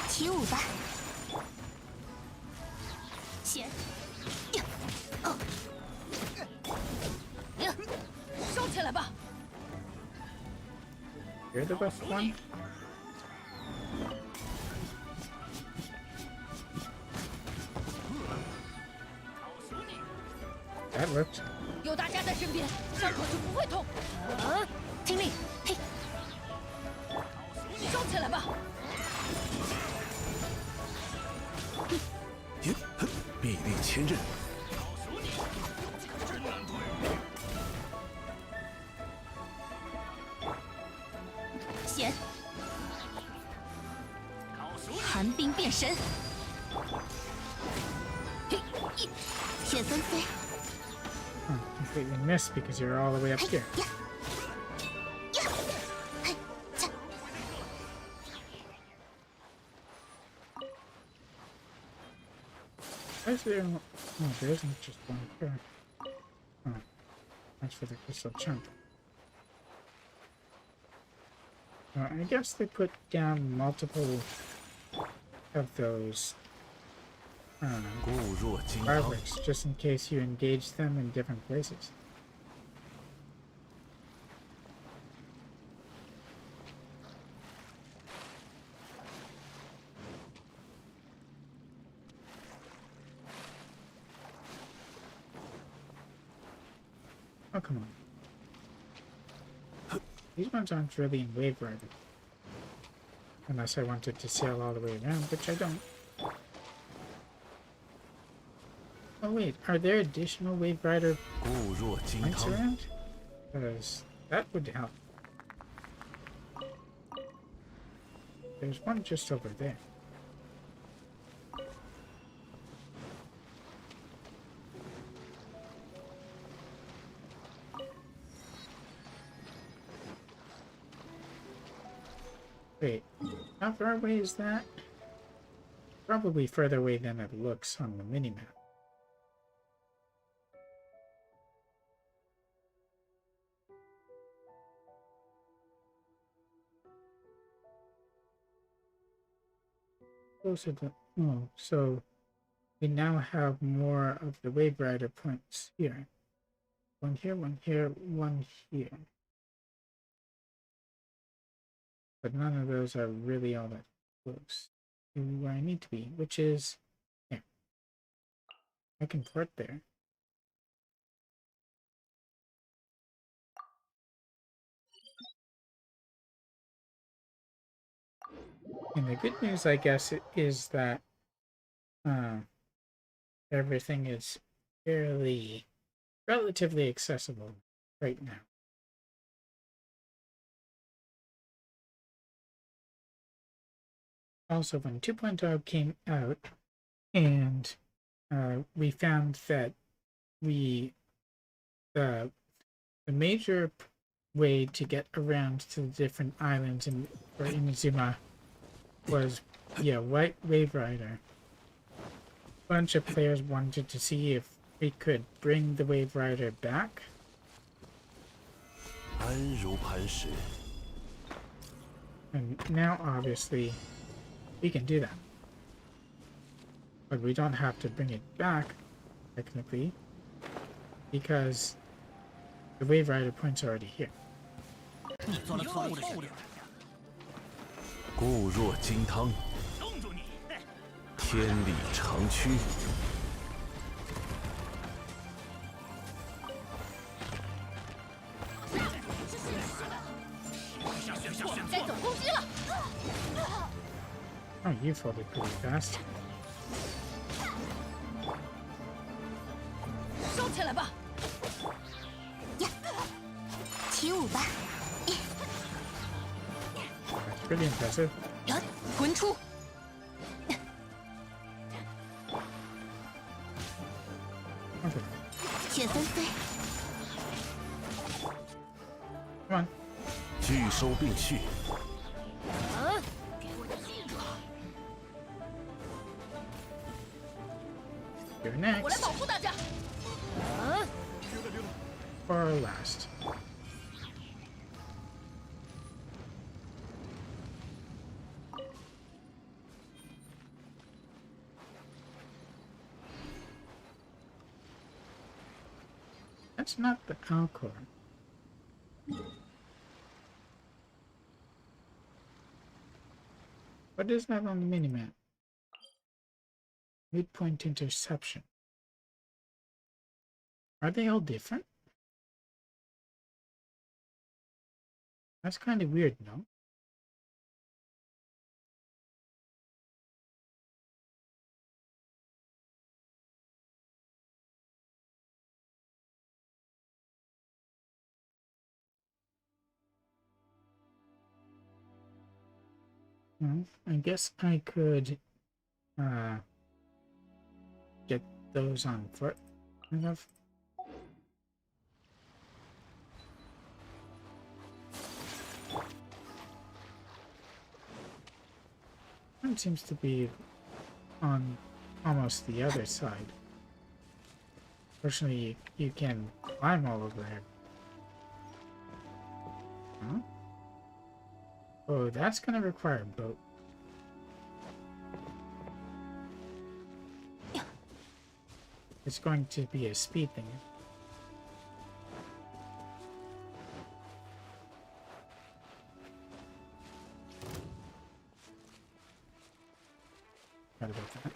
起舞吧！显，烧起来吧！ You're the best one. That worked. 有大家在身边，伤口就不会痛。听令，嘿，烧起来吧！臂力千仞。显，寒冰变身。雪纷飞。 Completely missed because you're all the way up here. Is there? No, there isn't just one here. Oh, that's for the crystal chunk. I guess they put down multiple of those fireworks, just in case you engage them in different places. Oh, come on. These ones aren't really in Wave Rider. Unless I wanted to sail all the way around, which I don't. Oh wait, are there additional Wave Rider points around? Because that would help. There's one just over there. Wait, how far away is that? Probably further away than it looks on the minimap. Closer to... Oh, so we now have more of the Wave Rider points here. One here, one here, one here. But none of those are really all that close to where I need to be, which is here. I can port there. And the good news, I guess, is that everything is relatively accessible right now. Also, when 2.0 came out, and we found that the major way to get around to the different islands in Inazuma was, yeah, White Wave Rider. A bunch of players wanted to see if we could bring the Wave Rider back. And now, obviously, we can do that. But we don't have to bring it back, technically, because the Wave Rider point's are already here. 固若金汤，天理长驱。该总攻击了。 Oh, you folded pretty fast. 收起来吧。呀，起舞吧。That's pretty impressive. 滚出！雪纷飞。Come on. 拒收并蓄。 You're next. 我来保护大家。Or last. That's not the Alcor. What is that on the minimap? Midpoint interception. Are they all different? That's kind of weird, no? Well, I guess I could get those on foot, kind of. One seems to be on almost the other side. Fortunately, you can climb all over here. Huh? Oh, that's gonna require a boat. it's going to be a speed thing. Forgot about that.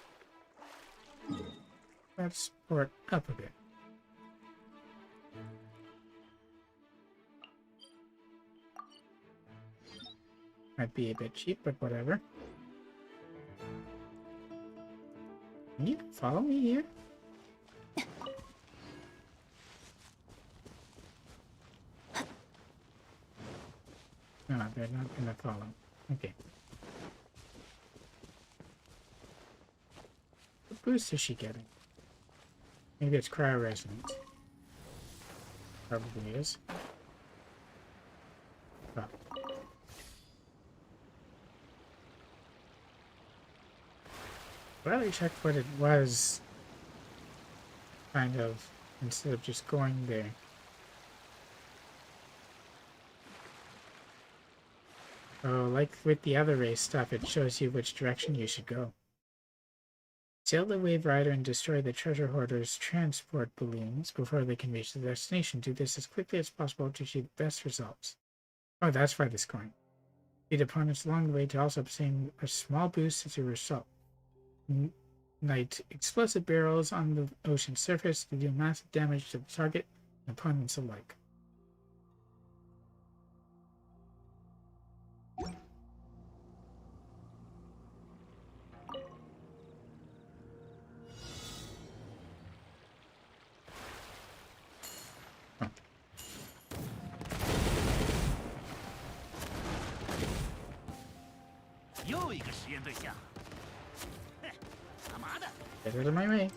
Let's port up a bit. Might be a bit cheap, but whatever. Can you follow me here? No, they're not gonna follow. Okay. What boost is she getting? Maybe it's cryo resonance. Probably is. Oh. Well, I checked what it was, kind of, instead of just going there. Oh, like with the other race stuff, it shows you which direction you should go. Sail the Wave Rider and destroy the treasure hoarder's transport balloons before they can reach the destination. Do this as quickly as possible to achieve the best results. Oh, that's why this coin. Beat opponents along the way to also obtain a small boost as a result. Ignite explosive barrels on the ocean surface to do massive damage to the target and opponents alike. Get out of my way.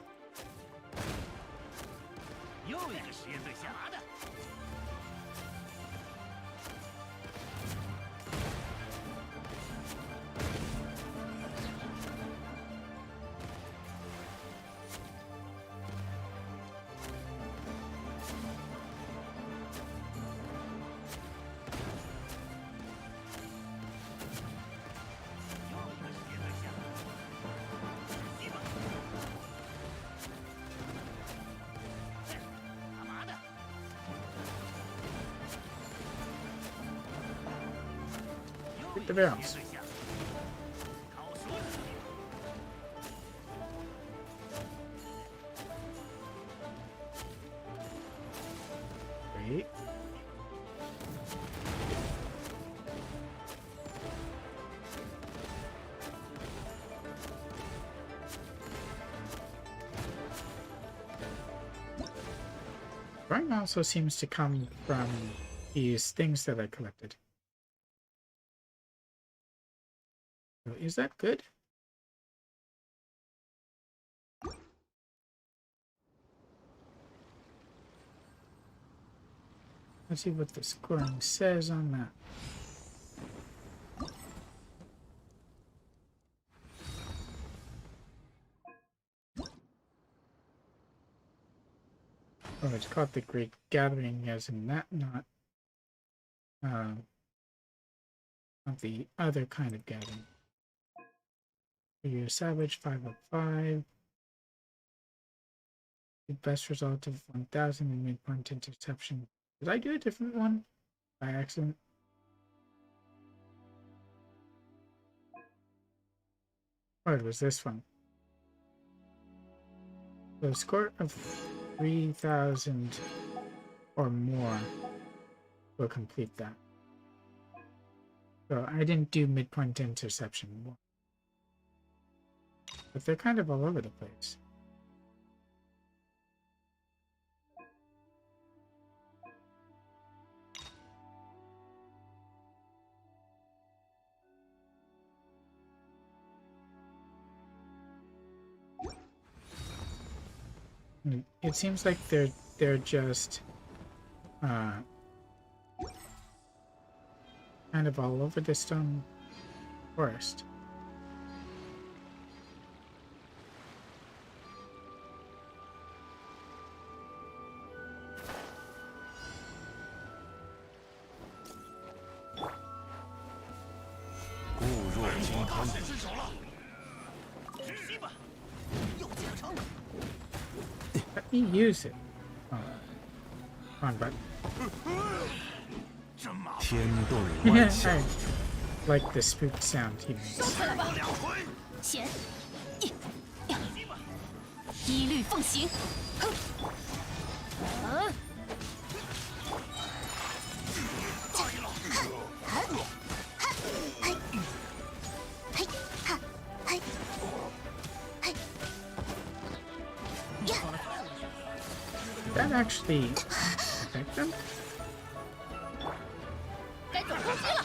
Hit the barrels. Wait. Drawing also seems to come from these things that I collected. So is that good? Let's see what the scoring says on that. Oh, it's called the Great Gathering, as in that, not the other kind of gathering. You're a savage, 5 of 5. The best result of 1000 in midpoint interception. Did I do a different one by accident? Oh, it was this one. So a score of 3000 or more will complete that. So I didn't do midpoint interception. But they're kind of all over the place. It seems like they're just kind of all over the stone forest. Let me use it. Oh. Come on, bud. 天动万象。 I like the spook sound he makes. 收起来吧，前，一律奉行。哼，Did that actually affect them? 该走空击了。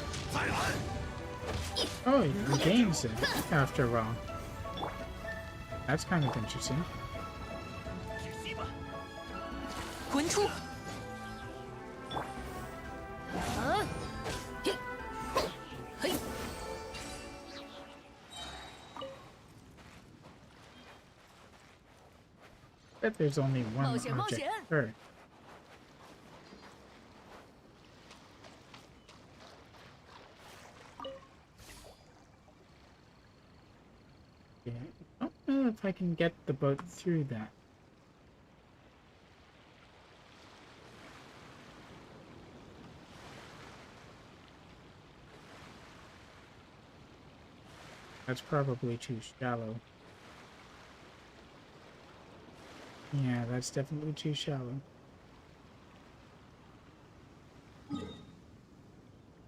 Oh, he regains it after a while. That's kind of interesting. 魂出。嘿， Bet there's only one 冒险，冒 object 险。 per. Yeah, I don't know if I can get the boat through that. That's probably too shallow. Yeah, that's definitely too shallow.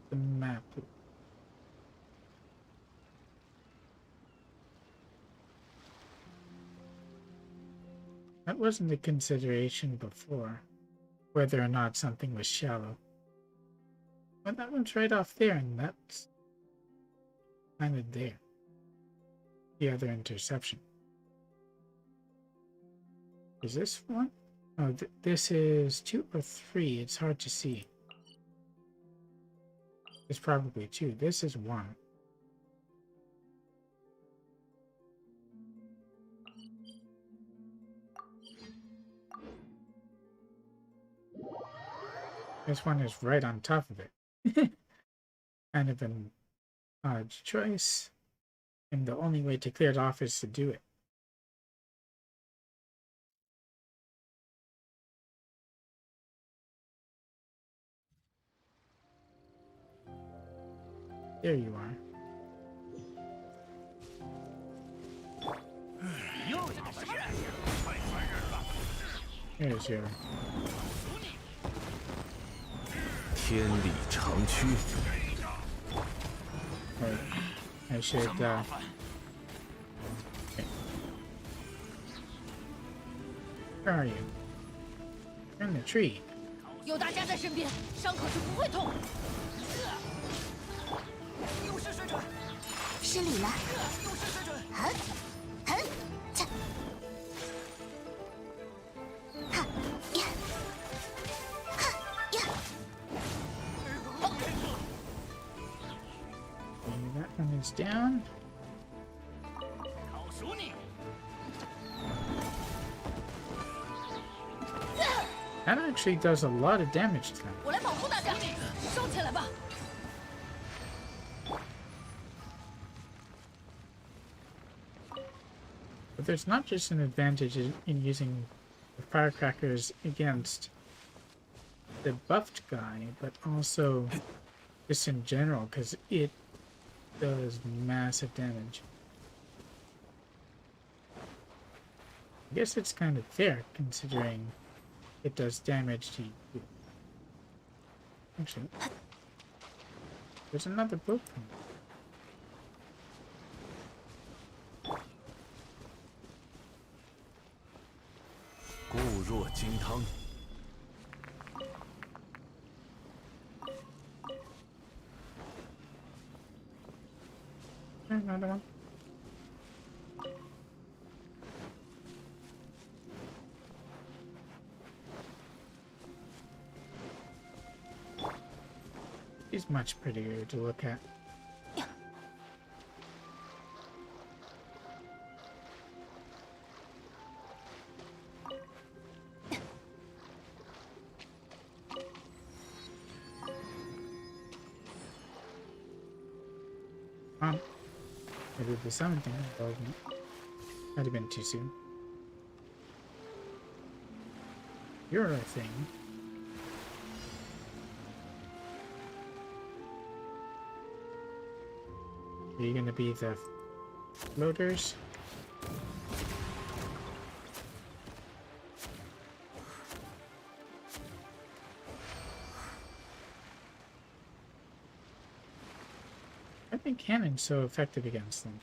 The map. That wasn't a consideration before, whether or not something was shallow. But that one's right off there, and that's kind of there. The other interception. Is this one? Oh, this is 2 or 3. It's hard to see. It's probably 2. This is 1. This one is right on top of it. Kind of an odd choice. And the only way to clear it off is to do it. There you are. There's your... 天理长驱。 I should, okay. Where are you? You're in the tree. 有大家在身边，伤口就不会痛。有失水准，失礼了。有失水准。哼，哼，切，哈呀，哈呀。 Okay, that one is down. 好熟你。 That actually does a lot of damage to them. 我来保护大家，收起来吧。 But there's not just an advantage in using the firecrackers against the buffed guy, but also just in general, because it does massive damage. I guess it's kind of fair, considering it does damage to you. Actually, there's another boat coming. 固若金汤。 Another one. He's much prettier to look at. Maybe the 17th involvement. Might have been too soon. you're a thing. Are you gonna be the floaters? I think cannon's so effective against them.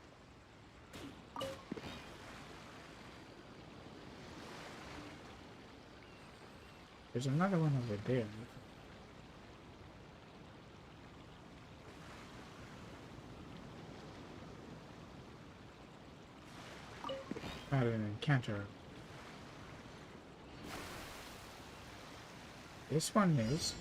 There's another one over there. Not an encounter. This one is.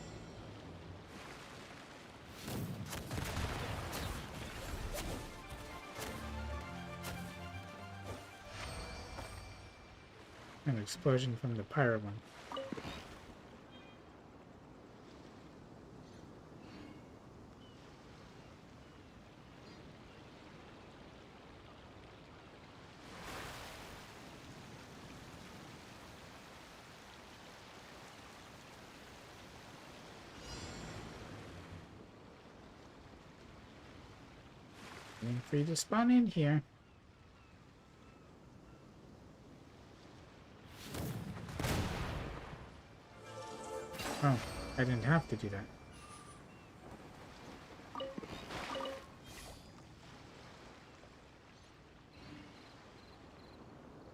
An explosion from the pirate one. Waiting for you to spawn in here. Oh, I didn't have to do that.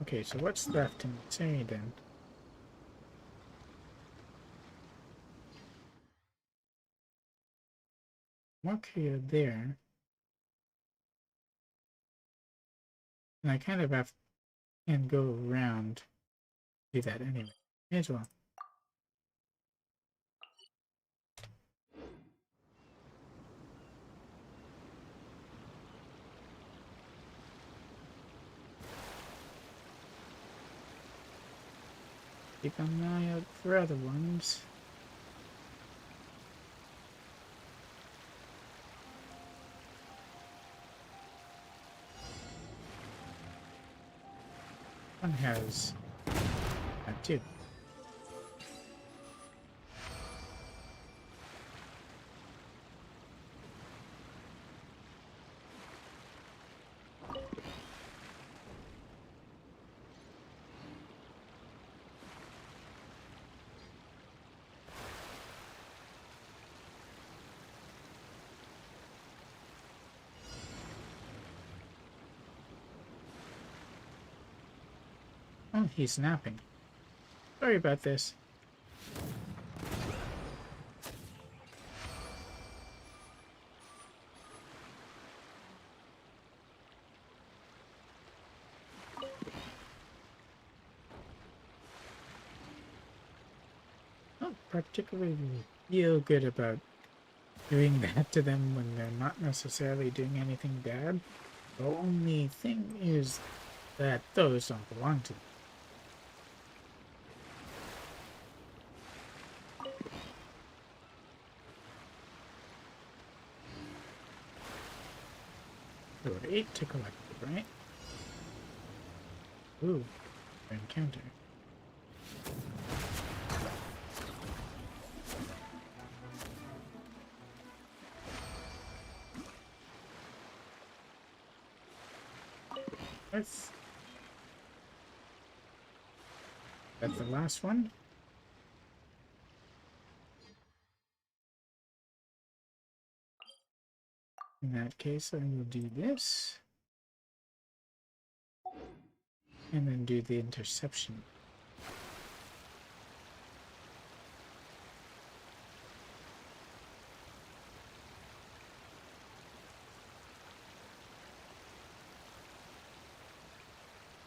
Okay, so what's left in this area then? More clear there. And I kind of have and go around. Do that anyway. May as well. Keep an eye out for other ones. One has that too. Oh, he's napping. Sorry about this. Don't particularly feel good about doing that to them when they're not necessarily doing anything bad. The only thing is that those don't belong to them. There were 8 to collect, right? Ooh, encounter. That's the last one. In that case, I will do this. And then do the interception.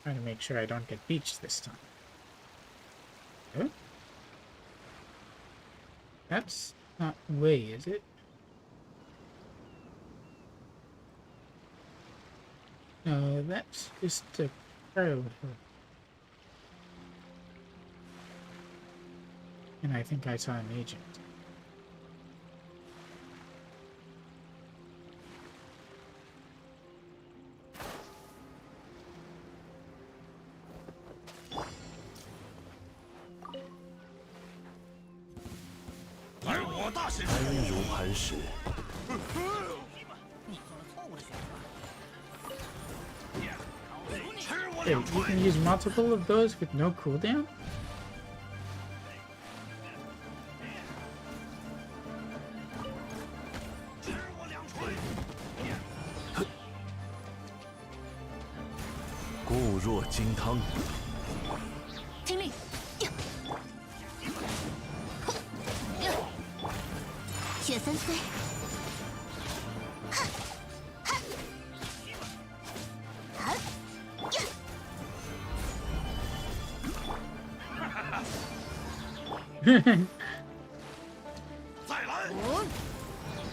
Trying to make sure I don't get beached this time. Oh? That's not way, is it? No, that's just a crowd. And I think I saw an agent. 安如磐石。Wait, you can use multiple of those with no cooldown?固若金汤。听令！雪纷飞。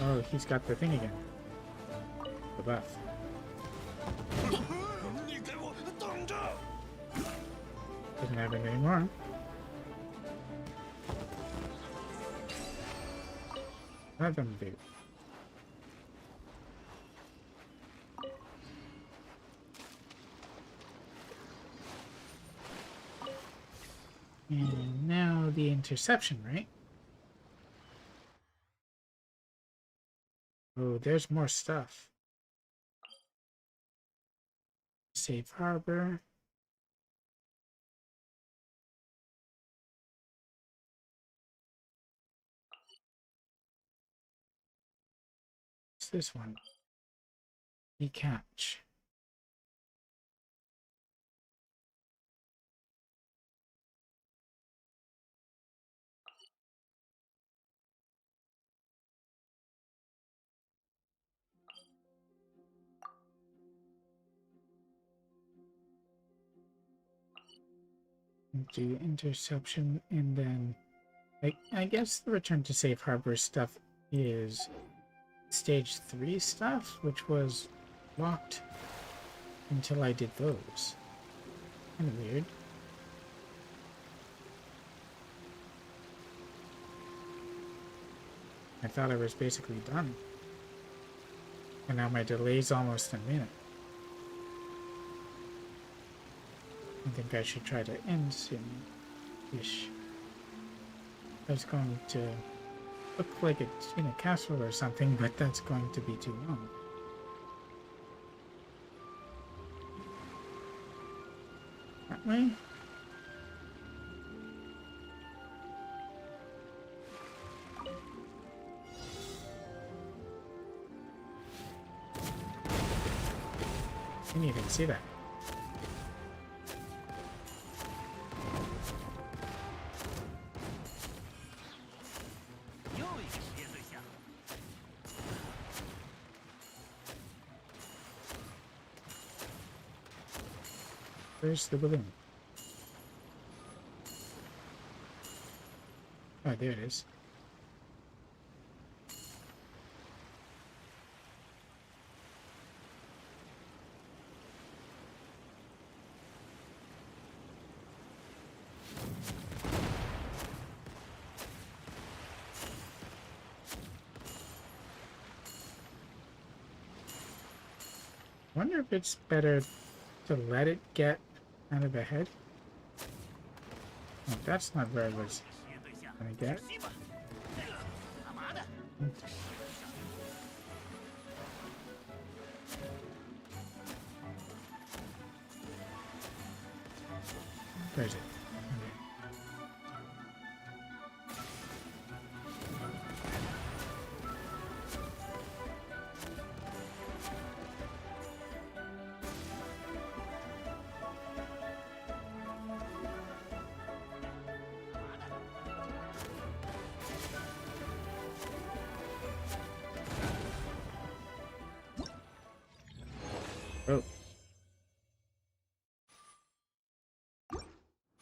Oh, he's got the thing again. The buff. Doesn't have it anymore. That doesn't do. And now the interception, right? Oh, there's more stuff. Safe harbor. What's this one? Decatch. Do interception, and then I guess the return to safe harbor stuff is stage 3 stuff, which was locked until I did those. Kind of weird. I thought I was basically done. And now my delay's almost a minute. I think I should try to end soon-ish. I was going to look like it's in a castle or something, but that's going to be too long. That way? Didn't even see that. Where's the balloon? Oh, there it is. Wonder if it's better to let it get out of ahead. Oh, that's not where I was gonna get. Where is it? Oh.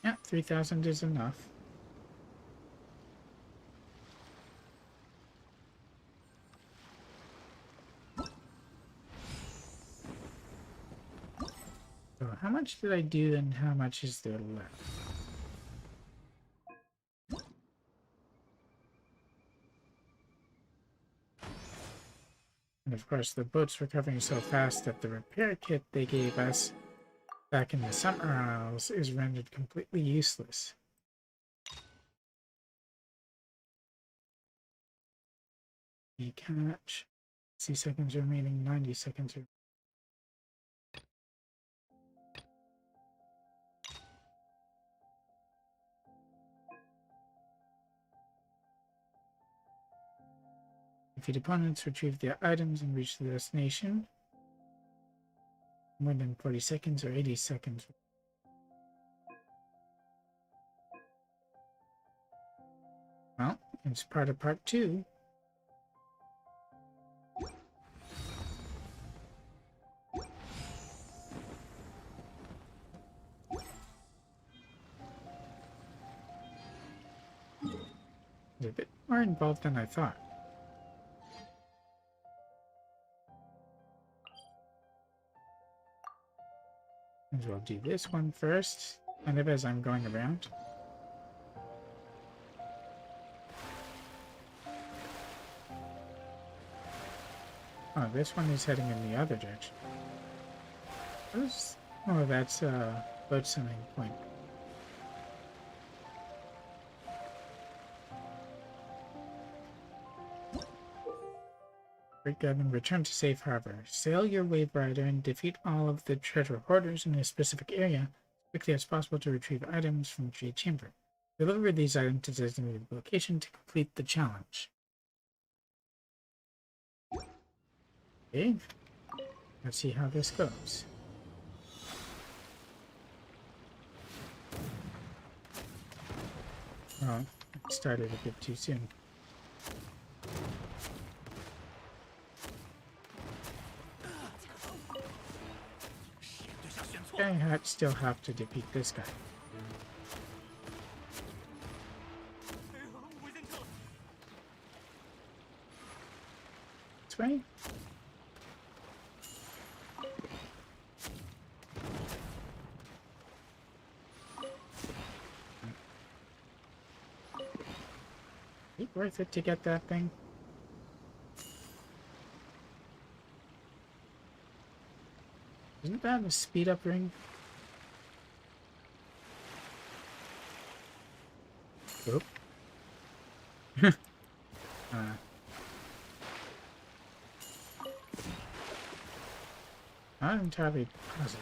Yeah, 3,000 is enough. So how much did I do and how much is there left? And of course, the boat's recovering so fast that the repair kit they gave us back in the Summer Isles is rendered completely useless. The catch. 60 seconds remaining, 90 seconds remaining. Defeat opponents, retrieve their items, and reach the destination. More than 40 seconds or 80 seconds. Well, it's part of part 2. It's a bit more involved than I thought. As well do this one first, kind of as I'm going around. Oh, this one is heading in the other direction. Oh, that's a boat swimming point. And return to Safe Harbor. Sail your wave rider and defeat all of the treasure hoarders in a specific area as quickly as possible to retrieve items from the Jade Chamber. Deliver these items to designated location to complete the challenge. Okay, let's see how this goes. Oh, it started a bit too soon. I still have to defeat this guy. This way? Is it worth it to get that thing? Isn't that a speed up ring? Oop. Not entirely positive.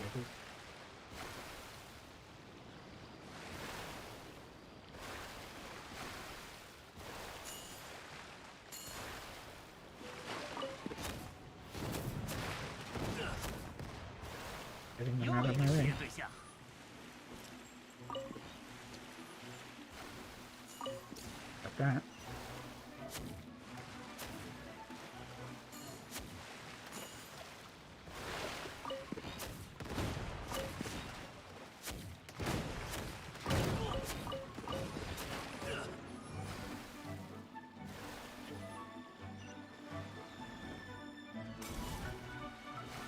Getting them out of my way. Like that.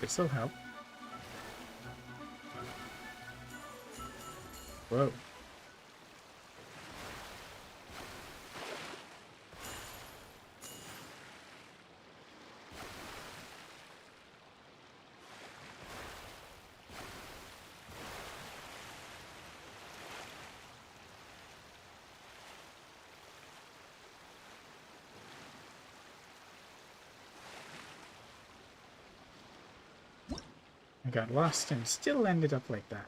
This'll help. Whoa. I got lost and still ended up like that.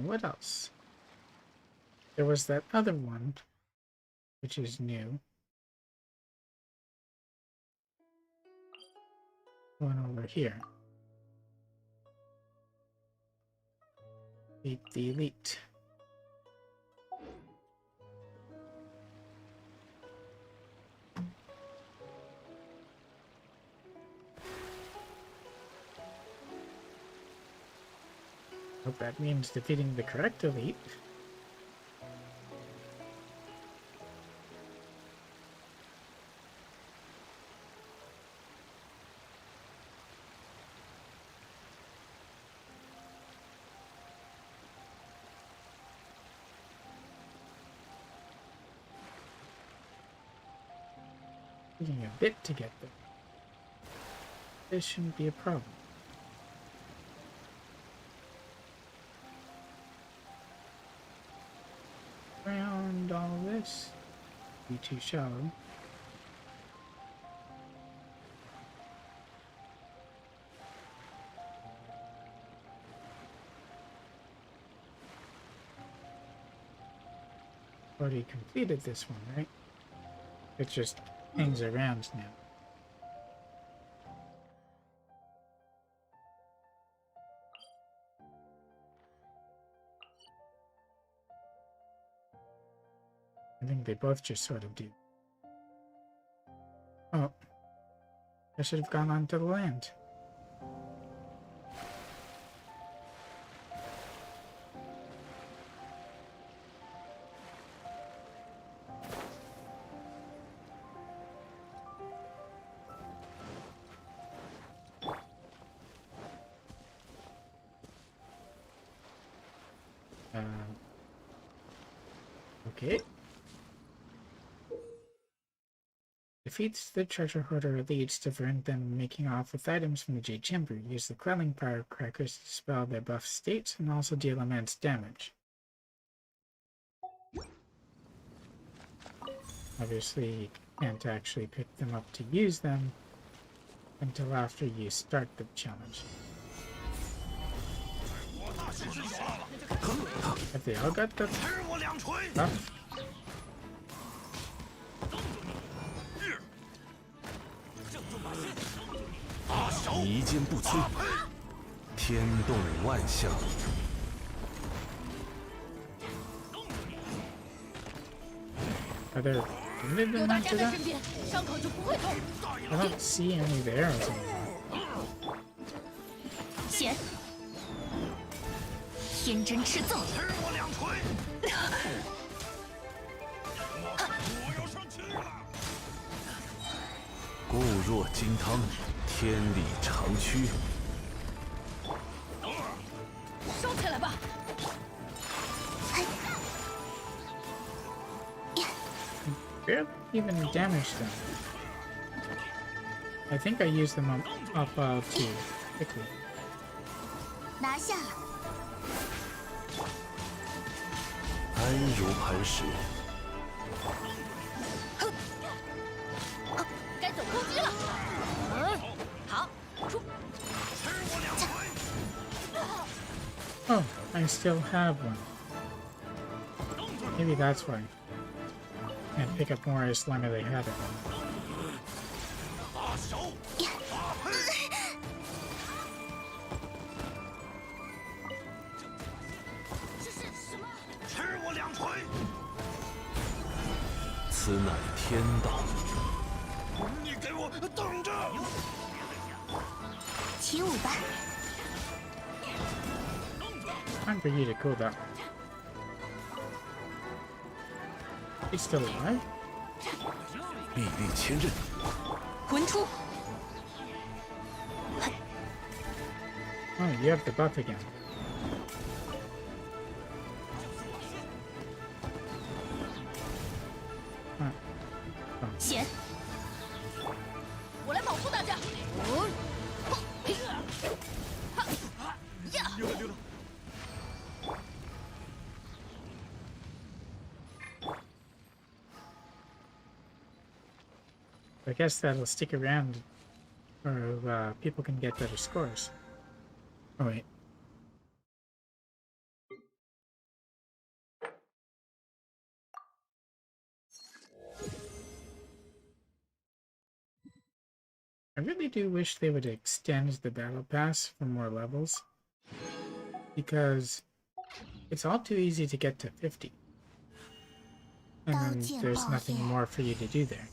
What else? There was that other one, which is new. One over here. Beat the elite. Hope that means defeating the correct elite. Taking a bit to get there. This shouldn't be a problem. close. Be too shallow. Already completed this one, right? It just hangs around now. I think they both just sort of do. Oh, I should have gone onto the land. Okay. Defeats the treasure hoarder leads to prevent them making off with items from the Jade Chamber. Use the quelling firecrackers to dispel their buff states and also deal immense damage. Obviously, you can't actually pick them up to use them until after you start the challenge. Have they all got the buff?一剑不摧，天动万象。Are there wounded them after that? I don't see any there. 贤，天真赤纵。固若金汤，天理长驱。收起来吧。Barely even damage them. I think I used them up too quickly. 拿下了。安如磐石。该走攻击了。好，出。 Oh, I still have one. Maybe that's why. And pick up more as long as I have it. Time for you to cool down. He's still alive? 臂力千仞。魂出。 Oh, you have the buff again. 贤，我来保护大家。溜达溜达。 I guess that'll stick around, or people can get better scores. Oh wait. I really do wish they would extend the battle pass for more levels, because it's all too easy to get to 50. And then there's nothing more for you to do there.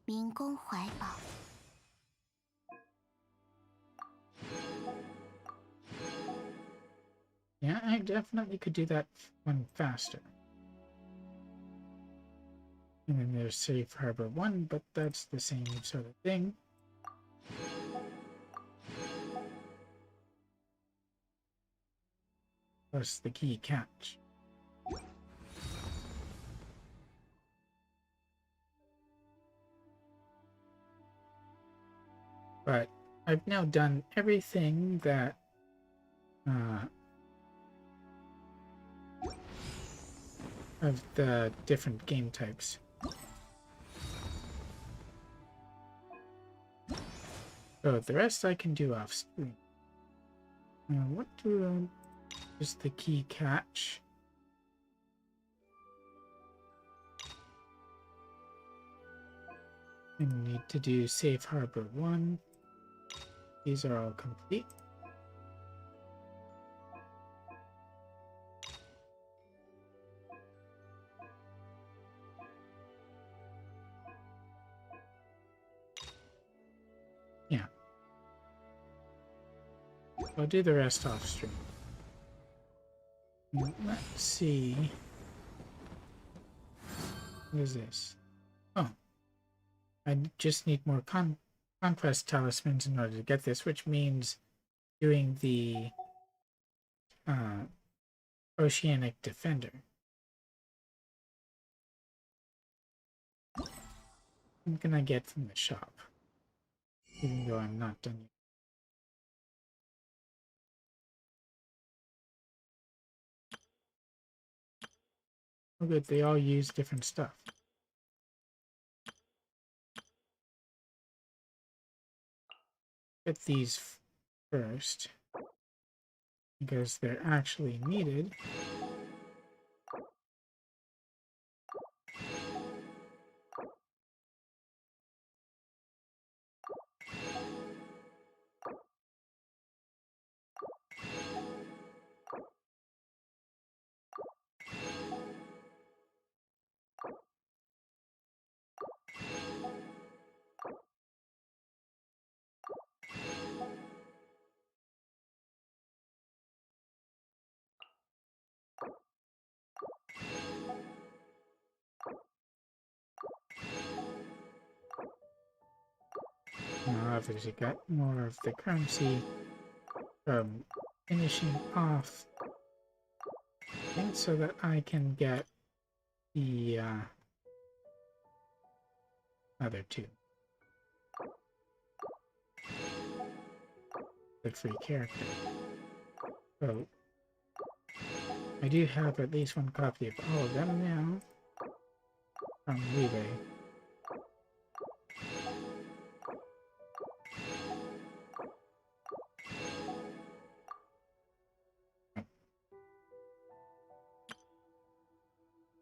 民工怀抱。 Yeah, I definitely could do that one faster. And then there's Safe Harbor 1, but that's the same sort of thing. Plus the key catch. But I've now done everything that of the different game types. So the rest I can do off screen. What is the key catch? I need to do Safe Harbor 1. These are all complete. Yeah. I'll do the rest off stream. Let's see. What is this? Oh. I just need more conquest talismans in order to get this, which means doing the Oceanic Defender. What can I get from the shop? Even though I'm not done yet. Oh good, they all use different stuff. Get these first, because they're actually needed. Now I've obviously got more of the currency from finishing off things so that I can get the other two. The free character. So I do have at least one copy of all of them now from eBay.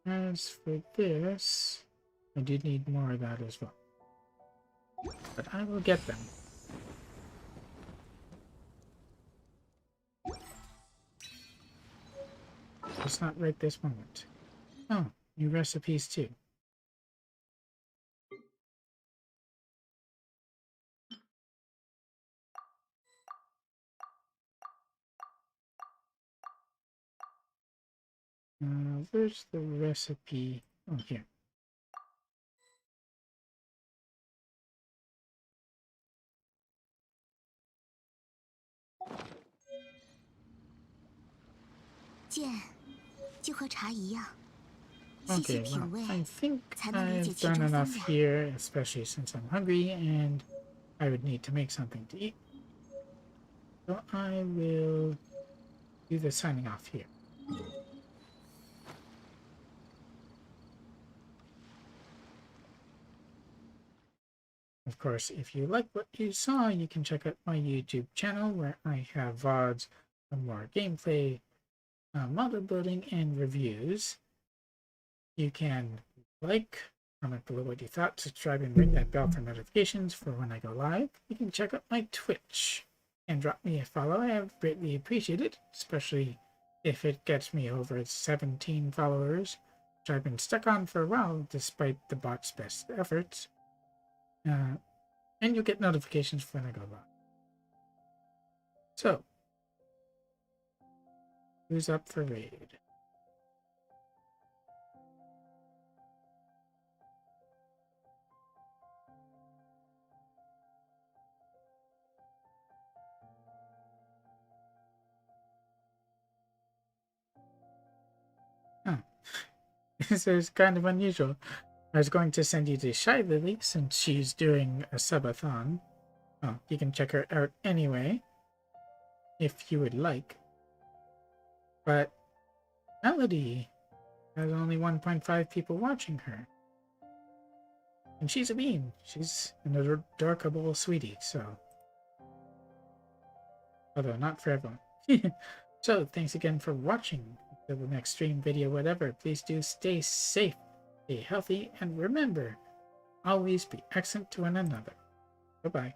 As for this, I do need more of that as well. But I will get them. It's not right this moment. Oh, new recipes too. Where's the recipe? Oh, here. Okay, well, I think I've done enough here, especially since I'm hungry and I would need to make something to eat. So I will do the signing off here. Of course, if you like what you saw, you can check out my YouTube channel where I have VODs for more gameplay, model building, and reviews. You can like, comment below what you thought, subscribe, and ring that bell for notifications for when I go live. You can check out my Twitch and drop me a follow. I would greatly appreciate it, especially if it gets me over 17 followers, which I've been stuck on for a while despite the bot's best efforts. And you'll get notifications when I go live. So, who's up for raid? Oh, this is kind of unusual. I was going to send you to Shy Lily since she's doing a subathon, Well, you can check her out anyway, if you would like. But Melody has only 1.5 people watching her. And she's a bean. She's an adorable sweetie, so... Although not for everyone. So, thanks again for watching. Until the next stream, video, whatever, please do stay safe, stay healthy, and remember, always be excellent to one another. Bye-bye.